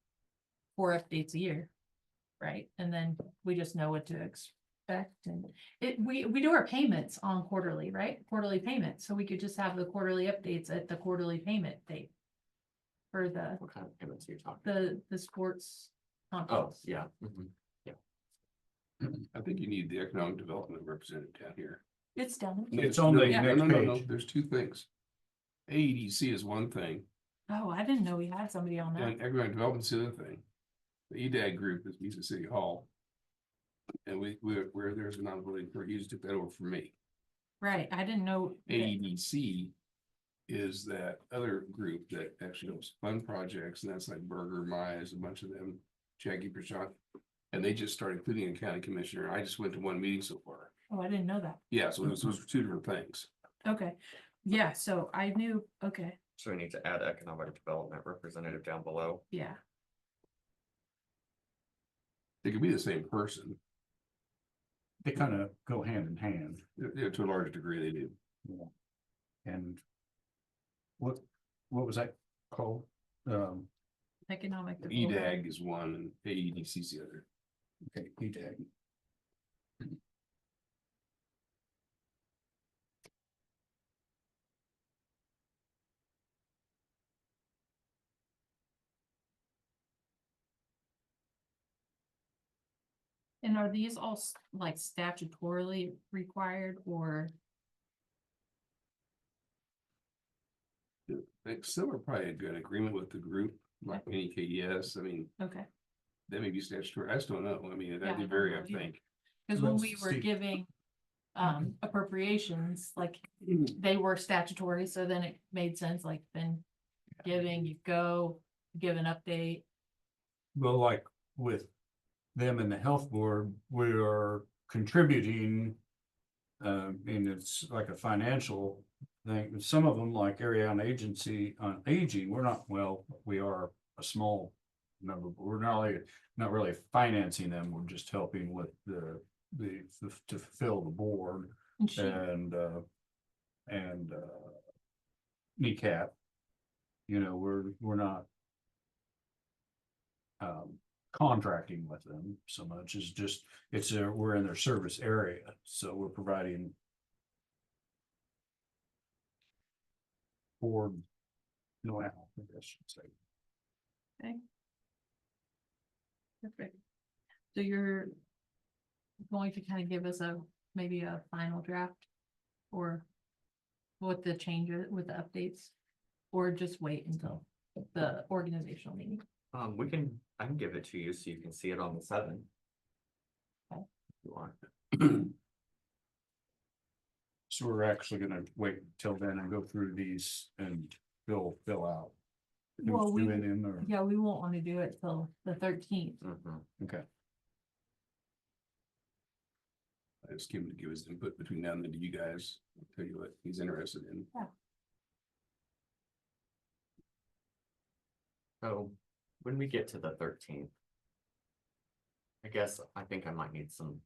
4 updates a year, right? And then we just know what to expect, and we do our payments on quarterly, right? Quarterly payments, so we could just have the quarterly updates at the quarterly payment date. For the. What kind of payments are you talking? The sports. Oh, complex. yeah. I think you need the economic development representative down here. It's done. It's on the No, next no, page. there's two things. AEDC is one thing, Oh, I didn't know we had somebody on that. and economic development's the other thing. The EDAG group is Mesa City Hall. And we're there's an ability for you to took that over from me. Right, I didn't know. that- AEDC is that other group that actually helps fund projects, and that's like Berger, Myers, a bunch of them, Jackie Prashant. And they just started including a county commissioner. I just went to one meeting so far. Oh, I didn't know that. Yeah, so those were two different things. Okay, yeah, so I knew, okay, So we need to add economic development representative down below. yeah. They could be the same person. They kind of go hand in hand. Yeah, to a large degree, they do. And what was that called? Economic. development. EDAG is one and AEDC is the other. Okay, EDAG. And are these all like statutorily required or? Like some are probably a good agreement with the group, like any K.S. I mean, Okay, that may be statutory. I just don't know. I mean, Yeah, I that'd be don't very, know I either. think. because when Well, we were Steve- giving appropriations, like they were statutory, so then it made sense, like then giving, you go, give an update. Well, like with them and the health board, we are contributing. And it's like a financial thing. Some of them, like area on agency on aging, we're not, well, we are a small number, but we're not really financing them. We're just helping with the to fulfill the board And she, and kneecap. You know, we're not contracting with them so much as just, we're in their service area, so we're providing board know-how, I guess I should say. perfect. So you're going to kind of give us maybe a final draft or what the changes with the updates, or just wait until the organizational meeting? I can give it to you so you can see it on the 7th. Okay. If you want. So we're actually gonna wait till then and go through these and fill out. Well, we, Do it in or, yeah, we won't want to do it till the 13th. okay. I just came to give his input between now and then to you guys, I'll tell you what he's interested in. So when we get to the 13th, I think I might need some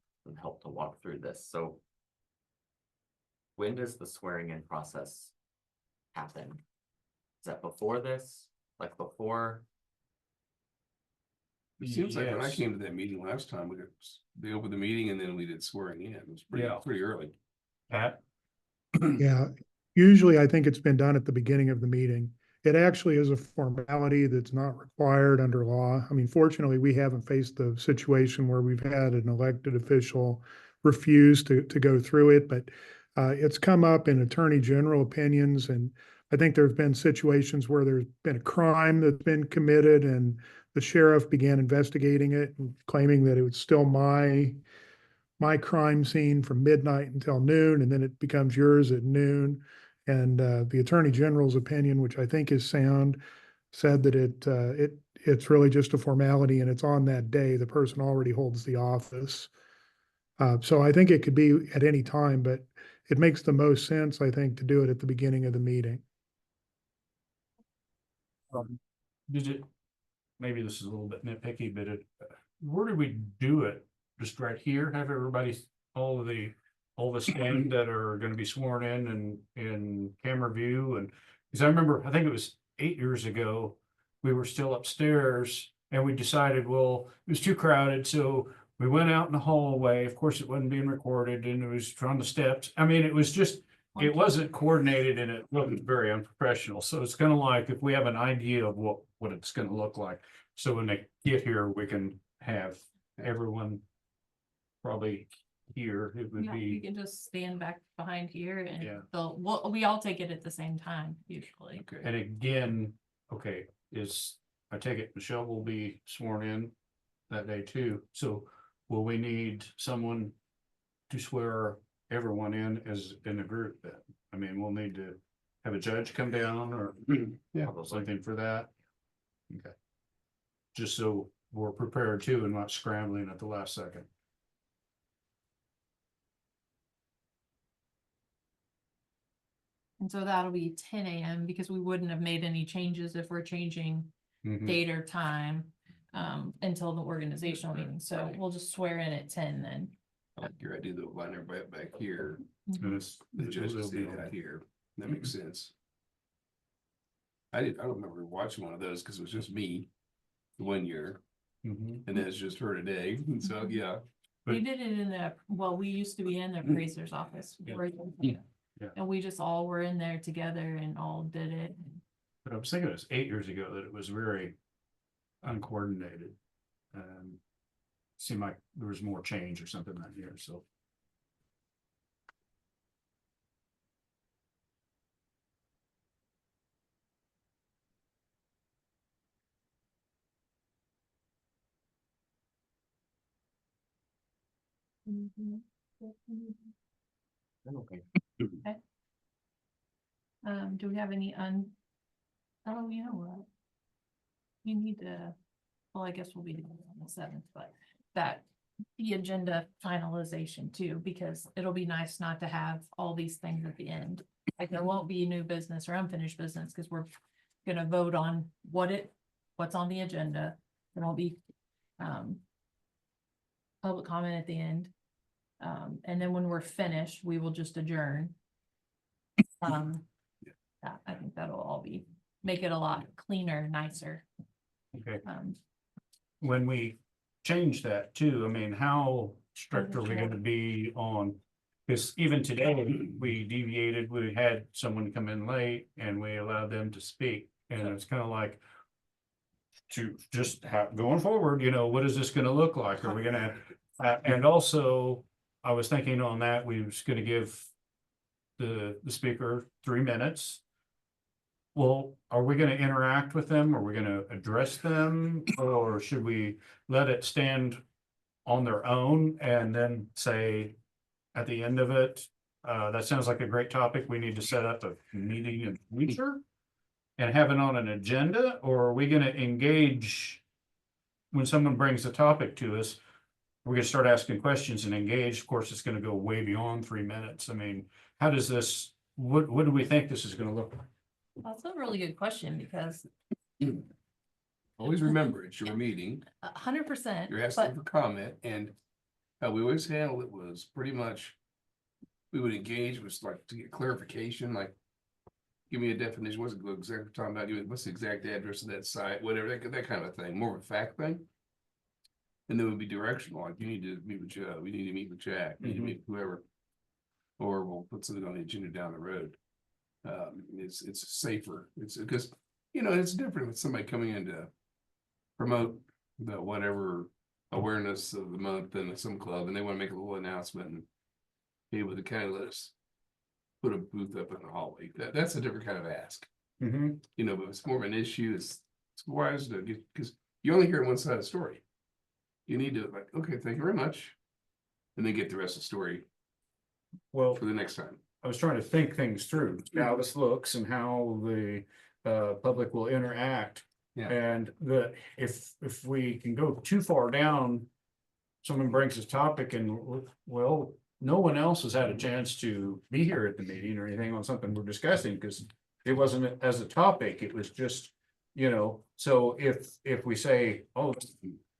help to walk through this. So when does the swearing in process happen? Is that before this? Like before? It seems like when I Yes. came to that meeting last time, they opened the meeting and then we did swearing in. It was Yeah. pretty early. Pat? Yeah, usually I think it's been done at the beginning of the meeting. It actually is a formality that's not required under law. I mean, fortunately, we haven't faced the situation where we've had an elected official refuse to go through it, but it's come up in attorney general opinions, and I think there have been situations where there's been a crime that's been committed and the sheriff began investigating it and claiming that it was still my crime scene from midnight until noon, and then it becomes yours at noon. And the Attorney General's opinion, which I think is sound, said that it's really just a formality and it's on that day. The person already holds the office. So I think it could be at any time, but it makes the most sense, I think, to do it at the beginning of the meeting. Did it, maybe this is a little bit nitpicky, but where did we do it? Just right here, have everybody, all the stand that are gonna be sworn in camera view, and, because I remember, I think it was 8 years ago, we were still upstairs and we decided, well, it was too crowded, so we went out in the hallway. Of course, it wasn't being recorded and it was on the steps. I mean, it was just, it wasn't coordinated and it looked very unprofessional. So it's kind of like if we have an idea of what it's going to look like. So when they get here, we can have everyone probably here, it would Yeah, you be, can just stand back behind here and Yeah. we all take it at the same time usually. Okay. and again, okay, I take it Michelle will be sworn in that day too, so will we need someone to swear everyone in as in a group then? I mean, we'll need to have a judge come down or Yeah. something for that. Okay. Just so we're prepared too and not scrambling at the last second. And so that'll be 10 a.m. because we wouldn't have made any changes if we're changing Mhm. date or time until the organizational meeting. So we'll just swear in at 10 then. I like your idea though, line everybody up back here, And the judge will it'll stay be out here, that makes sense. I don't remember watching one of those, cause it was just me, one year, Mhm. and then it's just her today, and so, yeah. We did it in we used to be in the appraiser's office. Yeah. right there. Yeah. And we just all were in there together and all did it. But I was thinking it was 8 years ago that it was very uncoordinated. Seemed like there was more change or something that year, so. Okay. Okay. Do we have any oh, you know what? You need to, well, I guess we'll be doing it on the 7th, but the agenda finalization too, because it'll be nice not to have all these things at the end. Like there won't be new business or unfinished business because we're gonna vote on what's on the agenda. There won't be public comment at the end. And then when we're finished, we will just adjourn. Yeah, I think that'll all make it a lot cleaner, nicer. Okay. When we change that too, I mean, how strict are we gonna be on? Because even today, we deviated, we had someone come in late and we allowed them to speak, and it's kind of like. To just have, going forward, what is this gonna look like? Are we gonna, and also, I was thinking on that, we was gonna give. The speaker 3 minutes. Well, are we gonna interact with them? Are we gonna address them? Or should we let it stand on their own and then say at the end of it, that sounds like a great topic. We need to set up a meeting in the future and have it on an agenda, or are we gonna engage when someone brings a topic to us? We're gonna start asking questions and engage. Of course, it's gonna go way beyond 3 minutes. I mean, how does this, what do we think this is gonna look like? That's a really good question because Always remember, it's your meeting, 100%. you're asking for comment, and how we always handled it was pretty much. We would engage, was like to get clarification, like. Give me a definition, what's the exact talking about, what's the exact address of that site, whatever, that kind of thing, more of a fact thing. And then it would be directional, like you need to meet with Joe, we need to meet with Jack, we need to meet with whoever. Or we'll put something on the agenda down the road. It's safer, it's because, it's different with somebody coming in to. Promote the whatever awareness of the month in some club, and they want to make a little announcement and. Be able to kind of let us. Put a booth up in the hallway, that's a different kind of ask. Mhm. But it's more of an issue, it's wise to get, because you only hear one side of the story. You need to like, okay, thank you very much. And then get the rest of the story Well, for the next time. I was trying to think things through, how this looks and how the public will interact. Yeah. And if we can go too far down, someone brings this topic and, well, no one else has had a chance to be here at the meeting or anything on something we're discussing, because it wasn't as a topic, it was just, so if we say, oh,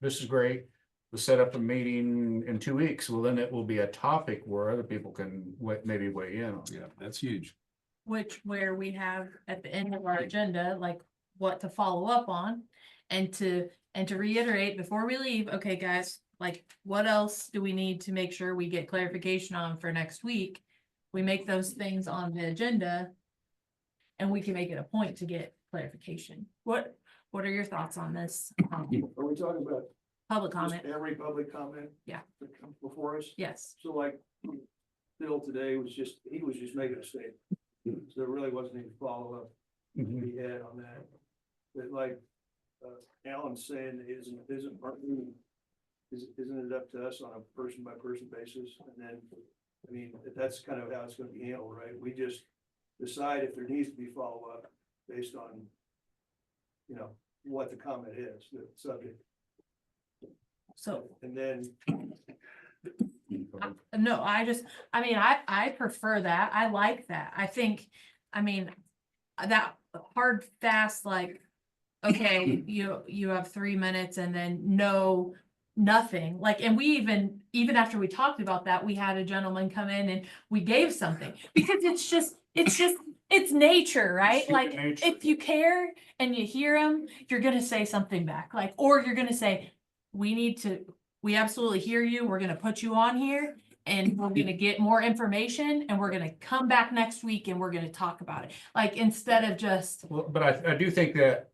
this is great, we'll set up a meeting in 2 weeks, well, then it will be a topic where other people can maybe weigh in on. Yeah, that's huge. Where we have at the end of our agenda, like what to follow up on and to reiterate before we leave, okay, guys, like what else do we need to make sure we get clarification on for next week? We make those things on the agenda and we can make it a point to get clarification. What are your thoughts on this? Are we talking about Public Just comment, every public comment? Yeah. That comes before us? yes. So like, Bill today was just, he was just making a statement. So there really wasn't any follow-up to be had on that. But like, Alan's saying, isn't it up to us on a person by person basis? And then, I mean, that's kind of how it's gonna be handled, right? We just decide if there needs to be follow-up based on, you know, what the comment is, the subject. So, And then, no, I prefer that. I like that. I think, I mean, that hard, fast, like, okay, you have 3 minutes and then nothing. Like, and we even after we talked about that, we had a gentleman come in and we gave something because it's nature, right? It's human Like, nature. if you care and you hear them, you're gonna say something back, like, or you're gonna say, we absolutely hear you. We're gonna put you on here and we're gonna get more information and we're gonna come back next week and we're gonna talk about it. Like, instead of just, Well, but I do think that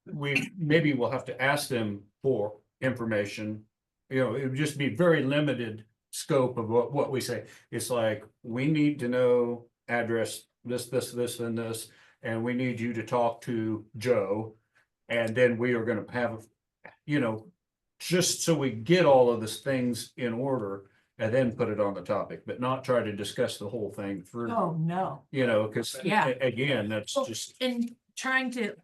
maybe we'll have to ask them for information. You know, it would just be very limited scope of what we say. It's like, we need to know address, this, and this, and we need you to talk to Joe. And then we are gonna have, you know, just so we get all of these things in order and then put it on the topic, but not try to discuss the whole thing through. oh, no. You know, because Yeah. again, that's Well, just, and trying to,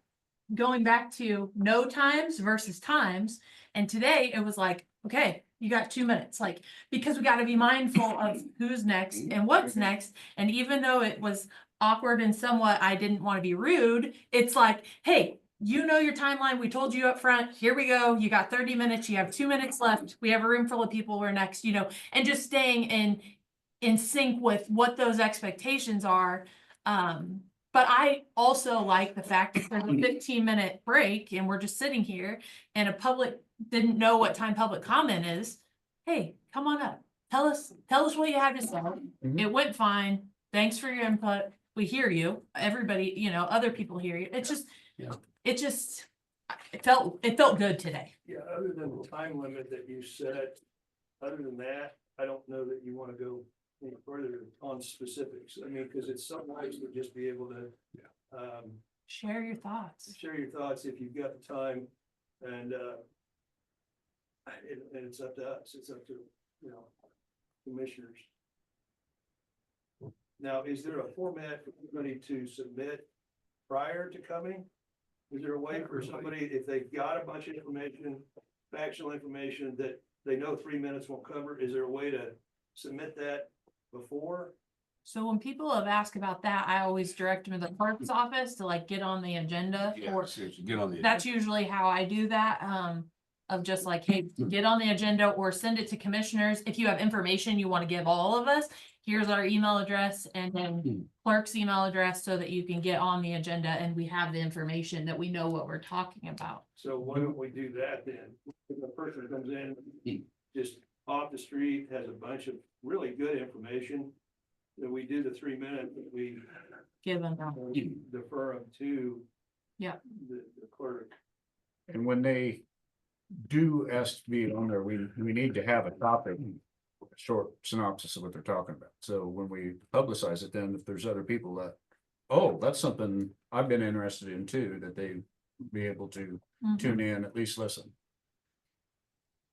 going back to no times versus times. And today it was like, okay, you got 2 minutes, like, because we gotta be mindful of who's next and what's next. And even though it was awkward and somewhat, I didn't want to be rude, it's like, hey, you know your timeline, we told you up front, here we go, you got 30 minutes, you have 2 minutes left, we have a room full of people, we're next, you know, and just staying in sync with what those expectations are. But I also like the fact that there's a 15-minute break and we're just sitting here and a public didn't know what time public comment is. Hey, come on up. Tell us what you have to say. It went fine. Thanks for your input. We hear you. Everybody, you know, other people hear you. It's just, Yeah. it felt good today. yeah, other than the time limit that you set, other than that, I don't know that you wanna go any further on specifics. I mean, cause it's so nice to just be able to, Share your thoughts. share your thoughts if you've got the time, and it's up to us, it's up to, you know, commissioners. Now, is there a format for anybody to submit prior to coming? Is there a way for somebody, if they've got a bunch of information, factual information that they know 3 minutes won't cover, is there a way to submit that before? So when people have asked about that, I always direct them to the clerk's office to like get on the agenda. Yeah, Or seriously, get on the. that's usually how I do that, of just like, hey, get on the agenda or send it to commissioners. If you have information you want to give all of us, here's our email address and then clerk's email address so that you can get on the agenda and we have the information that we know what we're talking about. So why don't we do that then? If the person comes in, just off the street, has a bunch of really good information, then we do the 3 minutes, we Give them. defer them to Yeah. the clerk. and when they do ask to be on there, we need to have a topic, a short synopsis of what they're talking about. So when we publicize it, then if there's other people that, oh, that's something I've been interested in too, that they be able to tune in, at least listen.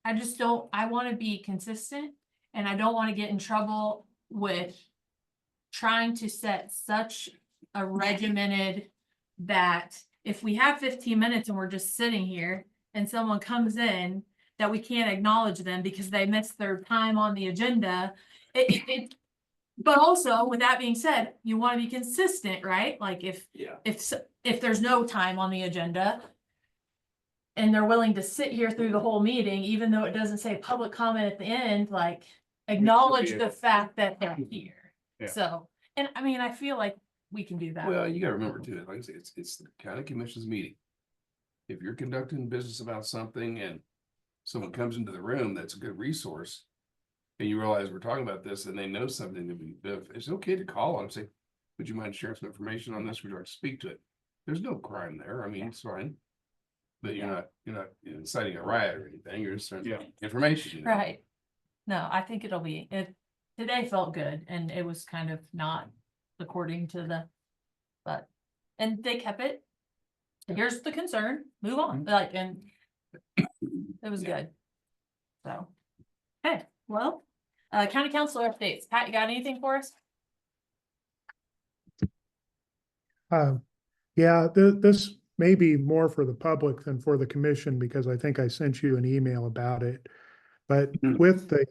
I just don't, I want to be consistent and I don't want to get in trouble with trying to set such a regimented that if we have 15 minutes and we're just sitting here and someone comes in that we can't acknowledge them because they missed their time on the agenda. But also with that being said, you want to be consistent, right? Like if there's no time on the agenda and they're willing to sit here through the whole meeting, even though it doesn't say public comment at the end, like acknowledge the fact that they're here. Yeah. So, and I mean, I feel like we can do that. Well, you gotta remember too, like I say, it's the county commission's meeting. If you're conducting business about something and someone comes into the room, that's a good resource. And you realize we're talking about this and they know something to be, it's okay to call and say, would you mind sharing some information on this? Would you like to speak to it? There's no crime there. I mean, it's fine. But you're not inciting a riot or anything, you're just Yeah. information. Right. No, I think today felt good and it was kind of not according to and they kept it. Here's the concern, move on, and it was good. So, okay, well, county council updates. Pat, you got anything for us? Yeah, this may be more for the public than for the commission because I think I sent you an email about it. But with the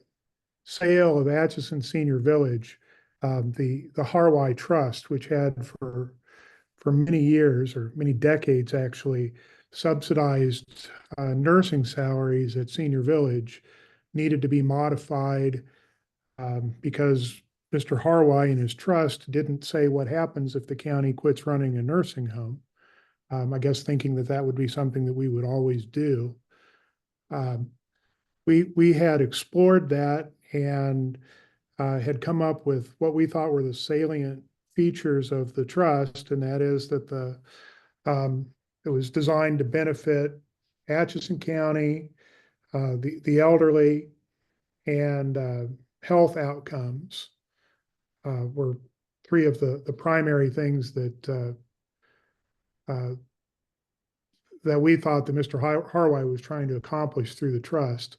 sale of Atchison Senior Village, the Harwai Trust, which had for many years or many decades actually subsidized nursing salaries at Senior Village, needed to be modified because Mr. Harwai and his trust didn't say what happens if the county quits running a nursing home. I guess thinking that that would be something that we would always do. We had explored that and had come up with what we thought were the salient features of the trust, and that is that it was designed to benefit Atchison County, the elderly, and health outcomes were three of the primary things that we thought that Mr. Harwai was trying to accomplish through the trust.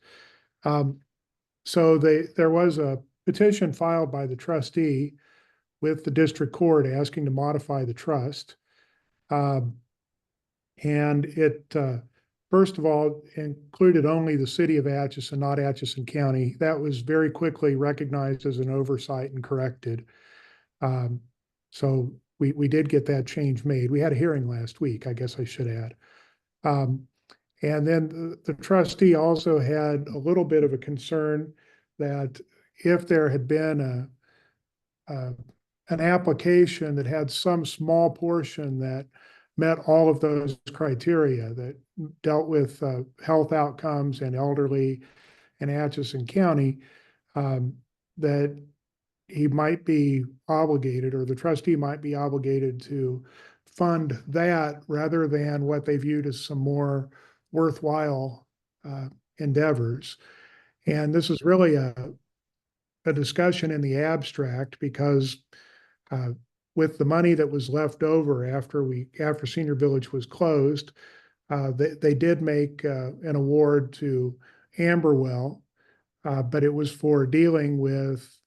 So there was a petition filed by the trustee with the district court asking to modify the trust. And it, first of all, included only the city of Atchison, not Atchison County. That was very quickly recognized as an oversight and corrected. So we did get that change made. We had a hearing last week, I guess I should add. And then the trustee also had a little bit of a concern that if there had been an application that had some small portion that met all of those criteria that dealt with health outcomes and elderly in Atchison County, that he might be obligated, or the trustee might be obligated to fund that rather than what they viewed as some more worthwhile endeavors. And this is really a discussion in the abstract because with the money that was left over after Senior Village was closed, they did make an award to Amberwell, but it was for dealing with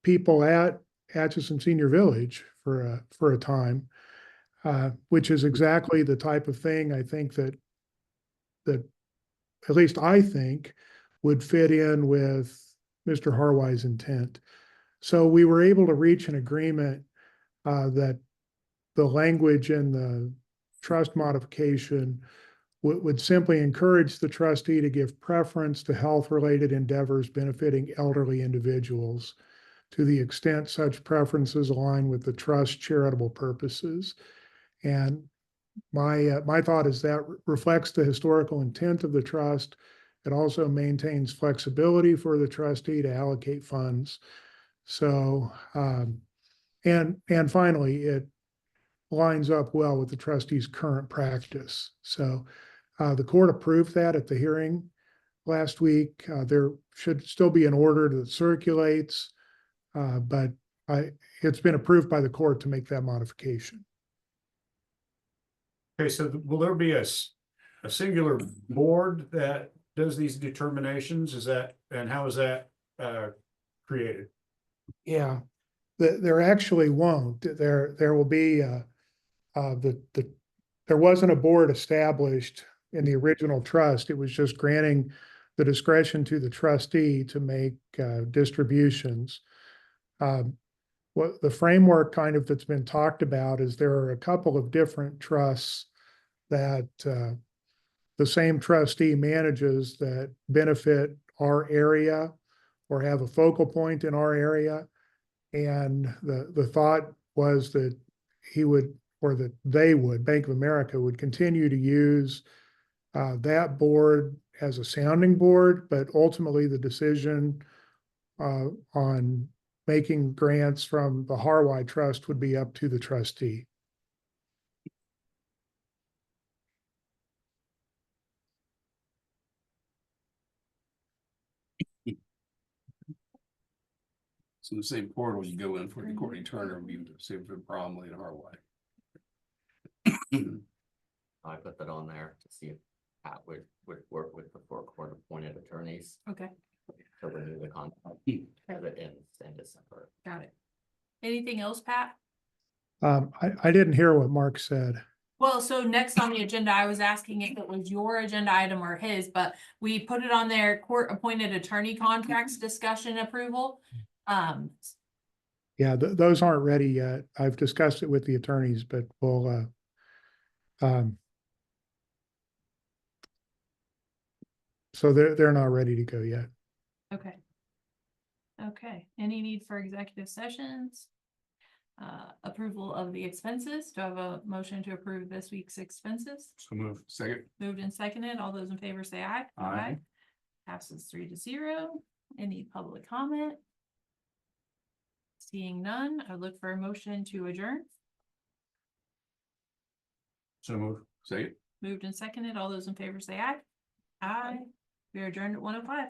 people at Atchison Senior Village for a time, which is exactly the type of thing I think that at least I think would fit in with Mr. Harwai's intent. So we were able to reach an agreement that the language in the trust modification would simply encourage the trustee to give preference to health-related endeavors benefiting elderly individuals to the extent such preferences align with the trust's charitable purposes. And my thought is that reflects the historical intent of the trust. It also maintains flexibility for the trustee to allocate funds. So, and finally, it lines up well with the trustee's current practice. So the court approved that at the hearing last week. There should still be an order that circulates, but it's been approved by the court to make that modification. Okay, so will there be a singular board that does these determinations? And how is that created? Yeah, there actually won't. There will be there wasn't a board established in the original trust. It was just granting the discretion to the trustee to make distributions. What the framework kind of that's been talked about is there are a couple of different trusts that the same trustee manages that benefit our area or have a focal point in our area. And the thought was that he would, or that they would, Bank of America would continue to use that board as a sounding board, but ultimately the decision on making grants from the Harwai Trust would be up to the trustee. So the same portal you go in for the Courtney Turner, would be the same for Bromley and Harway. I put that on there to see if Pat would work with the four court appointed attorneys Okay, to renew the contract. As it ends in December. got it. Anything else, Pat? I didn't hear what Mark said. Well, so next on the agenda, I was asking if it was your agenda item or his, but we put it on there, court appointed attorney contracts discussion approval. Yeah, those aren't ready yet. I've discussed it with the attorneys, but we'll, so they're not ready to go yet. Okay. Okay, any need for executive sessions? Approval of the expenses. Do I have a motion to approve this week's expenses? So move. Second. Moved and seconded. All those in favor say aye. Aye. Passes 3-0. Any public comment? Seeing none, I look for a motion to adjourn. So move. Second. Moved and seconded. All those in favor say aye. Aye. We are adjourned at 1:05.